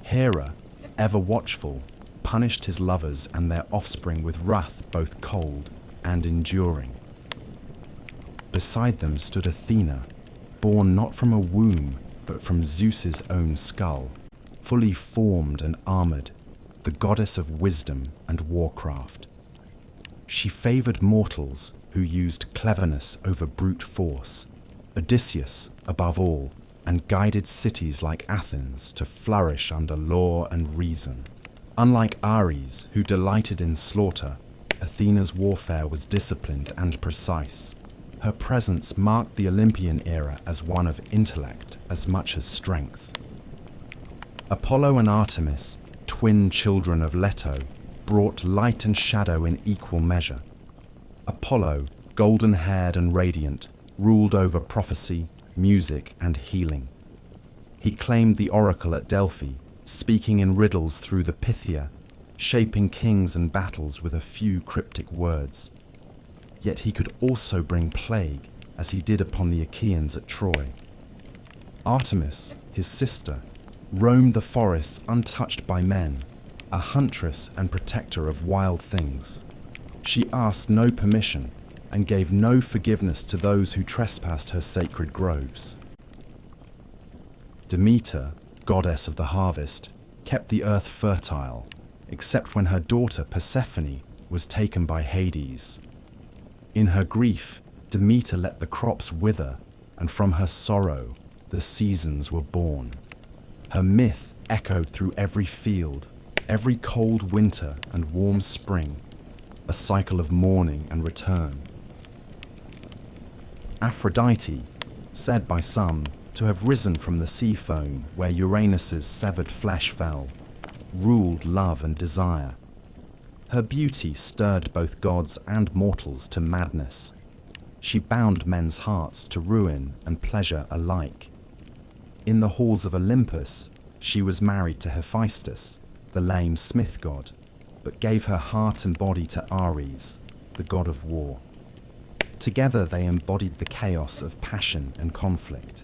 Hera, ever watchful, punished his lovers and their offspring with wrath both cold and enduring. Beside them stood Athena, born not from a womb, but from Zeus's own skull, fully formed and armored, the goddess of wisdom and warcraft. She favored mortals who used cleverness over brute force, Odysseus above all, and guided cities like Athens to flourish under law and reason. Unlike Ares, who delighted in slaughter, Athena's warfare was disciplined and precise. Her presence marked the Olympian era as one of intellect as much as strength. Apollo and Artemis, twin children of Leto, brought light and shadow in equal measure. Apollo, golden-haired and radiant, ruled over prophecy, music, and healing. He claimed the oracle at Delphi, speaking in riddles through the Pythia, shaping kings and battles with a few cryptic words. Yet he could also bring plague, as he did upon the Achaeans at Troy. Artemis, his sister, roamed the forests untouched by men, a huntress and protector of wild things. She asked no permission and gave no forgiveness to those who trespassed her sacred groves. Demeter, goddess of the harvest, kept the earth fertile, except when her daughter Persephone was taken by Hades. In her grief, Demeter let the crops wither, and from her sorrow, the seasons were born. Her myth echoed through every field, every cold winter and warm spring, a cycle of mourning and return. Aphrodite, said by some to have risen from the sea foam where Uranus's severed flesh fell, ruled love and desire. Her beauty stirred both gods and mortals to madness. She bound men's hearts to ruin and pleasure alike. In the halls of Olympus, she was married to Hephaestus, the lame smith god, but gave her heart and body to Ares, the god of war. Together they embodied the chaos of passion and conflict.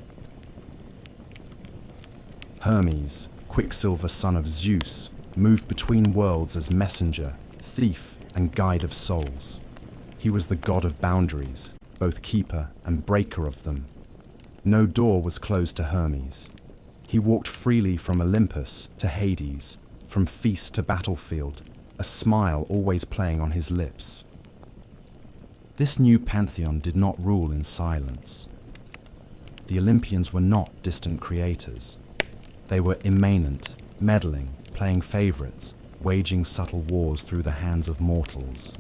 Hermes, Quicksilver son of Zeus, moved between worlds as messenger, thief, and guide of souls. He was the god of boundaries, both keeper and breaker of them. No door was closed to Hermes. He walked freely from Olympus to Hades, from feast to battlefield, a smile always playing on his lips. This new pantheon did not rule in silence. The Olympians were not distant creators. They were immanent, meddling, playing favorites, waging subtle wars through the hands of mortals.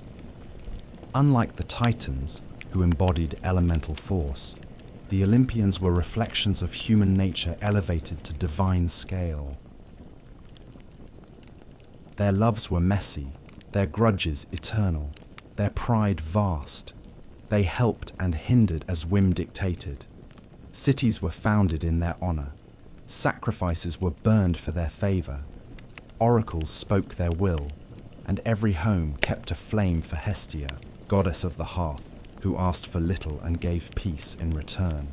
Unlike the Titans, who embodied elemental force, the Olympians were reflections of human nature elevated to divine scale. Their loves were messy, their grudges eternal, their pride vast. They helped and hindered as whim dictated. Cities were founded in their honor. Sacrifices were burned for their favor. Oracles spoke their will, and every home kept a flame for Hestia, goddess of the hearth, who asked for little and gave peace in return.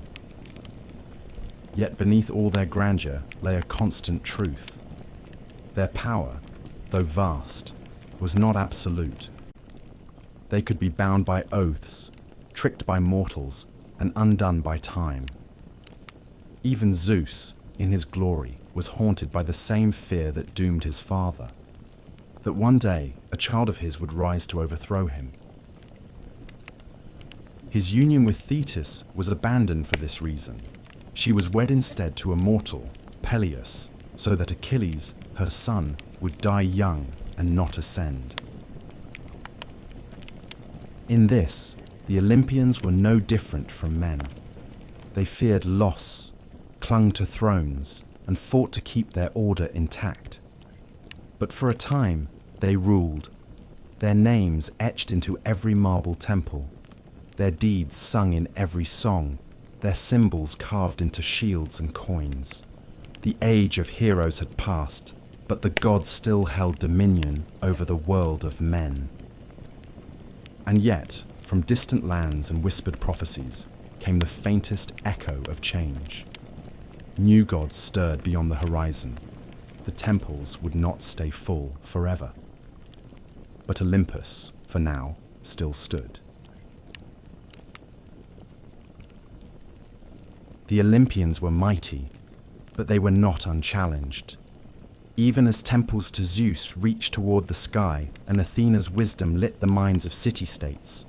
Yet beneath all their grandeur lay a constant truth. Their power, though vast, was not absolute. They could be bound by oaths, tricked by mortals, and undone by time. Even Zeus, in his glory, was haunted by the same fear that doomed his father, that one day a child of his would rise to overthrow him. His union with Thetis was abandoned for this reason. She was wed instead to a mortal, Peleus, so that Achilles, her son, would die young and not ascend. In this, the Olympians were no different from men. They feared loss, clung to thrones, and fought to keep their order intact. But for a time, they ruled, their names etched into every marble temple, their deeds sung in every song, their symbols carved into shields and coins. The age of heroes had passed, but the gods still held dominion over the world of men. And yet, from distant lands and whispered prophecies, came the faintest echo of change. New gods stirred beyond the horizon. The temples would not stay full forever. But Olympus, for now, still stood. The Olympians were mighty, but they were not unchallenged. Even as temples to Zeus reached toward the sky and Athena's wisdom lit the minds of city-states,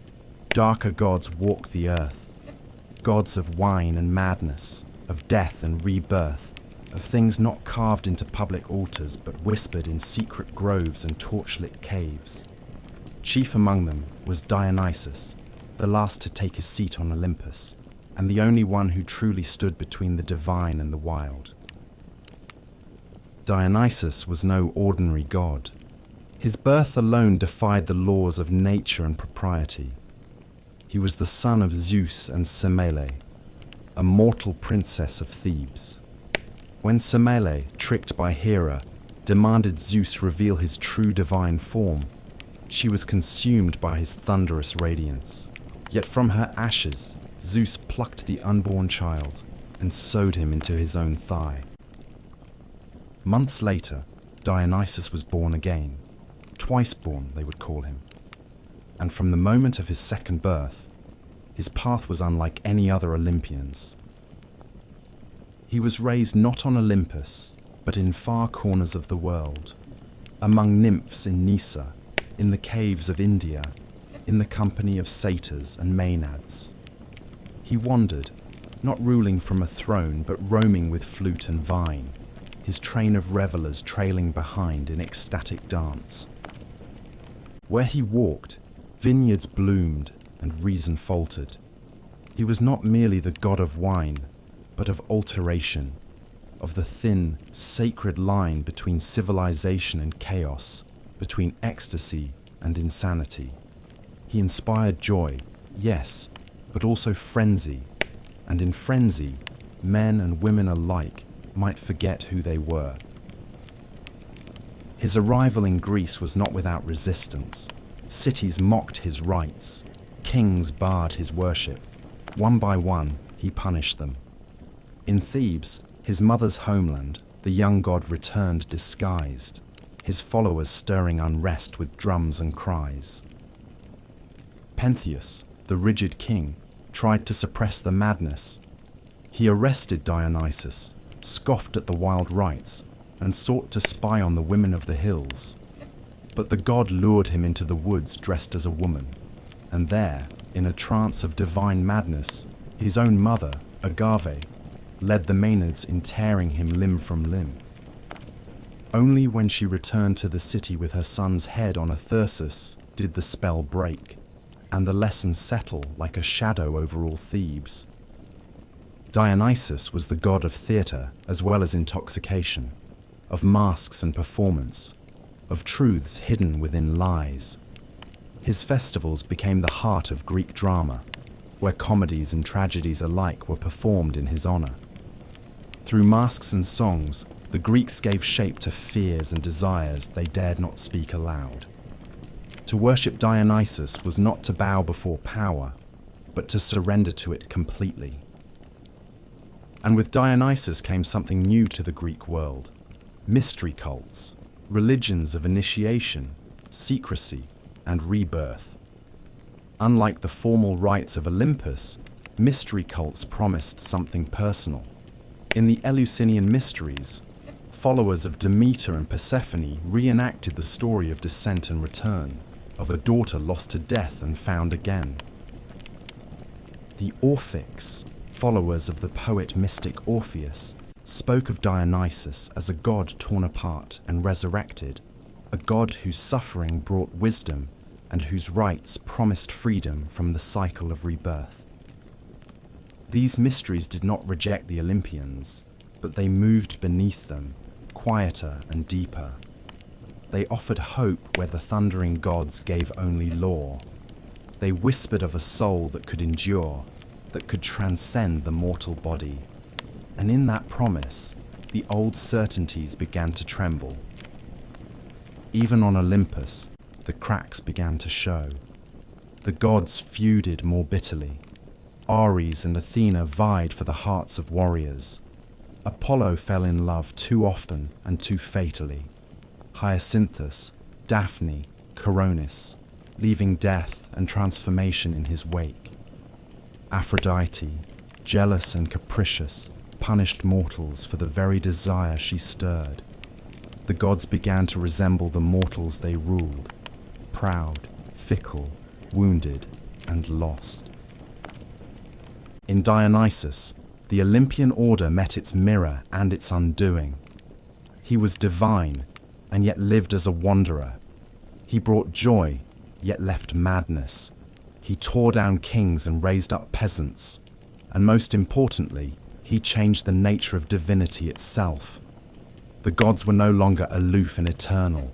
darker gods walked the earth, gods of wine and madness, of death and rebirth, of things not carved into public altars but whispered in secret groves and torchlit caves. Chief among them was Dionysus, the last to take his seat on Olympus, and the only one who truly stood between the divine and the wild. Dionysus was no ordinary god. His birth alone defied the laws of nature and propriety. He was the son of Zeus and Semele, a mortal princess of Thebes. When Semele, tricked by Hera, demanded Zeus reveal his true divine form, she was consumed by his thunderous radiance. Yet from her ashes, Zeus plucked the unborn child and sewed him into his own thigh. Months later, Dionysus was born again. Twice born, they would call him. And from the moment of his second birth, his path was unlike any other Olympian's. He was raised not on Olympus, but in far corners of the world, among nymphs in Nysa, in the caves of India, in the company of satyrs and maenads. He wandered, not ruling from a throne, but roaming with flute and vine, his train of revelers trailing behind in ecstatic dance. Where he walked, vineyards bloomed and reason faltered. He was not merely the god of wine, but of alteration, of the thin, sacred line between civilization and chaos, between ecstasy and insanity. He inspired joy, yes, but also frenzy, and in frenzy, men and women alike might forget who they were. His arrival in Greece was not without resistance. Cities mocked his rites. Kings barred his worship. One by one, he punished them. In Thebes, his mother's homeland, the young god returned disguised, his followers stirring unrest with drums and cries. Pentheus, the rigid king, tried to suppress the madness. He arrested Dionysus, scoffed at the wild rites, and sought to spy on the women of the hills. But the god lured him into the woods dressed as a woman, and there, in a trance of divine madness, his own mother, Agave, led the Maenads in tearing him limb from limb. Only when she returned to the city with her son's head on a thyrsus did the spell break, and the lesson settle like a shadow over all Thebes. Dionysus was the god of theatre as well as intoxication, of masks and performance, of truths hidden within lies. His festivals became the heart of Greek drama, where comedies and tragedies alike were performed in his honor. Through masks and songs, the Greeks gave shape to fears and desires they dared not speak aloud. To worship Dionysus was not to bow before power, but to surrender to it completely. And with Dionysus came something new to the Greek world: mystery cults, religions of initiation, secrecy, and rebirth. Unlike the formal rites of Olympus, mystery cults promised something personal. In the Eleusinian mysteries, followers of Demeter and Persephone reenacted the story of descent and return, of a daughter lost to death and found again. The Orphics, followers of the poet mystic Orpheus, spoke of Dionysus as a god torn apart and resurrected, a god whose suffering brought wisdom and whose rites promised freedom from the cycle of rebirth. These mysteries did not reject the Olympians, but they moved beneath them, quieter and deeper. They offered hope where the thundering gods gave only law. They whispered of a soul that could endure, that could transcend the mortal body. And in that promise, the old certainties began to tremble. Even on Olympus, the cracks began to show. The gods feuded more bitterly. Ares and Athena vied for the hearts of warriors. Apollo fell in love too often and too fatally. Hyacinthus, Daphne, Coronis, leaving death and transformation in his wake. Aphrodite, jealous and capricious, punished mortals for the very desire she stirred. The gods began to resemble the mortals they ruled, proud, fickle, wounded, and lost. In Dionysus, the Olympian order met its mirror and its undoing. He was divine, and yet lived as a wanderer. He brought joy, yet left madness. He tore down kings and raised up peasants. And most importantly, he changed the nature of divinity itself. The gods were no longer aloof and eternal.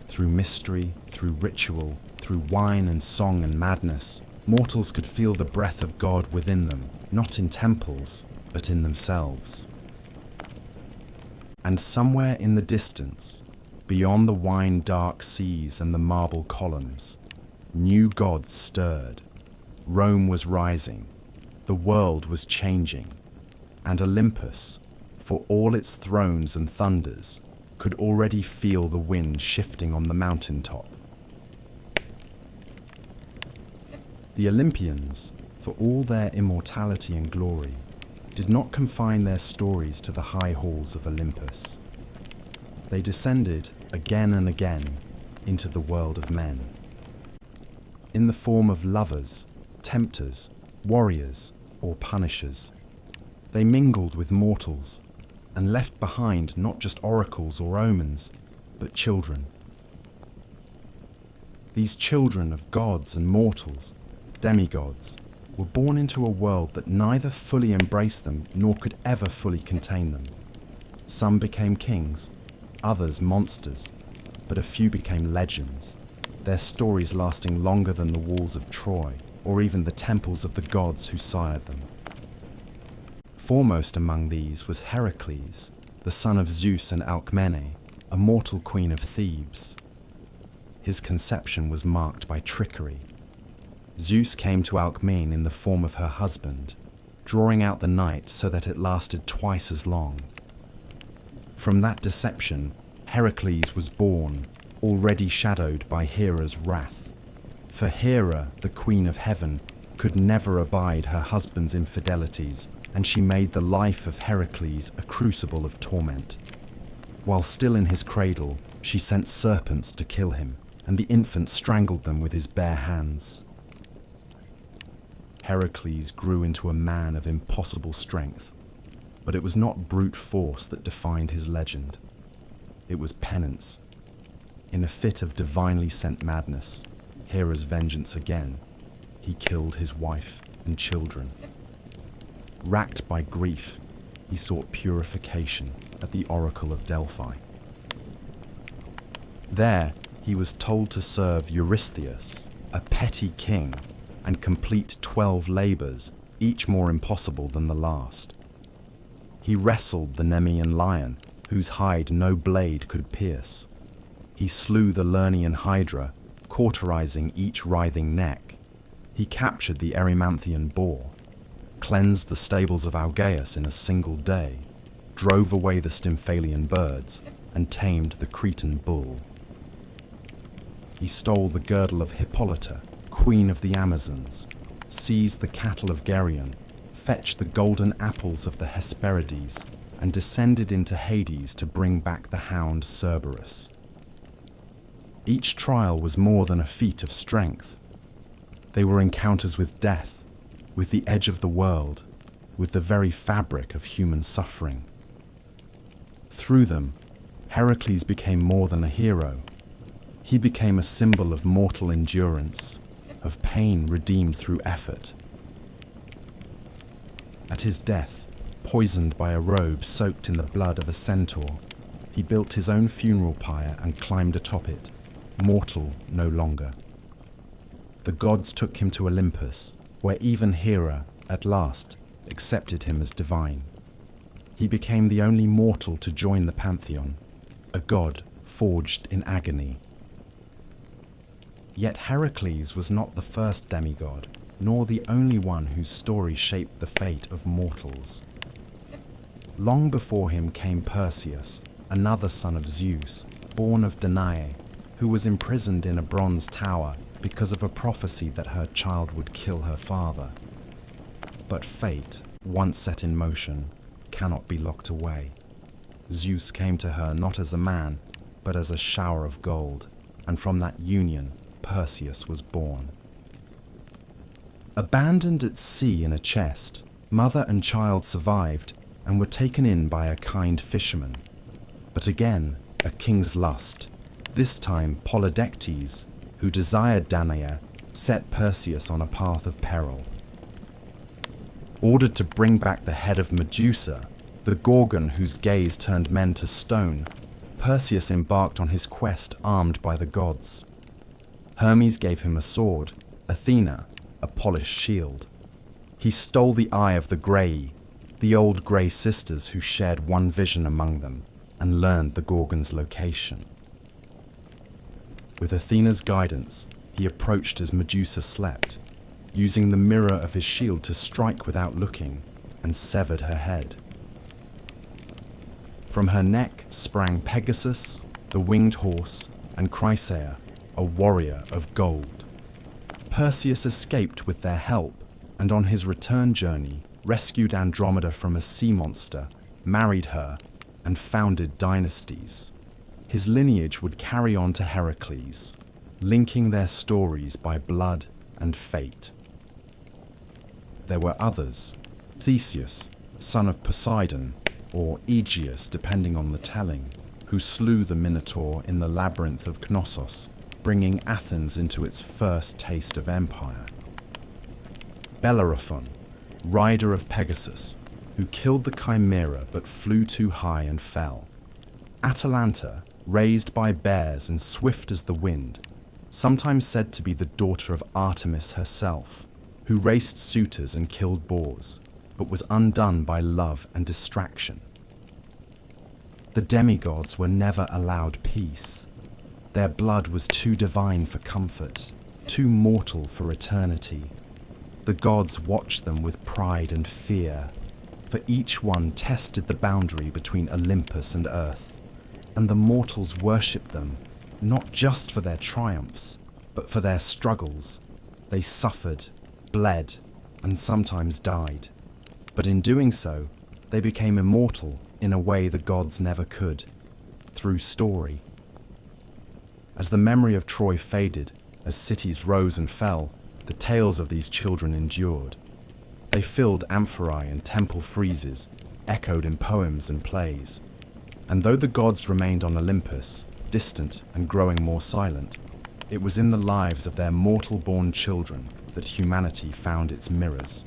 Through mystery, through ritual, through wine and song and madness, mortals could feel the breath of God within them, not in temples, but in themselves. And somewhere in the distance, beyond the wine-dark seas and the marble columns, new gods stirred. Rome was rising, the world was changing, and Olympus, for all its thrones and thunders, could already feel the wind shifting on the mountaintop. The Olympians, for all their immortality and glory, did not confine their stories to the high halls of Olympus. They descended again and again into the world of men. In the form of lovers, tempters, warriors, or punishers, they mingled with mortals and left behind not just oracles or omens, but children. These children of gods and mortals, demigods, were born into a world that neither fully embraced them nor could ever fully contain them. Some became kings, others monsters, but a few became legends, their stories lasting longer than the walls of Troy or even the temples of the gods who sired them. Foremost among these was Heracles, the son of Zeus and Alcmene, a mortal queen of Thebes. His conception was marked by trickery. Zeus came to Alcmene in the form of her husband, drawing out the night so that it lasted twice as long. From that deception, Heracles was born, already shadowed by Hera's wrath. For Hera, the queen of heaven, could never abide her husband's infidelities, and she made the life of Heracles a crucible of torment. While still in his cradle, she sent serpents to kill him, and the infant strangled them with his bare hands. Heracles grew into a man of impossible strength, but it was not brute force that defined his legend. It was penance. In a fit of divinely sent madness, Hera's vengeance again, he killed his wife and children. Racked by grief, he sought purification at the Oracle of Delphi. There, he was told to serve Eurystheus, a petty king, and complete 12 labors, each more impossible than the last. He wrestled the Nemean lion, whose hide no blade could pierce. He slew the Lernaean hydra, cauterizing each writhing neck. He captured the Erymanthian boar, cleansed the stables of Algaeus in a single day, drove away the Stymphalian birds, and tamed the Cretan bull. He stole the girdle of Hippolyta, queen of the Amazons, seized the cattle of Geryon, fetched the golden apples of the Hesperides, and descended into Hades to bring back the hound Cerberus. Each trial was more than a feat of strength. They were encounters with death, with the edge of the world, with the very fabric of human suffering. Through them, Heracles became more than a hero. He became a symbol of mortal endurance, of pain redeemed through effort. At his death, poisoned by a robe soaked in the blood of a centaur, he built his own funeral pyre and climbed atop it, mortal no longer. The gods took him to Olympus, where even Hera, at last, accepted him as divine. He became the only mortal to join the pantheon, a god forged in agony. Yet Heracles was not the first demigod, nor the only one whose story shaped the fate of mortals. Long before him came Perseus, another son of Zeus, born of Danae, who was imprisoned in a bronze tower because of a prophecy that her child would kill her father. But fate, once set in motion, cannot be locked away. Zeus came to her not as a man, but as a shower of gold, and from that union, Perseus was born. Abandoned at sea in a chest, mother and child survived and were taken in by a kind fisherman. But again, a king's lust, this time Polydectes, who desired Danae, set Perseus on a path of peril. Ordered to bring back the head of Medusa, the Gorgon whose gaze turned men to stone, Perseus embarked on his quest armed by the gods. Hermes gave him a sword, Athena a polished shield. He stole the eye of the Grey, the old Grey sisters who shared one vision among them, and learned the Gorgon's location. With Athena's guidance, he approached as Medusa slept, using the mirror of his shield to strike without looking, and severed her head. From her neck sprang Pegasus, the winged horse, and Chrysaor, a warrior of gold. Perseus escaped with their help, and on his return journey rescued Andromeda from a sea monster, married her, and founded dynasties. His lineage would carry on to Heracles, linking their stories by blood and fate. There were others: Theseus, son of Poseidon, or Aegeus depending on the telling, who slew the Minotaur in the labyrinth of Knossos, bringing Athens into its first taste of empire. Bellerophon, rider of Pegasus, who killed the Chimera but flew too high and fell. Atalanta, raised by bears and swift as the wind, sometimes said to be the daughter of Artemis herself, who raced suitors and killed boars, but was undone by love and distraction. The demigods were never allowed peace. Their blood was too divine for comfort, too mortal for eternity. The gods watched them with pride and fear, for each one tested the boundary between Olympus and earth, and the mortals worshipped them, not just for their triumphs, but for their struggles. They suffered, bled, and sometimes died. But in doing so, they became immortal in a way the gods never could, through story. As the memory of Troy faded, as cities rose and fell, the tales of these children endured. They filled amphorae and temple friezes, echoed in poems and plays. And though the gods remained on Olympus, distant and growing more silent, it was in the lives of their mortal-born children that humanity found its mirrors,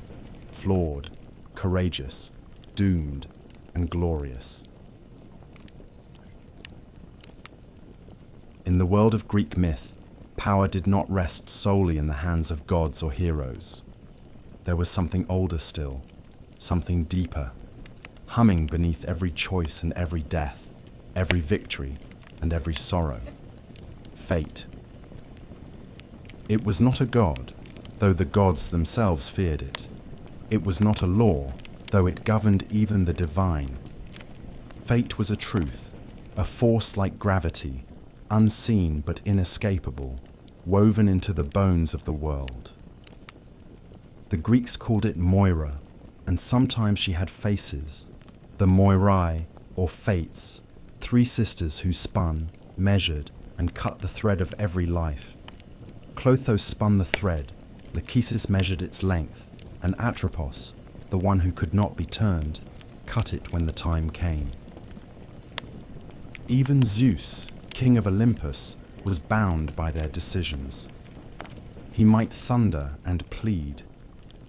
flawed, courageous, doomed, and glorious. In the world of Greek myth, power did not rest solely in the hands of gods or heroes. There was something older still, something deeper, humming beneath every choice and every death, every victory and every sorrow. Fate. It was not a god, though the gods themselves feared it. It was not a law, though it governed even the divine. Fate was a truth, a force like gravity, unseen but inescapable, woven into the bones of the world. The Greeks called it Moira, and sometimes she had faces, the Moirai, or Fates, three sisters who spun, measured, and cut the thread of every life. Clotho spun the thread, Lachesis measured its length, and Atropos, the one who could not be turned, cut it when the time came. Even Zeus, king of Olympus, was bound by their decisions. He might thunder and plead,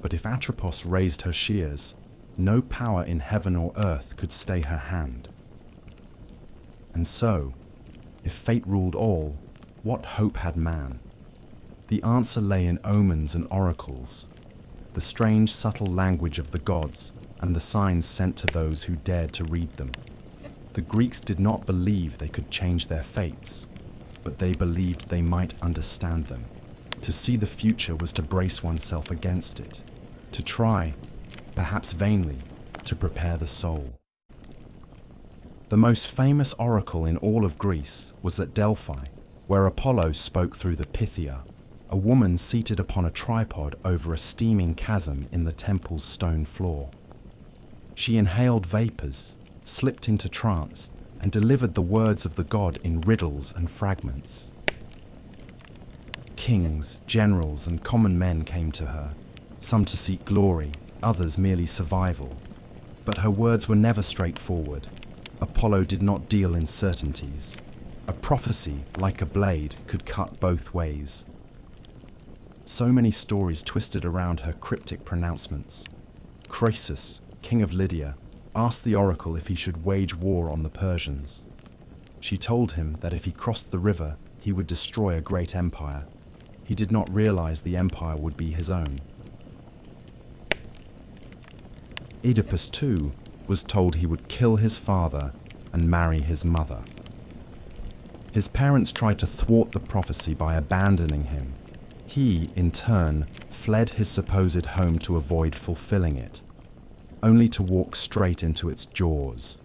but if Atropos raised her shears, no power in heaven or earth could stay her hand. And so, if fate ruled all, what hope had man? The answer lay in omens and oracles, the strange subtle language of the gods and the signs sent to those who dared to read them. The Greeks did not believe they could change their fates, but they believed they might understand them. To see the future was to brace oneself against it, to try, perhaps vainly, to prepare the soul. The most famous oracle in all of Greece was at Delphi, where Apollo spoke through the Pythia, a woman seated upon a tripod over a steaming chasm in the temple's stone floor. She inhaled vapors, slipped into trance, and delivered the words of the god in riddles and fragments. Kings, generals, and common men came to her, some to seek glory, others merely survival. But her words were never straightforward. Apollo did not deal in certainties. A prophecy, like a blade, could cut both ways. So many stories twisted around her cryptic pronouncements. Croesus, king of Lydia, asked the oracle if he should wage war on the Persians. She told him that if he crossed the river, he would destroy a great empire. He did not realize the empire would be his own. Oedipus, too, was told he would kill his father and marry his mother. His parents tried to thwart the prophecy by abandoning him. He, in turn, fled his supposed home to avoid fulfilling it, only to walk straight into its jaws.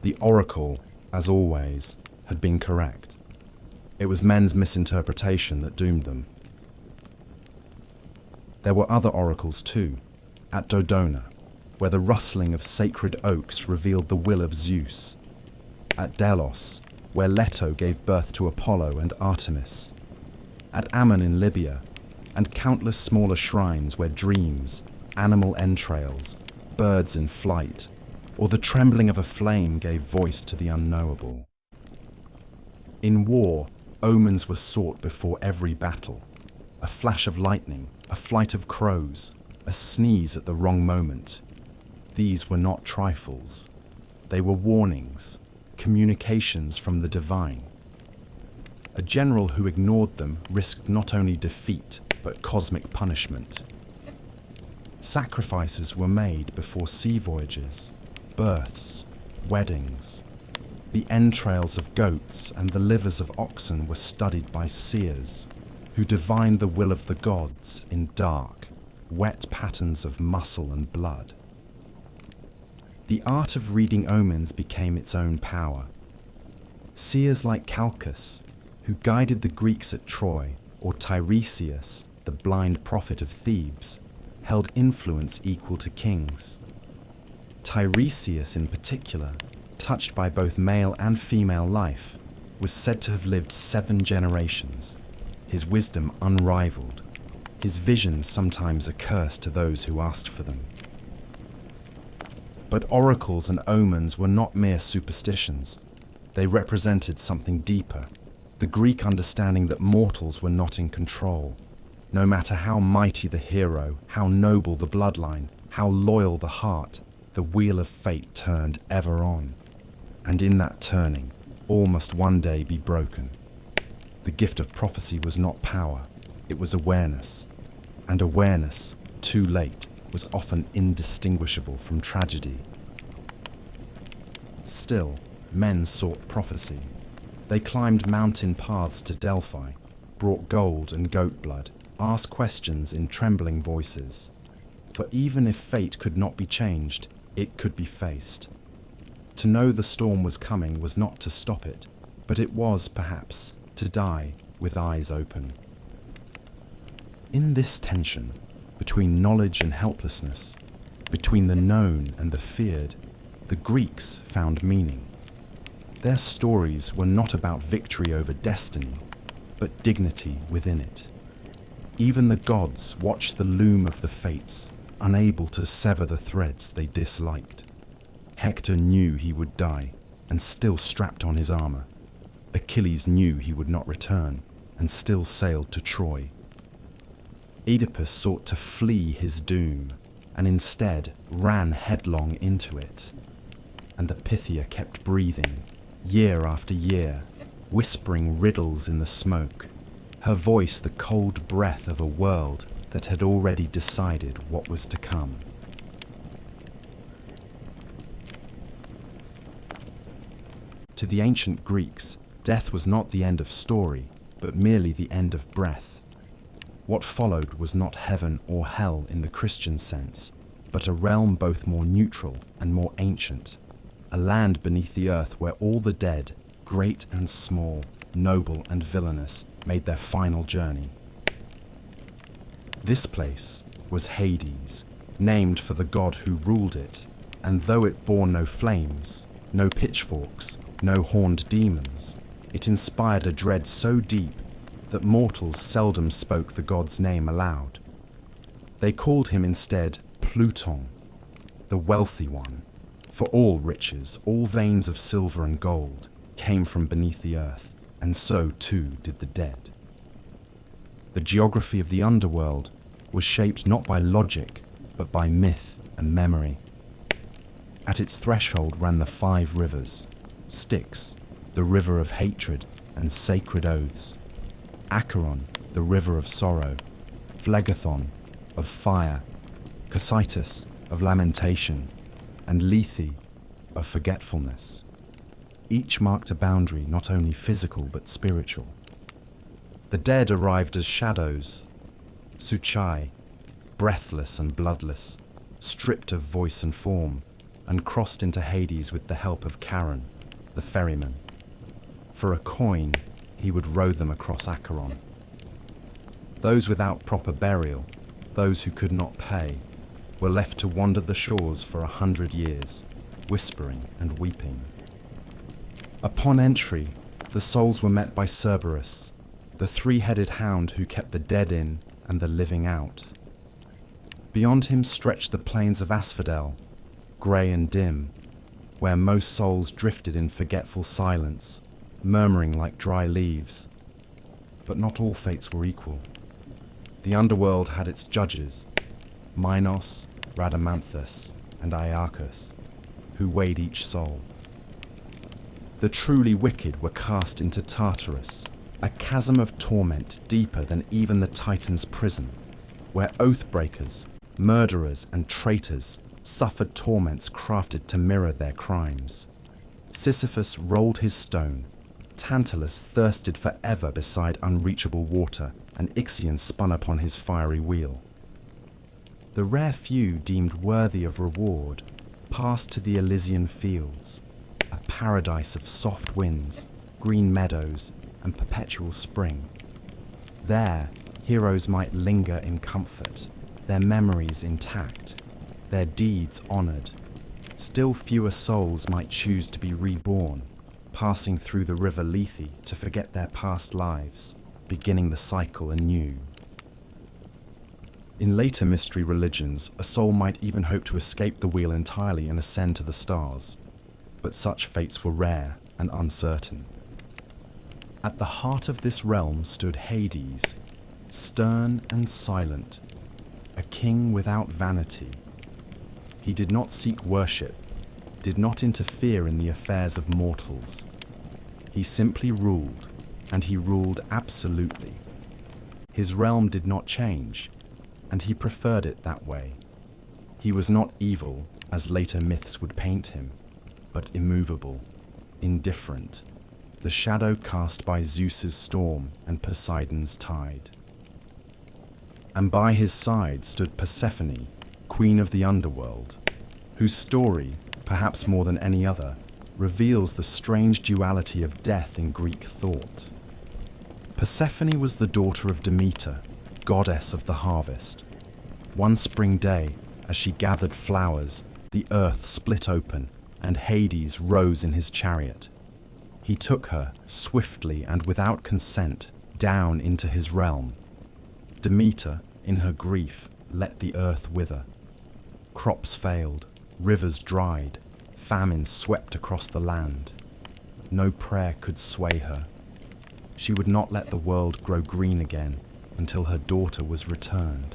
The oracle, as always, had been correct. It was men's misinterpretation that doomed them. There were other oracles too, at Dodona, where the rustling of sacred oaks revealed the will of Zeus, at Delos, where Leto gave birth to Apollo and Artemis, at Ammon in Libya, and countless smaller shrines where dreams, animal entrails, birds in flight, or the trembling of a flame gave voice to the unknowable. In war, omens were sought before every battle. A flash of lightning, a flight of crows, a sneeze at the wrong moment. These were not trifles. They were warnings, communications from the divine. A general who ignored them risked not only defeat, but cosmic punishment. Sacrifices were made before sea voyages, births, weddings. The entrails of goats and the livers of oxen were studied by seers, who divined the will of the gods in dark, wet patterns of muscle and blood. The art of reading omens became its own power. Seers like Calchas, who guided the Greeks at Troy, or Tiresias, the blind prophet of Thebes, held influence equal to kings. Tiresias in particular, touched by both male and female life, was said to have lived 7 generations, his wisdom unrivaled, his visions sometimes a curse to those who asked for them. But oracles and omens were not mere superstitions. They represented something deeper, the Greek understanding that mortals were not in control. No matter how mighty the hero, how noble the bloodline, how loyal the heart, the wheel of fate turned ever on. And in that turning, all must one day be broken. The gift of prophecy was not power, it was awareness. And awareness, too late, was often indistinguishable from tragedy. Still, men sought prophecy. They climbed mountain paths to Delphi, brought gold and goat blood, asked questions in trembling voices. For even if fate could not be changed, it could be faced. To know the storm was coming was not to stop it, but it was, perhaps, to die with eyes open. In this tension, between knowledge and helplessness, between the known and the feared, the Greeks found meaning. Their stories were not about victory over destiny, but dignity within it. Even the gods watched the loom of the fates, unable to sever the threads they disliked. Hector knew he would die, and still strapped on his armor. Achilles knew he would not return, and still sailed to Troy. Oedipus sought to flee his doom, and instead ran headlong into it. And the Pythia kept breathing, year after year, whispering riddles in the smoke, her voice the cold breath of a world that had already decided what was to come. To the ancient Greeks, death was not the end of story, but merely the end of breath. What followed was not heaven or hell in the Christian sense, but a realm both more neutral and more ancient, a land beneath the earth where all the dead, great and small, noble and villainous, made their final journey. This place was Hades, named for the god who ruled it, and though it bore no flames, no pitchforks, no horned demons, it inspired a dread so deep that mortals seldom spoke the god's name aloud. They called him instead Pluton, the wealthy one, for all riches, all veins of silver and gold, came from beneath the earth, and so too did the dead. The geography of the underworld was shaped not by logic, but by myth and memory. At its threshold ran the 5 rivers: Styx, the river of hatred and sacred oaths; Acheron, the river of sorrow; Phlegethon, of fire; Cocytus, of lamentation; and Lethe, of forgetfulness. Each marked a boundary not only physical but spiritual. The dead arrived as shadows, Suchai, breathless and bloodless, stripped of voice and form, and crossed into Hades with the help of Charon, the ferryman. For a coin, he would row them across Acheron. Those without proper burial, those who could not pay, were left to wander the shores for 100 years, whispering and weeping. Upon entry, the souls were met by Cerberus, the 3-headed hound who kept the dead in and the living out. Beyond him stretched the plains of Asphodel, grey and dim, where most souls drifted in forgetful silence, murmuring like dry leaves. But not all fates were equal. The underworld had its judges, Minos, Rhadamanthus, and Iarchus, who weighed each soul. The truly wicked were cast into Tartarus, a chasm of torment deeper than even the Titan's prison, where oath-breakers, murderers, and traitors suffered torments crafted to mirror their crimes. Sisyphus rolled his stone, Tantalus thirsted forever beside unreachable water, and Ixion spun upon his fiery wheel. The rare few deemed worthy of reward passed to the Elysian fields, a paradise of soft winds, green meadows, and perpetual spring. There, heroes might linger in comfort, their memories intact, their deeds honored. Still fewer souls might choose to be reborn, passing through the river Lethe to forget their past lives, beginning the cycle anew. In later mystery religions, a soul might even hope to escape the wheel entirely and ascend to the stars, but such fates were rare and uncertain. At the heart of this realm stood Hades, stern and silent, a king without vanity. He did not seek worship, did not interfere in the affairs of mortals. He simply ruled, and he ruled absolutely. His realm did not change, and he preferred it that way. He was not evil, as later myths would paint him, but immovable, indifferent, the shadow cast by Zeus's storm and Poseidon's tide. And by his side stood Persephone, queen of the underworld, whose story, perhaps more than any other, reveals the strange duality of death in Greek thought. Persephone was the daughter of Demeter, goddess of the harvest. One spring day, as she gathered flowers, the earth split open, and Hades rose in his chariot. He took her, swiftly and without consent, down into his realm. Demeter, in her grief, let the earth wither, Crops failed, rivers dried, famine swept across the land. No prayer could sway her. She would not let the world grow green again until her daughter was returned.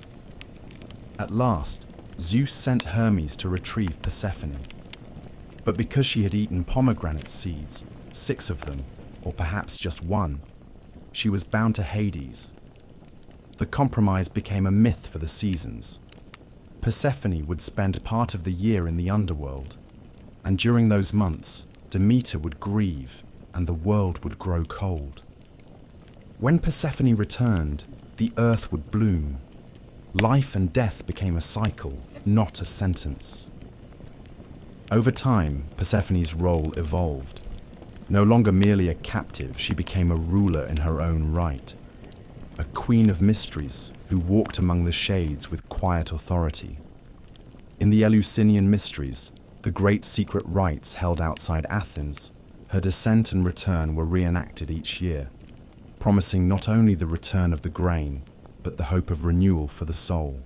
At last, Zeus sent Hermes to retrieve Persephone. But because she had eaten pomegranate seeds, 6 of them, or perhaps just 1, she was bound to Hades. The compromise became a myth for the seasons. Persephone would spend part of the year in the underworld, and during those months, Demeter would grieve and the world would grow cold. When Persephone returned, the earth would bloom. Life and death became a cycle, not a sentence. Over time, Persephone's role evolved. No longer merely a captive, she became a ruler in her own right. A queen of mysteries who walked among the shades with quiet authority. In the Eleusinian mysteries, the great secret rites held outside Athens, her descent and return were reenacted each year, promising not only the return of the grain, but the hope of renewal for the soul.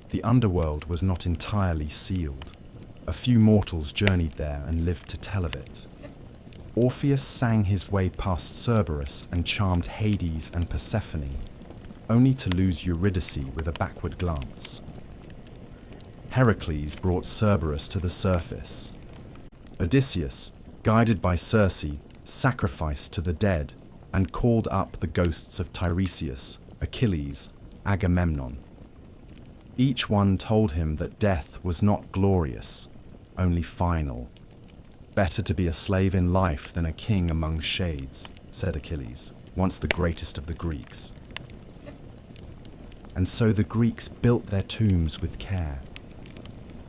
The underworld was not entirely sealed. A few mortals journeyed there and lived to tell of it. Orpheus sang his way past Cerberus and charmed Hades and Persephone, only to lose Eurydice with a backward glance. Heracles brought Cerberus to the surface. Odysseus, guided by Circe, sacrificed to the dead and called up the ghosts of Tiresias, Achilles, Agamemnon. Each one told him that death was not glorious, only final. Better to be a slave in life than a king among shades, said Achilles, once the greatest of the Greeks. And so the Greeks built their tombs with care.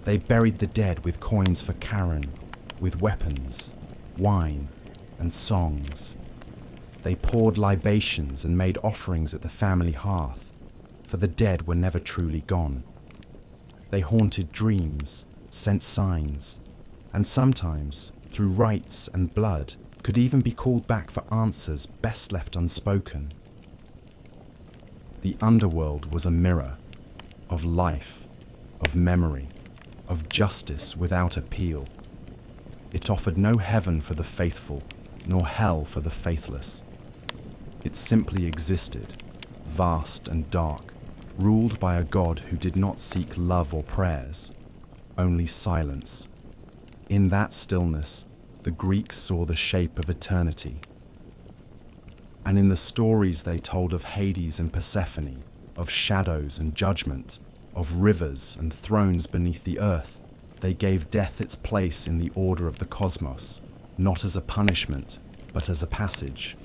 They buried the dead with coins for Charon, with weapons, wine, and songs. They poured libations and made offerings at the family hearth, for the dead were never truly gone. They haunted dreams, sent signs, and sometimes, through rites and blood, could even be called back for answers best left unspoken. The underworld was a mirror of life, of memory, of justice without appeal. It offered no heaven for the faithful, nor hell for the faithless. It simply existed, vast and dark, ruled by a god who did not seek love or prayers, only silence. In that stillness, the Greeks saw the shape of eternity. And in the stories they told of Hades and Persephone, of shadows and judgment, of rivers and thrones beneath the earth, they gave death its place in the order of the cosmos, not as a punishment, but as a passage.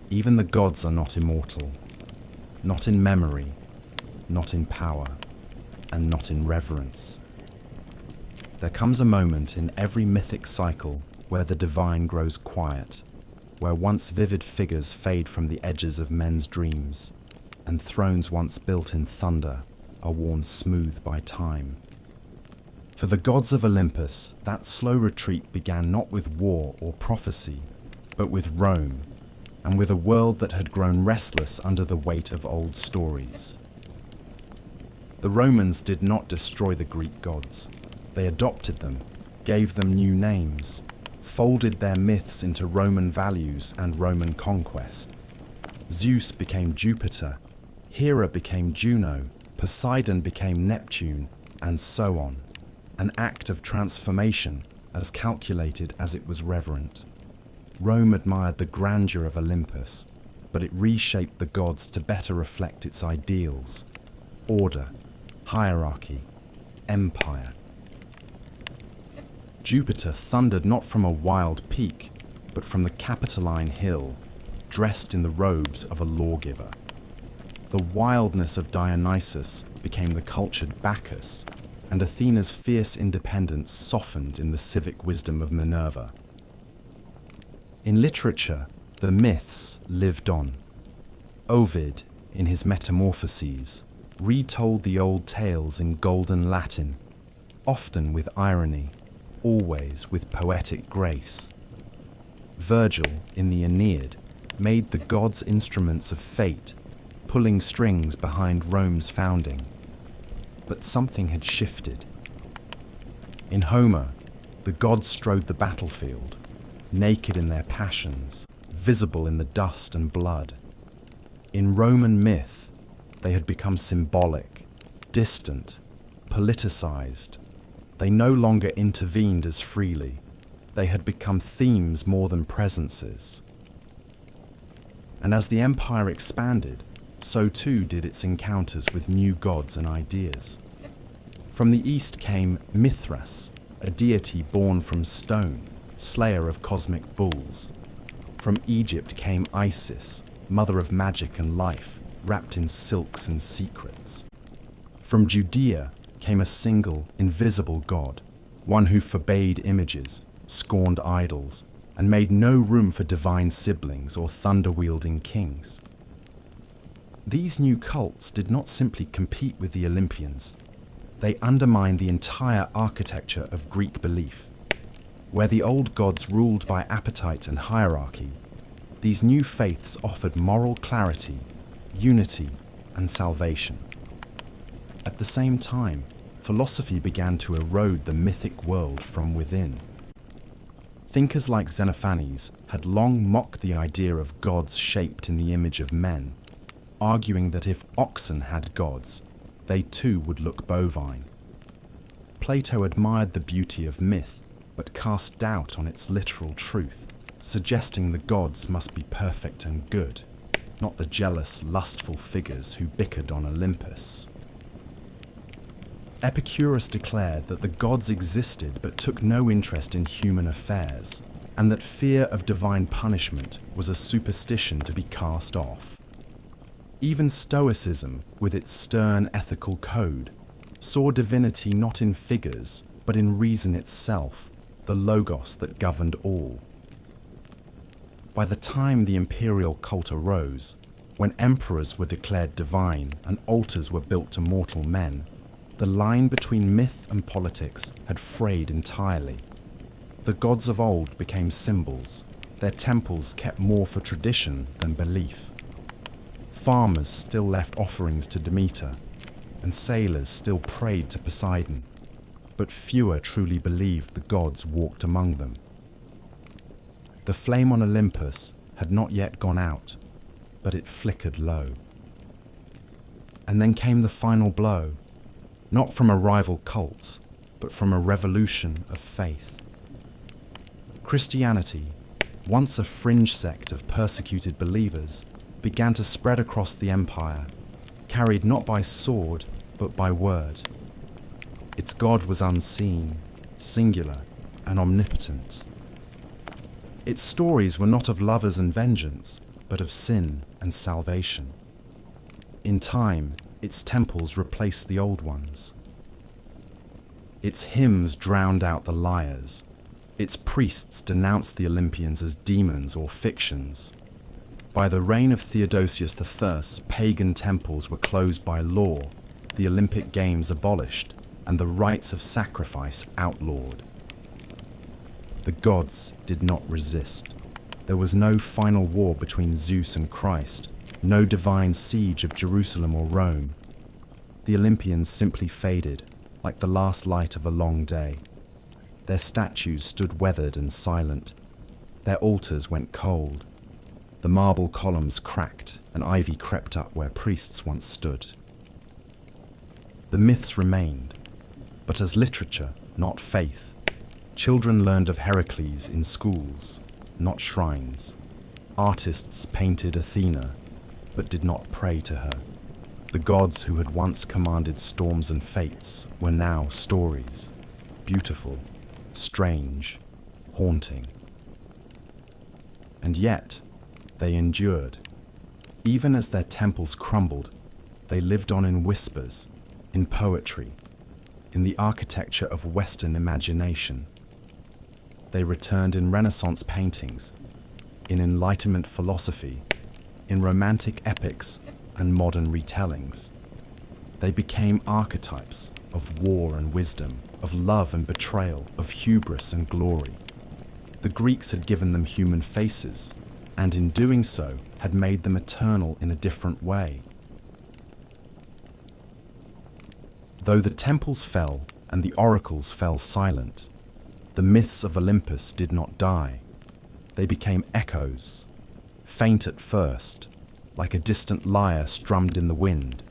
Even the gods are not immortal, not in memory, not in power, and not in reverence. There comes a moment in every mythic cycle where the divine grows quiet, where once vivid figures fade from the edges of men's dreams, and thrones once built in thunder are worn smooth by time. For the gods of Olympus, that slow retreat began not with war or prophecy, but with Rome, and with a world that had grown restless under the weight of old stories. The Romans did not destroy the Greek gods. They adopted them, gave them new names, folded their myths into Roman values and Roman conquest. Zeus became Jupiter, Hera became Juno, Poseidon became Neptune, and so on. An act of transformation, as calculated as it was reverent. Rome admired the grandeur of Olympus, but it reshaped the gods to better reflect its ideals: order, hierarchy, empire. Jupiter thundered not from a wild peak, but from the Capitoline hill, dressed in the robes of a lawgiver. The wildness of Dionysus became the cultured Bacchus, and Athena's fierce independence softened in the civic wisdom of Minerva. In literature, the myths lived on. Ovid, in his Metamorphoses, retold the old tales in golden Latin, often with irony, always with poetic grace. Virgil, in the Aeneid, made the gods instruments of fate, pulling strings behind Rome's founding. but something had shifted. In Homer, the gods strode the battlefield, naked in their passions, visible in the dust and blood. In Roman myth, they had become symbolic, distant, politicized. They no longer intervened as freely. They had become themes more than presences. And as the empire expanded, so too did its encounters with new gods and ideas. From the east came Mithras, a deity born from stone, slayer of cosmic bulls. From Egypt came Isis, mother of magic and life, wrapped in silks and secrets. From Judea came a single, invisible god, one who forbade images, scorned idols, and made no room for divine siblings or thunder-wielding kings. These new cults did not simply compete with the Olympians. They undermined the entire architecture of Greek belief. Where the old gods ruled by appetite and hierarchy, these new faiths offered moral clarity, unity, and salvation. At the same time, philosophy began to erode the mythic world from within. Thinkers like Xenophanes had long mocked the idea of gods shaped in the image of men, arguing that if oxen had gods, they too would look bovine. Plato admired the beauty of myth, but cast doubt on its literal truth, suggesting the gods must be perfect and good, not the jealous, lustful figures who bickered on Olympus. Epicurus declared that the gods existed but took no interest in human affairs, and that fear of divine punishment was a superstition to be cast off. Even Stoicism, with its stern ethical code, saw divinity not in figures, but in reason itself, the logos that governed all. By the time the imperial cult arose, when emperors were declared divine and altars were built to mortal men, the line between myth and politics had frayed entirely. The gods of old became symbols, their temples kept more for tradition than belief. Farmers still left offerings to Demeter, and sailors still prayed to Poseidon, but fewer truly believed the gods walked among them. The flame on Olympus had not yet gone out, but it flickered low. And then came the final blow, not from a rival cult, but from a revolution of faith. Christianity, once a fringe sect of persecuted believers, began to spread across the empire, carried not by sword, but by word. Its God was unseen, singular, and omnipotent. Its stories were not of lovers and vengeance, but of sin and salvation. In time, its temples replaced the old ones. Its hymns drowned out the liars. Its priests denounced the Olympians as demons or fictions. By the reign of Theodosius I, pagan temples were closed by law, the Olympic Games abolished, and the rites of sacrifice outlawed. The gods did not resist. There was no final war between Zeus and Christ, no divine siege of Jerusalem or Rome. The Olympians simply faded, like the last light of a long day. Their statues stood weathered and silent. Their altars went cold. The marble columns cracked, and ivy crept up where priests once stood. The myths remained, but as literature, not faith. Children learned of Heracles in schools, not shrines. Artists painted Athena, but did not pray to her. The gods who had once commanded storms and fates were now stories, beautiful, strange, haunting. And yet, they endured. Even as their temples crumbled, they lived on in whispers, in poetry, in the architecture of Western imagination. They returned in Renaissance paintings, in Enlightenment philosophy, in romantic epics and modern retellings. They became archetypes of war and wisdom, of love and betrayal, of hubris and glory. The Greeks had given them human faces, and in doing so had made them eternal in a different way. Though the temples fell and the oracles fell silent, the myths of Olympus did not die. They became echoes, faint at first, like a distant lyre strummed in the wind,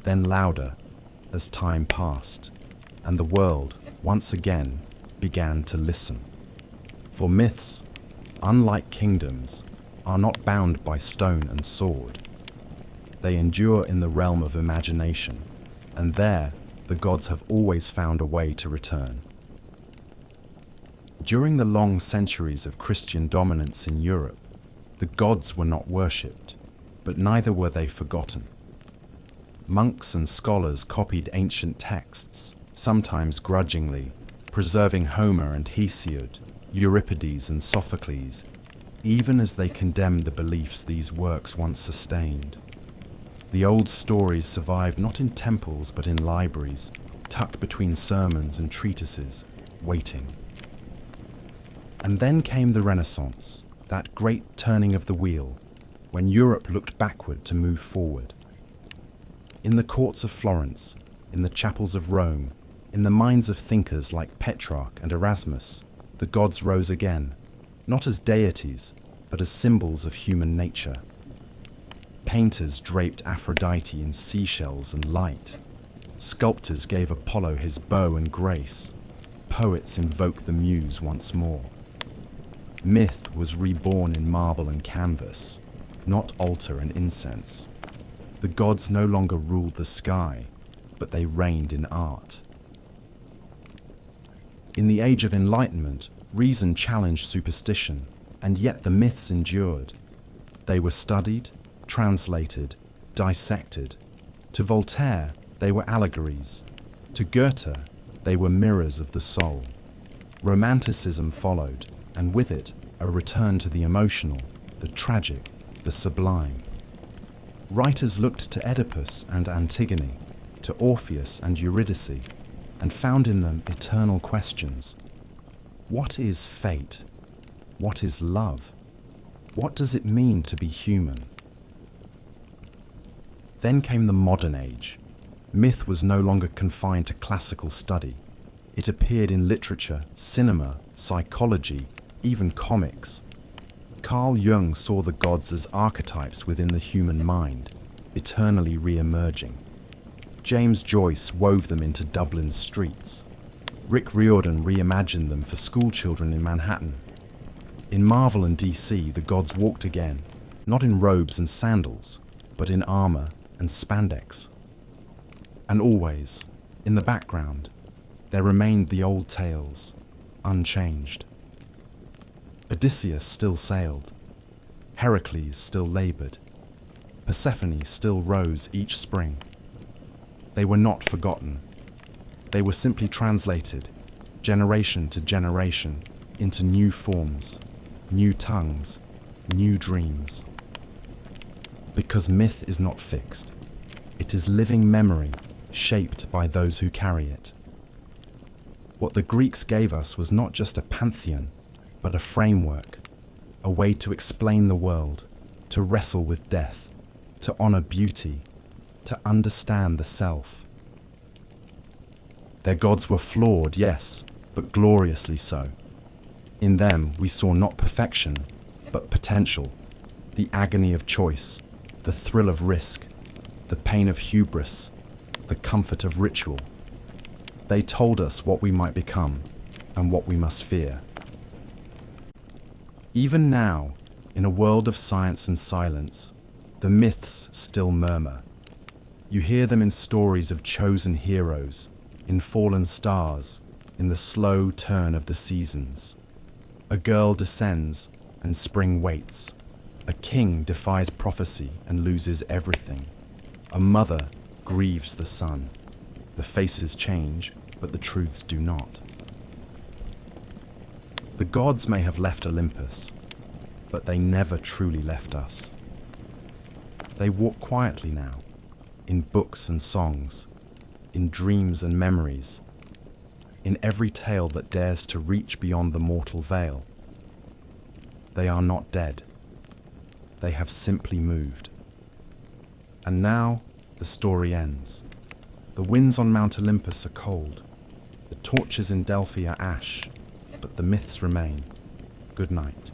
then louder as time passed, and the world once again began to listen. For myths, unlike kingdoms, are not bound by stone and sword. They endure in the realm of imagination, and there the gods have always found a way to return. During the long centuries of Christian dominance in Europe, the gods were not worshipped, but neither were they forgotten. Monks and scholars copied ancient texts, sometimes grudgingly, preserving Homer and Hesiod, Euripides and Sophocles, even as they condemned the beliefs these works once sustained. The old stories survived not in temples but in libraries, tucked between sermons and treatises, waiting. And then came the Renaissance, that great turning of the wheel, when Europe looked backward to move forward. In the courts of Florence, in the chapels of Rome, in the minds of thinkers like Petrarch and Erasmus, the gods rose again, not as deities, but as symbols of human nature. Painters draped Aphrodite in seashells and light. Sculptors gave Apollo his bow and grace. Poets invoked the muse once more. Myth was reborn in marble and canvas, not altar and incense. The gods no longer ruled the sky, but they reigned in art. In the Age of Enlightenment, reason challenged superstition, and yet the myths endured. They were studied, translated, dissected. To Voltaire, they were allegories. To Goethe, they were mirrors of the soul. Romanticism followed, and with it, a return to the emotional, the tragic, the sublime. Writers looked to Oedipus and Antigone, to Orpheus and Eurydice, and found in them eternal questions. What is fate? What is love? What does it mean to be human? Then came the modern age. Myth was no longer confined to classical study. It appeared in literature, cinema, psychology, even comics. Carl Jung saw the gods as archetypes within the human mind, eternally re-emerging. James Joyce wove them into Dublin's streets. Rick Riordan reimagined them for schoolchildren in Manhattan. In Marvel and DC, the gods walked again, not in robes and sandals, but in armor and spandex. And always, in the background, there remained the old tales, unchanged. Odysseus still sailed. Heracles still labored. Persephone still rose each spring. They were not forgotten. They were simply translated, generation to generation, into new forms, new tongues, new dreams. Because myth is not fixed. It is living memory, shaped by those who carry it. What the Greeks gave us was not just a pantheon, but a framework, a way to explain the world, to wrestle with death, to honor beauty, to understand the self. Their gods were flawed, yes, but gloriously so. In them we saw not perfection, but potential, the agony of choice, the thrill of risk, the pain of hubris, the comfort of ritual. They told us what we might become and what we must fear. Even now, in a world of science and silence, the myths still murmur. You hear them in stories of chosen heroes, in fallen stars, in the slow turn of the seasons. A girl descends and spring waits. A king defies prophecy and loses everything. A mother grieves the son. The faces change, but the truths do not. The gods may have left Olympus, but they never truly left us. They walk quietly now, in books and songs, in dreams and memories, in every tale that dares to reach beyond the mortal veil. They are not dead. They have simply moved. And now the story ends. The winds on Mount Olympus are cold. The torches in Delphi are ash, but the myths remain. Good night.